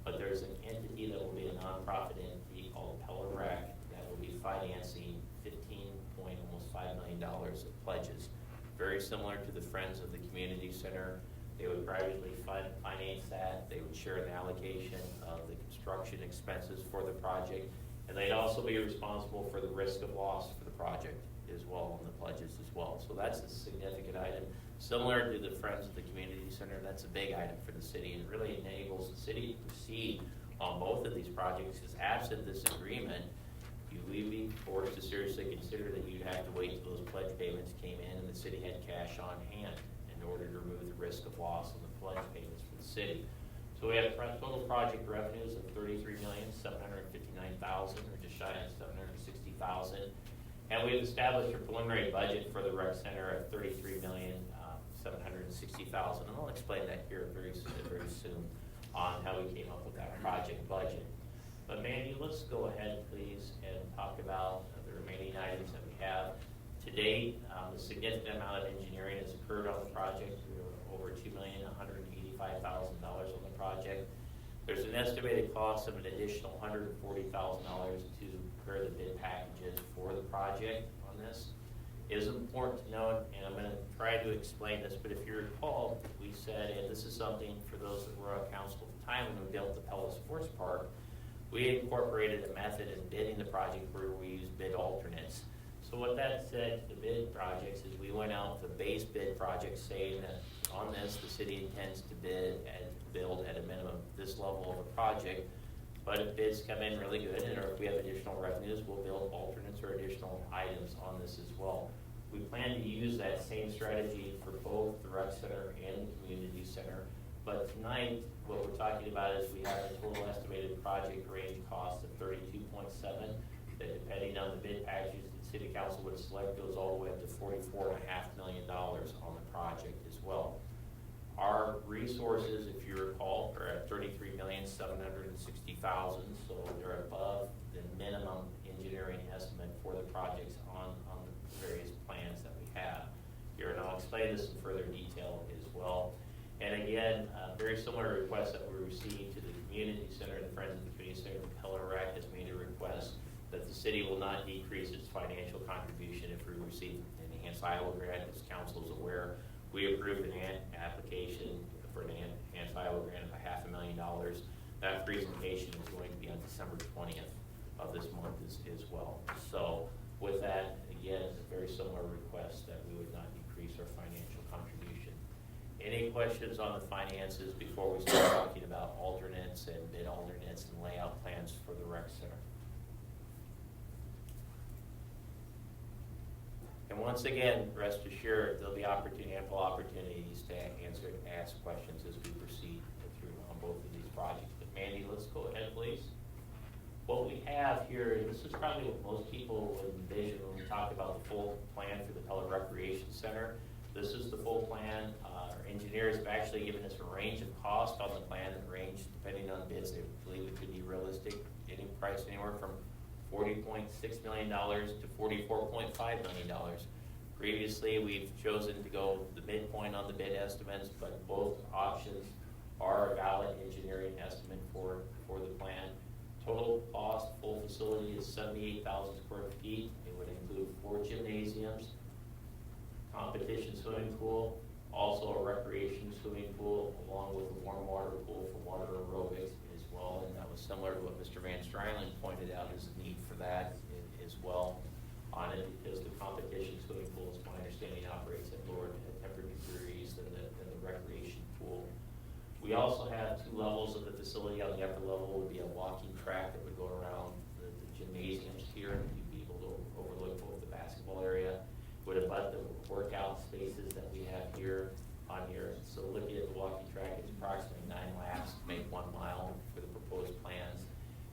But there's an entity that will be a nonprofit entity called Pella Rec that will be financing $15.5 million of pledges. Very similar to the Friends of the Community Center. They would privately finance that. They would share an allocation of the construction expenses for the project. And they'd also be responsible for the risk of loss for the project as well on the pledges as well. So that's a significant item. Similar to the Friends of the Community Center, that's a big item for the city. It really enables the city to proceed on both of these projects, because absent this agreement, you would be forced to seriously consider that you'd have to wait until those pledge payments came in and the city had cash on hand in order to remove the risk of loss on the pledge payments for the city. So we have total project revenues of $33,759,000, or just shy of $760,000. And we've established a preliminary budget for the rec center at $33,760,000. And I'll explain that here very soon on how we came up with that project budget. But Mandy, let's go ahead, please, and talk about the remaining items that we have. To date, a significant amount of engineering has occurred on the project. We're over $2,185,000 on the project. There's an estimated cost of an additional $140,000 to prepare the bid packages for the project on this. It is important to note, and I'm going to try to explain this, but if you recall, we said, and this is something for those that were on council at the time when we built the Pella Sports Park, we incorporated a method in bidding the project where we used bid alternates. So what that said to the bid projects is we went out with a base bid project saying that on this, the city intends to build at a minimum this level of a project. But if bids come in really good, and or if we have additional revenues, we'll build alternates or additional items on this as well. We plan to use that same strategy for both the rec center and the community center. But tonight, what we're talking about is we have a total estimated project range cost of $32.7, that depending on the bid packages the city council would select, goes all the way up to $44.5 million on the project as well. Our resources, if you recall, are at $33,760,000, so they're above the minimum engineering estimate for the projects on the various plans that we have here. And I'll explain this in further detail as well. And again, very similar request that we received to the community center, the Friends of the Community Center, the Pella Rec has made a request that the city will not decrease its financial contribution if we receive an enhanced Iowa grant. As council is aware, we approved an application for an enhanced Iowa grant of $500,000. That presentation is going to be on December 20th of this month as well. So with that, again, it's a very similar request that we would not decrease our financial contribution. Any questions on the finances before we start talking about alternates and bid alternates and layout plans for the rec center? And once again, rest assured, there'll be ample opportunities to ask questions as we proceed through on both of these projects. But Mandy, let's go ahead, please. What we have here, and this is probably what most people would envision when we talk about the full plan for the Pella Recreation Center. This is the full plan. Our engineers have actually given us a range of cost on the plan, and range depending on bids, they believe it could be realistic, any price anywhere from $40.6 million to $44.5 million. Previously, we've chosen to go the midpoint on the bid estimates, but both options are a valid engineering estimate for the plan. Total cost, full facility is 78,000 square feet. It would include 4 gymnasiums, competition swimming pool, also a recreation swimming pool, along with a warm water pool for water aerobics as well. And that was similar to what Mr. Van Strylen pointed out as a need for that as well on it, because the competition swimming pool, is my understanding, operates at lower temperature degrees than the recreation pool. We also have 2 levels of the facility. On the upper level would be a walking track that would go around the gymnasiums here, and you'd be able to overlook both the basketball area, would abut the workout spaces that we have here on here. So looking at the walking track, it's approximately 9 laps to make 1 mile for the proposed plans.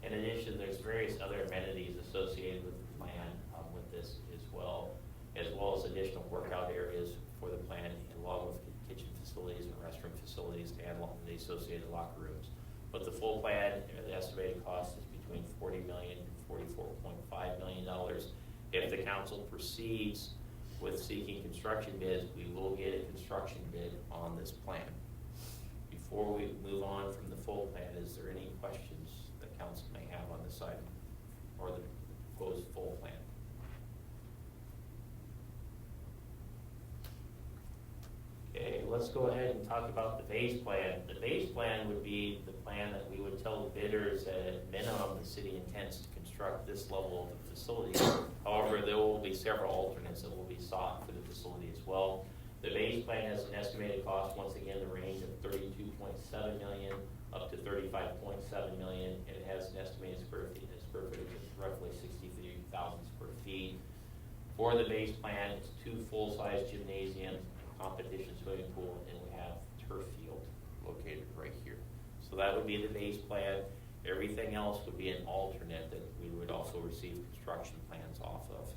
In addition, there's various other amenities associated with the plan with this as well as additional workout areas for the plan, along with kitchen facilities and restroom facilities and the associated locker rooms. But the full plan, the estimated cost is between $40 million and $44.5 million. If the council proceeds with seeking construction bids, we will get a construction bid on this plan. Before we move on from the full plan, is there any questions that council may have on this item or the proposed full plan? Okay, let's go ahead and talk about the base plan. The base plan would be the plan that we would tell the bidders that at minimum the city intends to construct this level of the facility. However, there will be several alternates that will be sought for the facility as well. The base plan has an estimated cost, once again, the range of $32.7 million up to $35.7 million, and it has an estimated square footage of roughly 63,000 square feet. For the base plan, it's 2 full-size gymnasiums, competition swimming pool, and we have turf field located right here. So that would be the base plan. Everything else would be an alternate that we would also receive construction plans off of.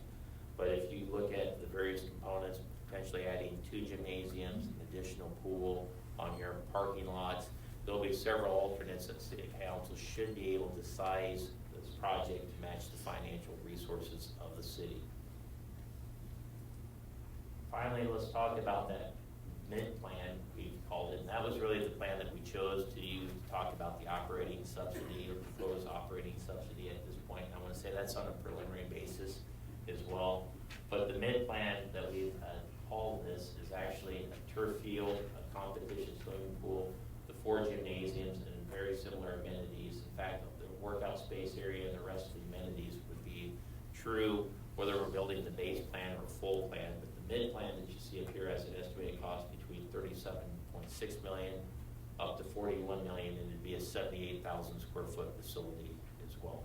But if you look at the various components, potentially adding 2 gymnasiums, an additional pool on your parking lots, there'll be several alternates that City Council should be able to size this project to match the financial resources of the city. Finally, let's talk about that mid-plan, we called it. And that was really the plan that we chose to use to talk about the operating subsidy or proposed operating subsidy at this point. I want to say that's on a preliminary basis as well. But the mid-plan that we've called this is actually a turf field, a competition swimming pool, the 4 gymnasiums, and very similar amenities. In fact, the workout space area and the rest of the amenities would be true whether we're building the base plan or full plan. But the mid-plan that you see up here has an estimated cost between $37.6 million up to $41 million, and it'd be a 78,000 square foot facility as well.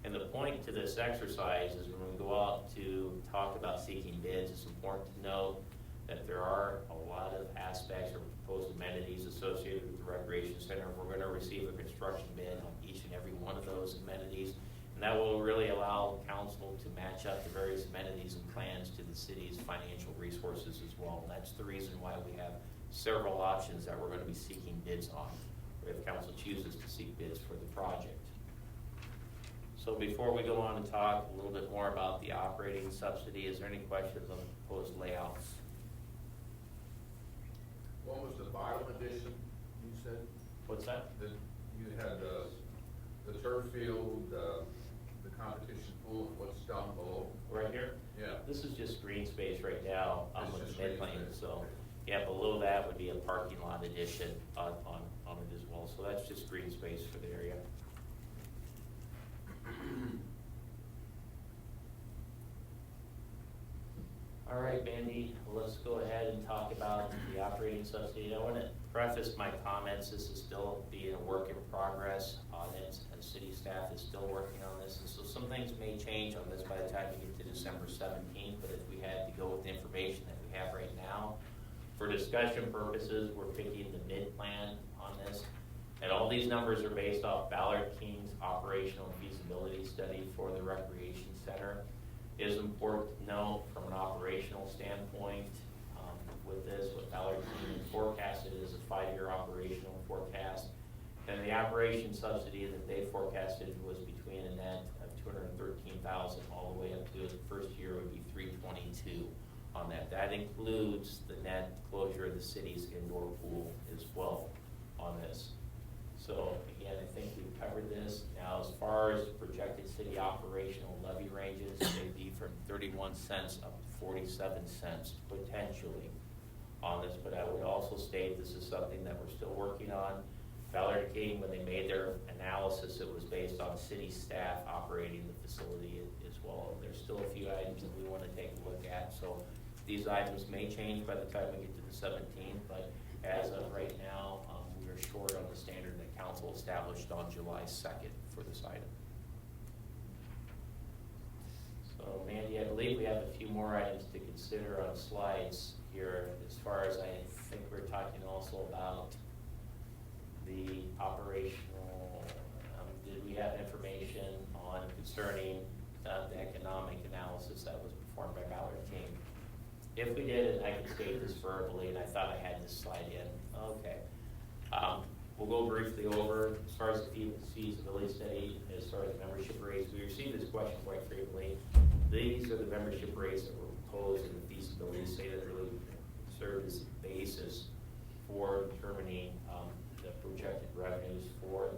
And the point to this exercise is when we go out to talk about seeking bids, it's important to note that there are a lot of aspects or proposed amenities associated with the recreation center. We're going to receive a construction bid on each and every one of those amenities, and that will really allow council to match up the various amenities and plans to the city's financial resources as well. And that's the reason why we have several options that we're going to be seeking bids on, if council chooses to seek bids for the project. So before we go on and talk a little bit more about the operating subsidy, is there any questions on the proposed layouts?
What was the bottom edition you said?
What's that?
You had the turf field, the competition pool, and what's down below?
Right here?
Yeah.
This is just green space right now
It's
with
just
the mid-plane.
green space.
So yeah, below that would be a parking lot addition on it as well. So that's just green space for the area. All right, Bandy, let's go ahead and talk about the operating subsidy. I want to preface my comments. This is still being a work in progress on it, and city staff is still working on this. And so some things may change on this by the time we get to December 17th, but if we had to go with the information that we have right now, for discussion purposes, we're picking the mid-plan on this. And all these numbers are based off Ballard King's operational feasibility study for the recreation center. It is important to note from an operational standpoint, with this, what Ballard King forecasted is a 5-year operational forecast. And the operation subsidy that they forecasted was between a net of $213,000 all the way up to the first year would be $322,000 on that. That includes the net closure of the city's indoor pool as well on this. So again, I think we've covered this. Now, as far as projected city operational levy ranges, they'd be from 31 cents up to 47 cents potentially on this. But I would also state this is something that we're still working on. Ballard King, when they made their analysis, it was based on city staff operating the facility as well. There's still a few items that we want to take a look at. So these items may change by the time we get to the 17th, but as of right now, we are short on the standard that council established on July 2nd for this item. So Mandy, I believe we have a few more items to consider on slides here. As far as I think we're talking also about the operational, did we have information on concerning the economic analysis that was performed by Ballard King? If we did, and I can state this verbally, and I thought I had this slide in, okay. We'll go briefly over as far as the feasibility study, as far as the membership rates. We received this question quite frequently. These are the membership rates that were proposed in the feasibility study that really served as the basis for determining the projected revenues for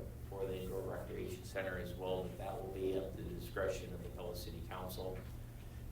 the indoor recreation center as well, but that will be up to the discretion of the Pella City Council.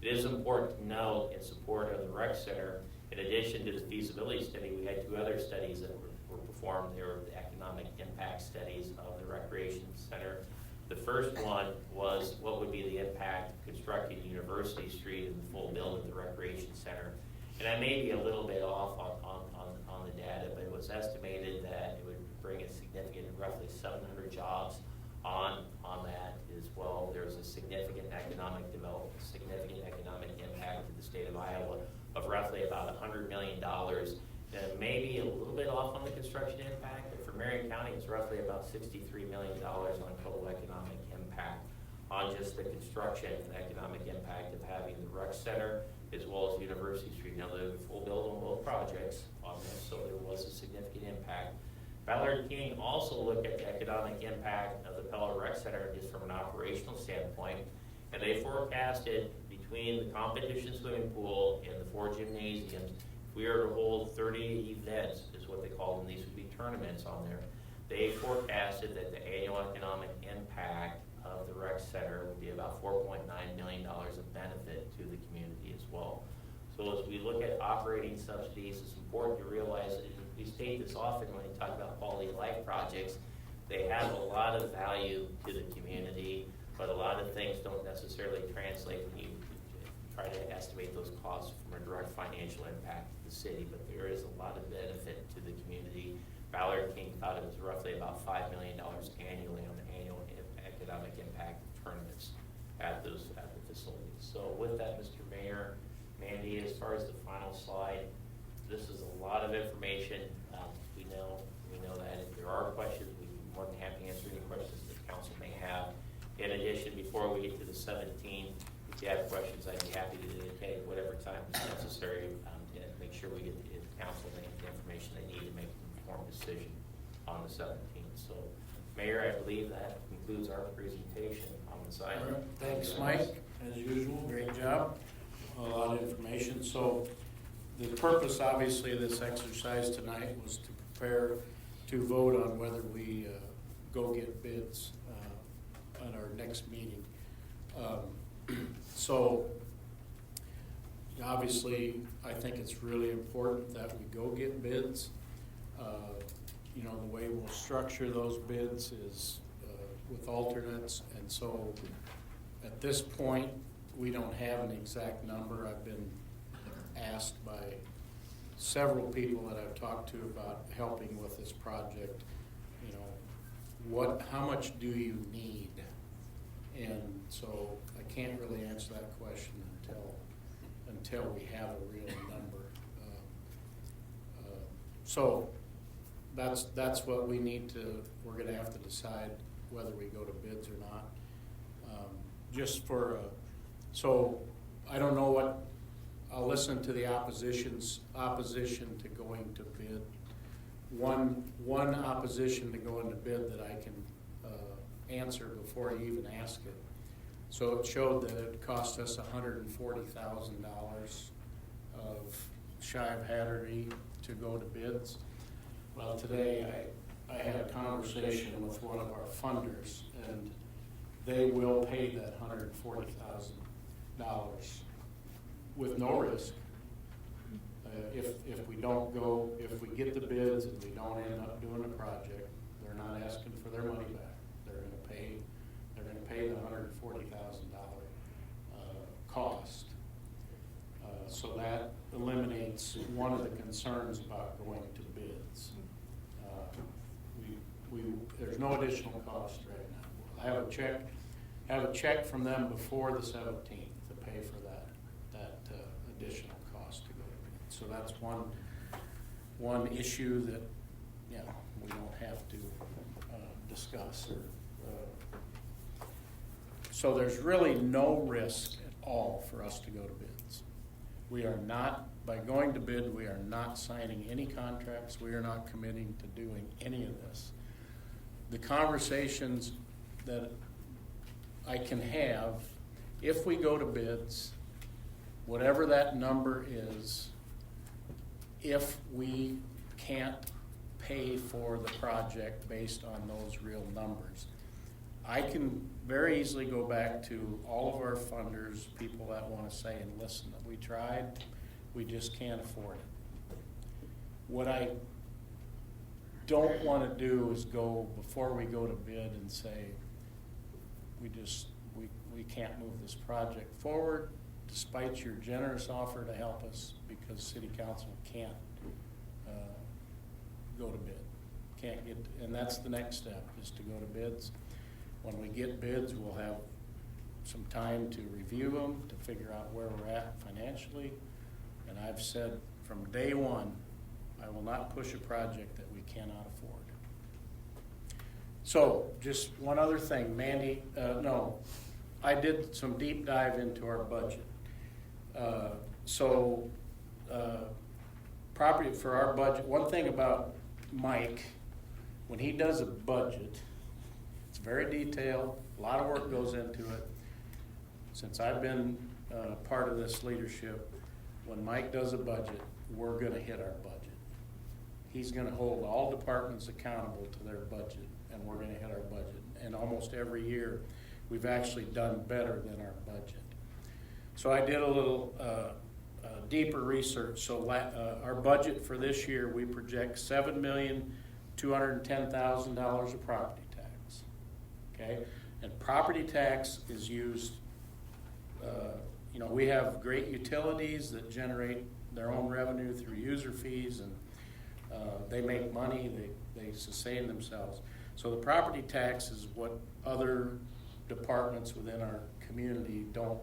It is important to note in support of the rec center, in addition to the feasibility study, we had 2 other studies that were performed. They were the economic impact studies of the recreation center. The first one was what would be the impact of constructing University Street and the full build of the recreation center. And I may be a little bit off on the data, but it was estimated that it would bring a significant, roughly 700 jobs on that as well. There's a significant economic development, significant economic impact to the state of Iowa of roughly about $100 million. Maybe a little bit off on the construction impact, but for Marion County, it's roughly about $63 million on total economic impact on just the construction and economic impact of having the rec center as well as University Street. Now, the full build on both projects on this, so there was a significant impact. Ballard King also looked at the economic impact of the Pella Rec Center just from an operational standpoint, and they forecasted between the competition swimming pool and the 4 gymnasiums, if we were to hold 30 events, is what they call them, these would be tournaments on there, they forecasted that the annual economic impact of the rec center would be about $4.9 million of benefit to the community as well. So as we look at operating subsidies, it's important to realize that we state this often when we talk about quality of life projects, they have a lot of value to the community, but a lot of things don't necessarily translate when you try to estimate those costs from a direct financial impact to the city, but there is a lot of benefit to the community. Ballard King thought it was roughly about $5 million annually on the annual economic impact of tournaments at the facilities. So with that, Mr. Mayor, Mandy, as far as the final slide, this is a lot of information. We know that if there are questions, we'd be more than happy to answer any questions that the council may have. In addition, before we get to the 17th, if you have questions, I'd be happy to take whatever time is necessary to make sure we get the council the information they need to make an informed decision on the 17th. So, Mayor, I believe that concludes our presentation on this item.
Right. Thanks, Mike. As usual, great job. A lot of information. So the purpose, obviously, of this exercise tonight was to prepare to vote on whether we go get bids at our next meeting. So obviously, I think it's really important that we go get bids. You know, the way we'll structure those bids is with alternates, and so at this point, we don't have an exact number. I've been asked by several people that I've talked to about helping with this project, you know, how much do you need? And so I can't really answer that question until we have a real number. So that's what we need to, we're gonna have to decide whether we go to bids or not. So I don't know what I'll listen to the opposition to going to bid. One opposition to going to bid that I can answer before you even ask it. So it showed that it cost us $140,000 of shy of Hatterdy to go to bids. Well, today I had a conversation with one of our funders, and they will pay that $140,000 with no risk. If we don't go, if we get the bids and we don't end up doing the project, they're not asking for their money back. They're gonna pay the $140,000 cost. So that eliminates one of the concerns about going to bids. There's no additional cost right now. I have a check from them before the 17th to pay for that additional cost to go to bid. So that's one issue that, you know, we don't have to discuss. So there's really no risk at all for us to go to bids. We are not, by going to bid, we are not signing any contracts. We are not committing to doing any of this. The conversations that I can have, if we go to bids, whatever that number is, if we can't pay for the project based on those real numbers, I can very easily go back to all of our funders, people that want to say, and listen, we tried, we just can't afford it. What I don't want to do is go, before we go to bid, and say, we can't move this project forward despite your generous offer to help us, because City Council can't go to bid. Can't get, and that's the next step, is to go to bids. When we get bids, we'll have some time to review them, to figure out where we're at financially. And I've said from day one, I will not push a project that we cannot afford. So, just one other thing, Mandy, I did some deep dive into our budget. Property for our budget, one thing about Mike, when he does a budget, it's very detailed, a lot of work goes into it. Since I've been part of this leadership, when Mike does a budget, we're gonna hit our budget. He's gonna hold all departments accountable to their budget, and we're gonna hit our budget. And almost every year, we've actually done better than our budget. So I did a little deeper research. So our budget for this year, we project $7,210,000 of property tax. Okay, and property tax is used. We have great utilities that generate their own revenue through user fees, and they make money. They sustain themselves. So the property tax is what other departments within our community don't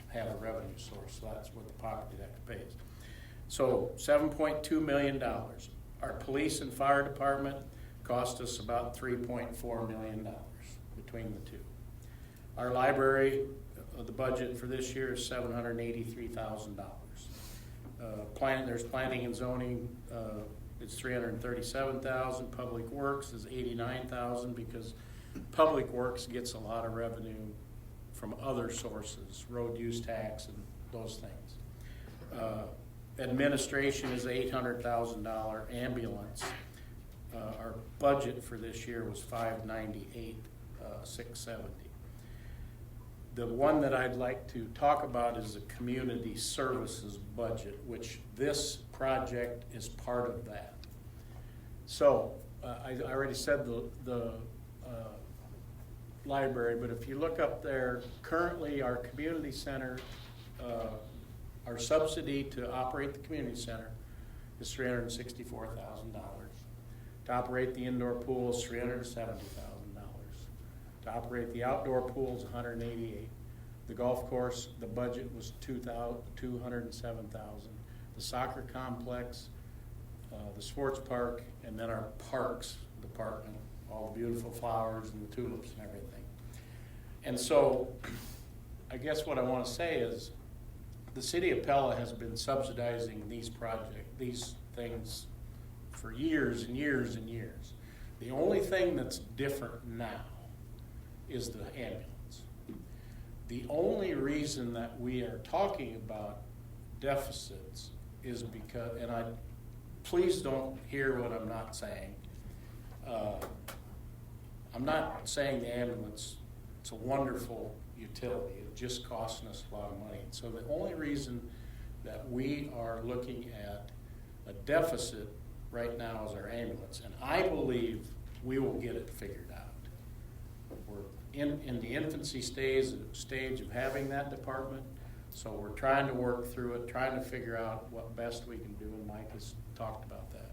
have a revenue source. So that's what the property tax pays. So $7.2 million. Our police and fire department cost us about $3.4 million between the two. Our library, the budget for this year is $783,000. There's planning and zoning, it's $337,000. Public Works is $89,000, because Public Works gets a lot of revenue from other sources, road use tax and those things. Administration is $800,000. Ambulance, our budget for this year was $598,670. The one that I'd like to talk about is the community services budget, which this project is part of that. So I already said the library, but if you look up there, currently our community center, our subsidy to operate the community center is $364,000. To operate the indoor pool is $370,000. To operate the outdoor pool is $188,000. The golf course, the budget was $207,000. The soccer complex, the sports park, and then our parks department, all the beautiful flowers and the tulips and everything. And so, I guess what I want to say is, the City of Pella has been subsidizing these things for years and years and years. The only thing that's different now is the ambulance. The only reason that we are talking about deficits is because, and please don't hear what I'm not saying. I'm not saying the ambulance, it's a wonderful utility. It just costing us a lot of money. So the only reason that we are looking at a deficit right now is our ambulance. And I believe we will get it figured out. We're in the infancy stage of having that department. So we're trying to work through it, trying to figure out what best we can do, and Mike has talked about that.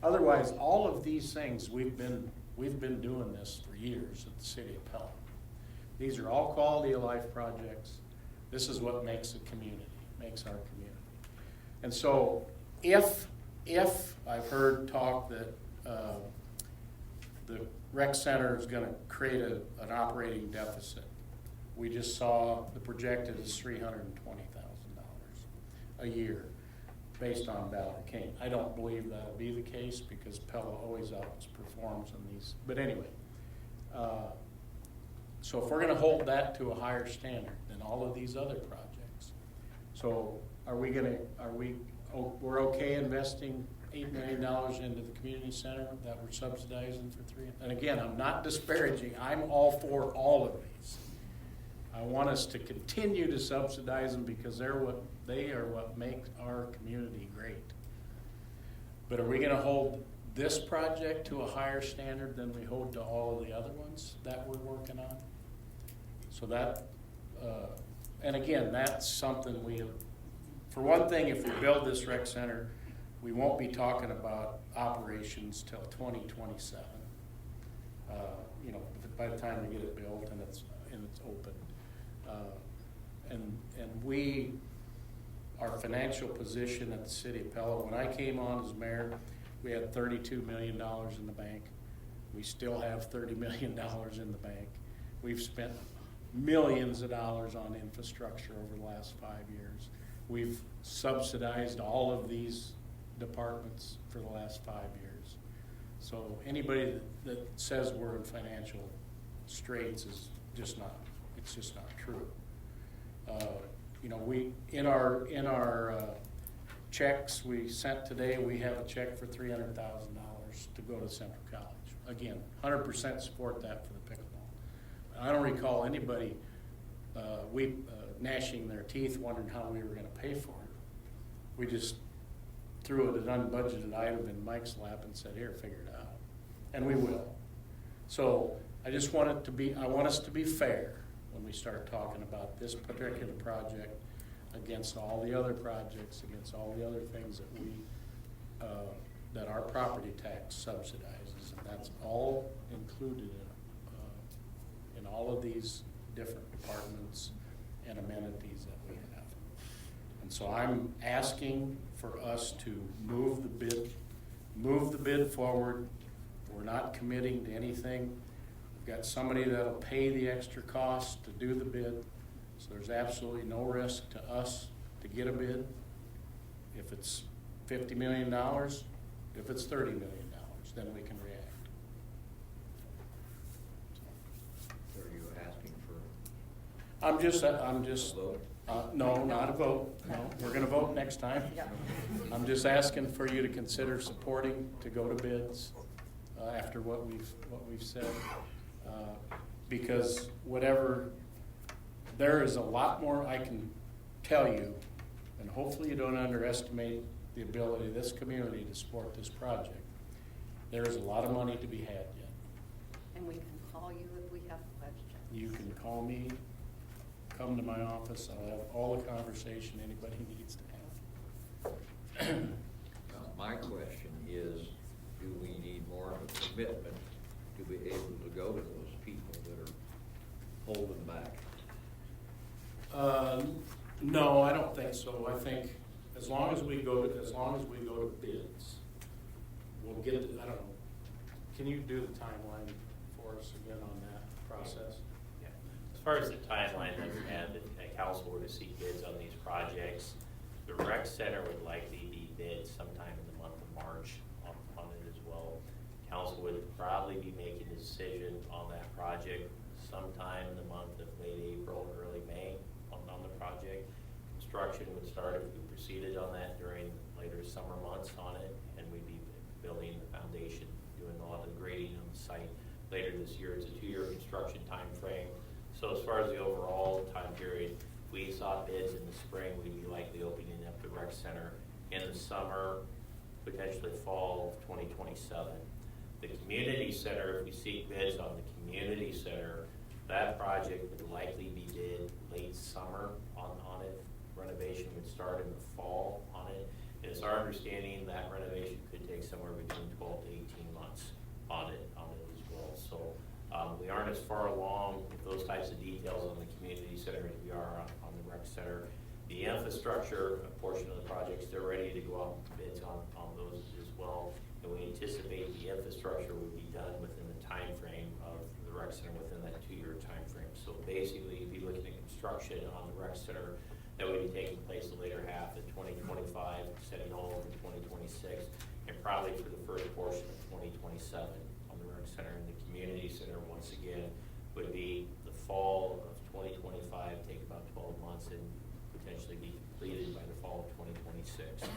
Otherwise, all of these things, we've been doing this for years at the City of Pella. These are all quality of life projects. This is what makes a community, makes our community. And so if I've heard talk that the rec center is going to create an operating deficit, we just saw the projected is $320,000 a year based on Valley King. I don't believe that'll be the case because Pella always outperforms on these. But anyway, so if we're going to hold that to a higher standard than all of these other projects, so we're okay investing $8 million into the community center that we're subsidizing for $3? And again, I'm not disparaging. I'm all for all of these. I want us to continue to subsidize them because they are what makes our community great. But are we going to hold this project to a higher standard than we hold to all of the other ones that we're working on? So that, and again, that's something for one thing, if we build this rec center, we won't be talking about operations till 2027. By the time we get it built and it's open. And our financial position at the City of Pella, when I came on as mayor, we had $32 million in the bank. We still have $30 million in the bank. We've spent millions of dollars on infrastructure over the last 5 years. We've subsidized all of these departments for the last 5 years. So anybody that says we're in financial straits is just not, it's just not true. We in our checks we sent today, we have a check for $300,000 to go to Central College. Again, 100% support that for the pickleball. I don't recall anybody gnashing their teeth wondering how we were going to pay for it. We just threw it an unbudgeted item in Mike's lap and said, here, figure it out. And we will. So I just want I want us to be fair when we start talking about this particular project against all the other projects, against all the other things that that our property tax subsidizes, and that's all included in all of these different departments and amenities that we have. And so I'm asking for us to move the bid forward. We're not committing to anything. We've got somebody that'll pay the extra cost to do the bid, so there's absolutely no risk to us to get a bid. If it's $50 million, if it's $30 million, then we can react.
Are you asking for?
I'm just. No, not a vote. No, we're going to vote next time. I'm just asking for you to consider supporting to go to bids after what we've said, because there is a lot more I can tell you, and hopefully you don't underestimate the ability of this community to support this project. There is a lot of money to be had yet.
And we can call you if we have questions.
You can call me, come to my office, I'll have all the conversation anybody needs to have.
My question is, do we need more of a commitment to be able to go to those people that are holding back?
No, I don't think so. I think as long as we go to bids, we'll get it. I don't know. Can you do the timeline for us again on that process?
Yeah.
far as the timeline that we have, if the council were to seek bids on these projects, the rec center would likely be bid sometime in the month of March on it as well. Council would probably be making a decision on that project sometime in the month of late April, early May on the project. Construction would start if we proceeded on that during later summer months on it, and we'd be building the foundation, doing a lot of the grading on the site later this year. It's a 2-year construction time frame. So as far as the overall time period, if we saw bids in the spring, we'd be likely opening up the rec center in the summer, potentially fall of 2027. The community center, if we seek bids on the community center, that project would likely be bid late summer on it. Renovation would start in the fall on it. And it's our understanding that renovation could take somewhere between 12 to 18 months on it as well. So we aren't as far along with those types of details on the community center as we are on the rec center. The infrastructure portion of the projects, they're ready to go out with bids on those as well. And we anticipate the infrastructure would be done within the time frame of the rec center within that 2-year time frame. So basically, if you're looking at construction on the rec center, that would be taking place the later half of 2025, setting all over 2026, and probably for the first portion of 2027 on the rec center. And the community center, once again, would be the fall of 2025, take about 12 months, and potentially be completed by the fall of 2026.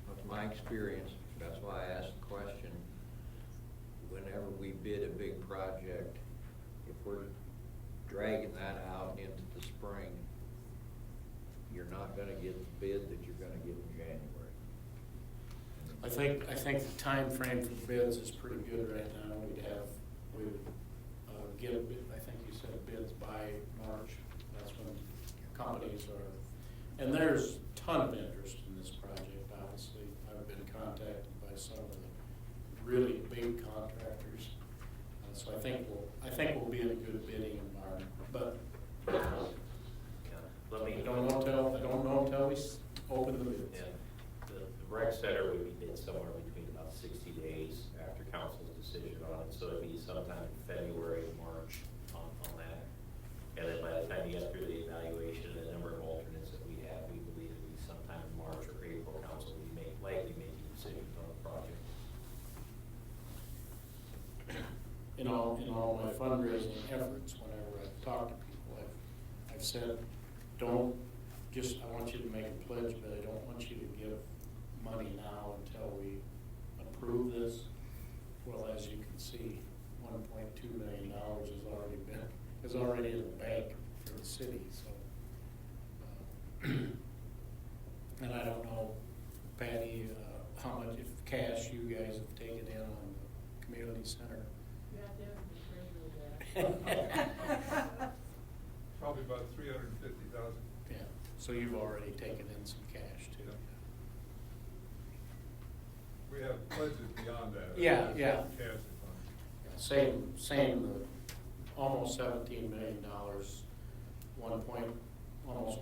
With my experience, that's why I asked the question. Whenever we bid a big project, if we're dragging that out into the spring, you're not gonna get the bid that you're gonna get in January.
I think the time frame for bids is pretty good right now. We would get a bid, I think you said bids by March. That's when companies are, and there's a ton of interest in this project, obviously. I've been contacted by some of the really big contractors. So I think we'll be in a good bidding environment, but I don't know until we open the bids.
Yeah. The rec center would be bid somewhere between about 60 days after council's decision on it, so it'd be sometime in February, March on that. And then by the time you get through the evaluation and the number of alternates that we have, we believe it'll be sometime in March or April, council will be likely making decisions on the project.
In all my fundraising efforts, whenever I talk to people, I've said, I want you to make a pledge, but I don't want you to give money now until we approve this. Well, as you can see, $1.2 million is already in the bank for the city, so. And I don't know, Patty, how much if cash you guys have taken in on the community center.
Probably about 350,000.
Yeah, so you've already taken in some cash too.
We have pledges beyond that.
Yeah.
Cash funds.
Same, almost $17 million, almost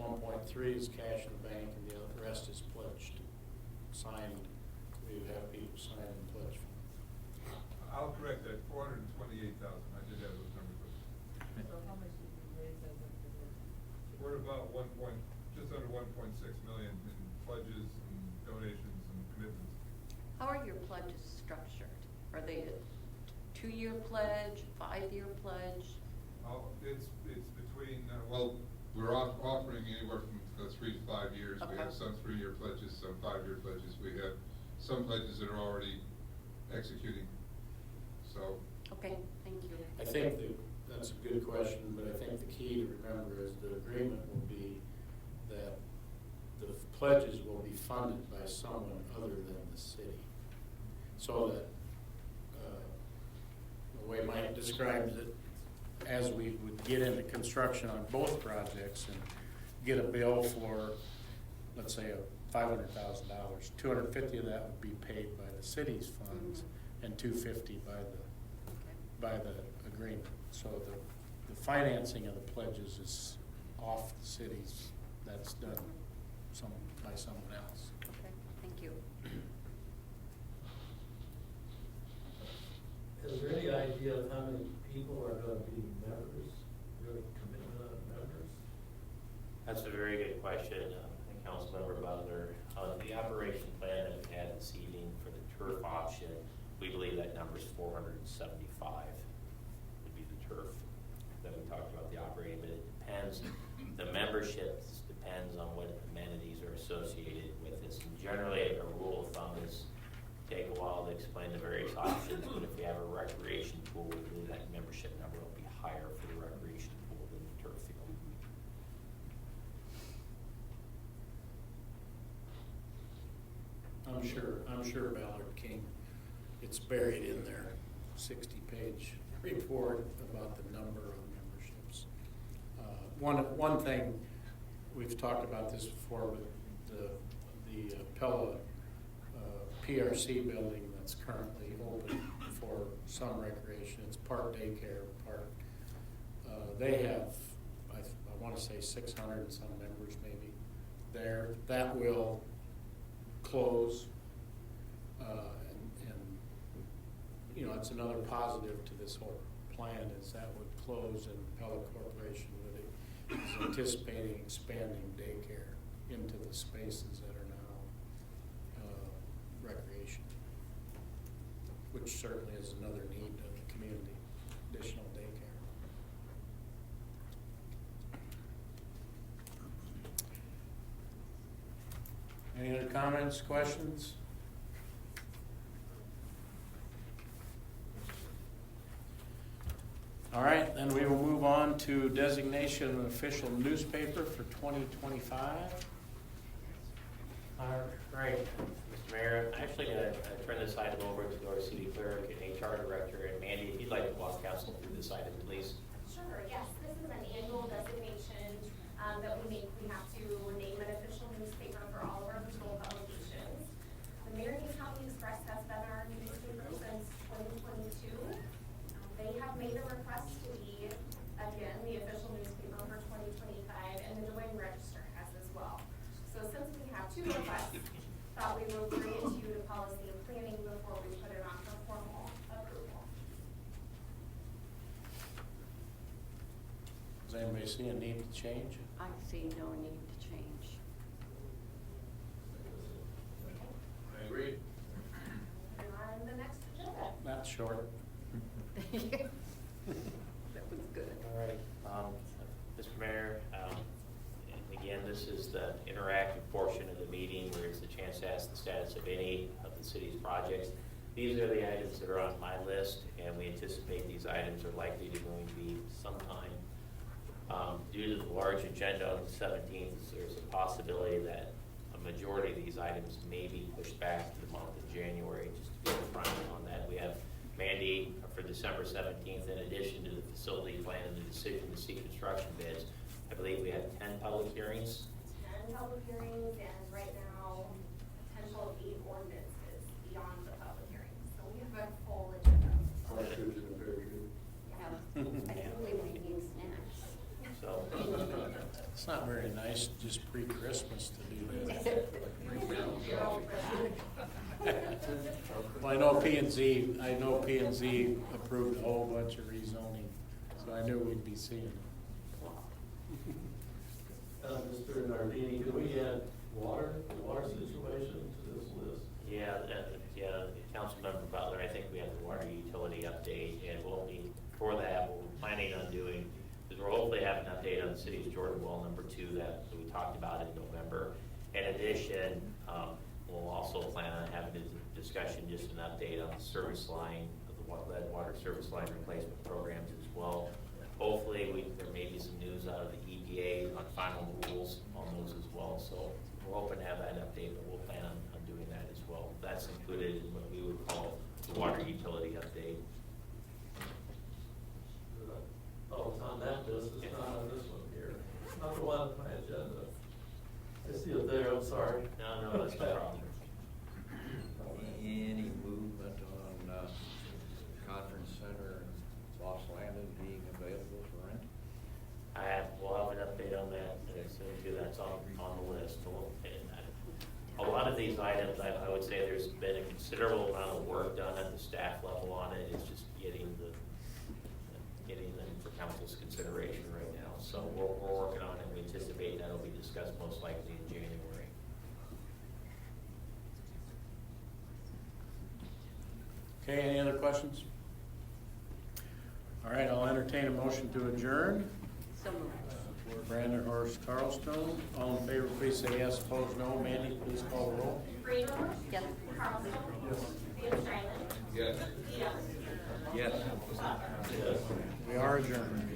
1.3 is cash in the bank, and the rest is pledged, signed. We have people sign and pledge.
I'll correct that, 428,000. I did have those numbers.
So how much did you raise as of today?
We're at about just under 1.6 million in pledges and donations and commitments.
How are your pledges structured? Are they a 2-year pledge, 5-year pledge?
It's between, we're offering anywhere from 3 to 5 years.
Okay.
We have some 3-year pledges, some 5-year pledges. We have some pledges that are already executing. So.
Okay, thank you.
I think that's a good question, but I think the key to remember is the agreement will be that the pledges will be funded by someone other than the city. So that, the way Mike describes it, as we would get into construction on both projects and get a bill for, let's say, $500,000, $250 of that would be paid by the city's funds, and $250 by the agreement. So the financing of the pledges is off the cities. That's done by someone else.
Okay, thank you.
Is there any idea of how many people are gonna be members, your commitment of members?
That's a very good question, Councilmember Butler. The operation plan that we had this evening for the turf option, we believe that number is 475 would be the turf that we talked about the operating, but it depends. The membership depends on what amenities are associated with this. And generally, a rule of thumb is take a while to explain the various options, but if we have a recreation pool, we believe that membership number will be higher for the recreation pool than the turf field.
I'm sure Ballard King, it's buried in their 60-page report about the number of memberships. One thing, we've talked about this before with the Pella PRC building that's currently open for some recreation. It's part daycare, part, they have, I want to say 600 and some members maybe there. That will close, and you know, it's another positive to this whole plan is that would close, and Pella Corporation is anticipating expanding daycare into the spaces that are now recreation, which certainly is another need of the community, additional daycare. Any other comments, questions? All right, then we will move on to designation of an official newspaper for 2025.
All right, Mr. Mayor, actually, I turn this item over to our city clerk and HR director, and Mandy, if you'd like to walk council through this item, please.
Sure, yes, this is an annual designation that we make. We have to name an official newspaper for all of our patrol publications. The Marion County Express has been our newspaper since 2022. They have made a request to be, again, the official newspaper for 2025, and the Des Moines Register has as well. So since we have two requests, thought we would bring it to you to policy and planning before we put it on for formal approval.
Does anybody see a need to change?
I see no need to change.
I agree.
And on the next agenda.
Not short.
That was good.
All right, Mr. Mayor, and again, this is the interactive portion of the meeting where it's a chance to ask the status of any of the city's projects. These are the items that are on my list, and we anticipate these items are likely to going to be sometime. Due to the large agenda on the 17th, there's a possibility that a majority of these items may be pushed back to the month of January, just to be upfront on that. We have Mandy for December 17th, in addition to the facility plan and the decision to seek construction bids. I believe we have 10 public hearings.
10 public hearings, and right now, potential 8 ordinances beyond the public hearings. So we have a full agenda.
Yeah, I think we might need snacks.
So
It's not very nice just pre-Christmas to do that. Well, I know P&Z approved a whole bunch of rezoning, so I knew we'd be seeing it.
Mr. Nardini, can we add the water situation to this list?
yeah, Councilmember Butler, I think we have the water utility update, and we'll be, for that, what we're planning on doing is we'll hopefully have an update on the city's Jordan Well number 2 that we talked about in November. In addition, we'll also plan on having a discussion, just an update on the service line, of the lead water service line replacement programs as well. Hopefully, there may be some news out of the EPA on final rules on those as well. So we're hoping to have that update, but we'll plan on doing that as well. That's included in what we would call the water utility update.
Oh, it's on that list, it's not on this one here. It's not the one on my agenda. I see it there, I'm sorry.
No, that's no problem.
Any movement on conference center and Lost Landing being available for rent?
We'll have an update on that as soon as that's on the list. A lot of these items, I would say there's been a considerable amount of work done at the staff level on it. It's just getting discussed most likely in January.
Okay, any other questions? All right, I'll entertain a motion to adjourn.
So moved.
Brandon Horst Carlstone, all in favor, please say yes, opposed no. Mandy, please call the roll.
Freeman.
Yes.
Carlson.
Yes.
Van Strylen.
Yes.
Diaz.
Yes.
We are adjourned.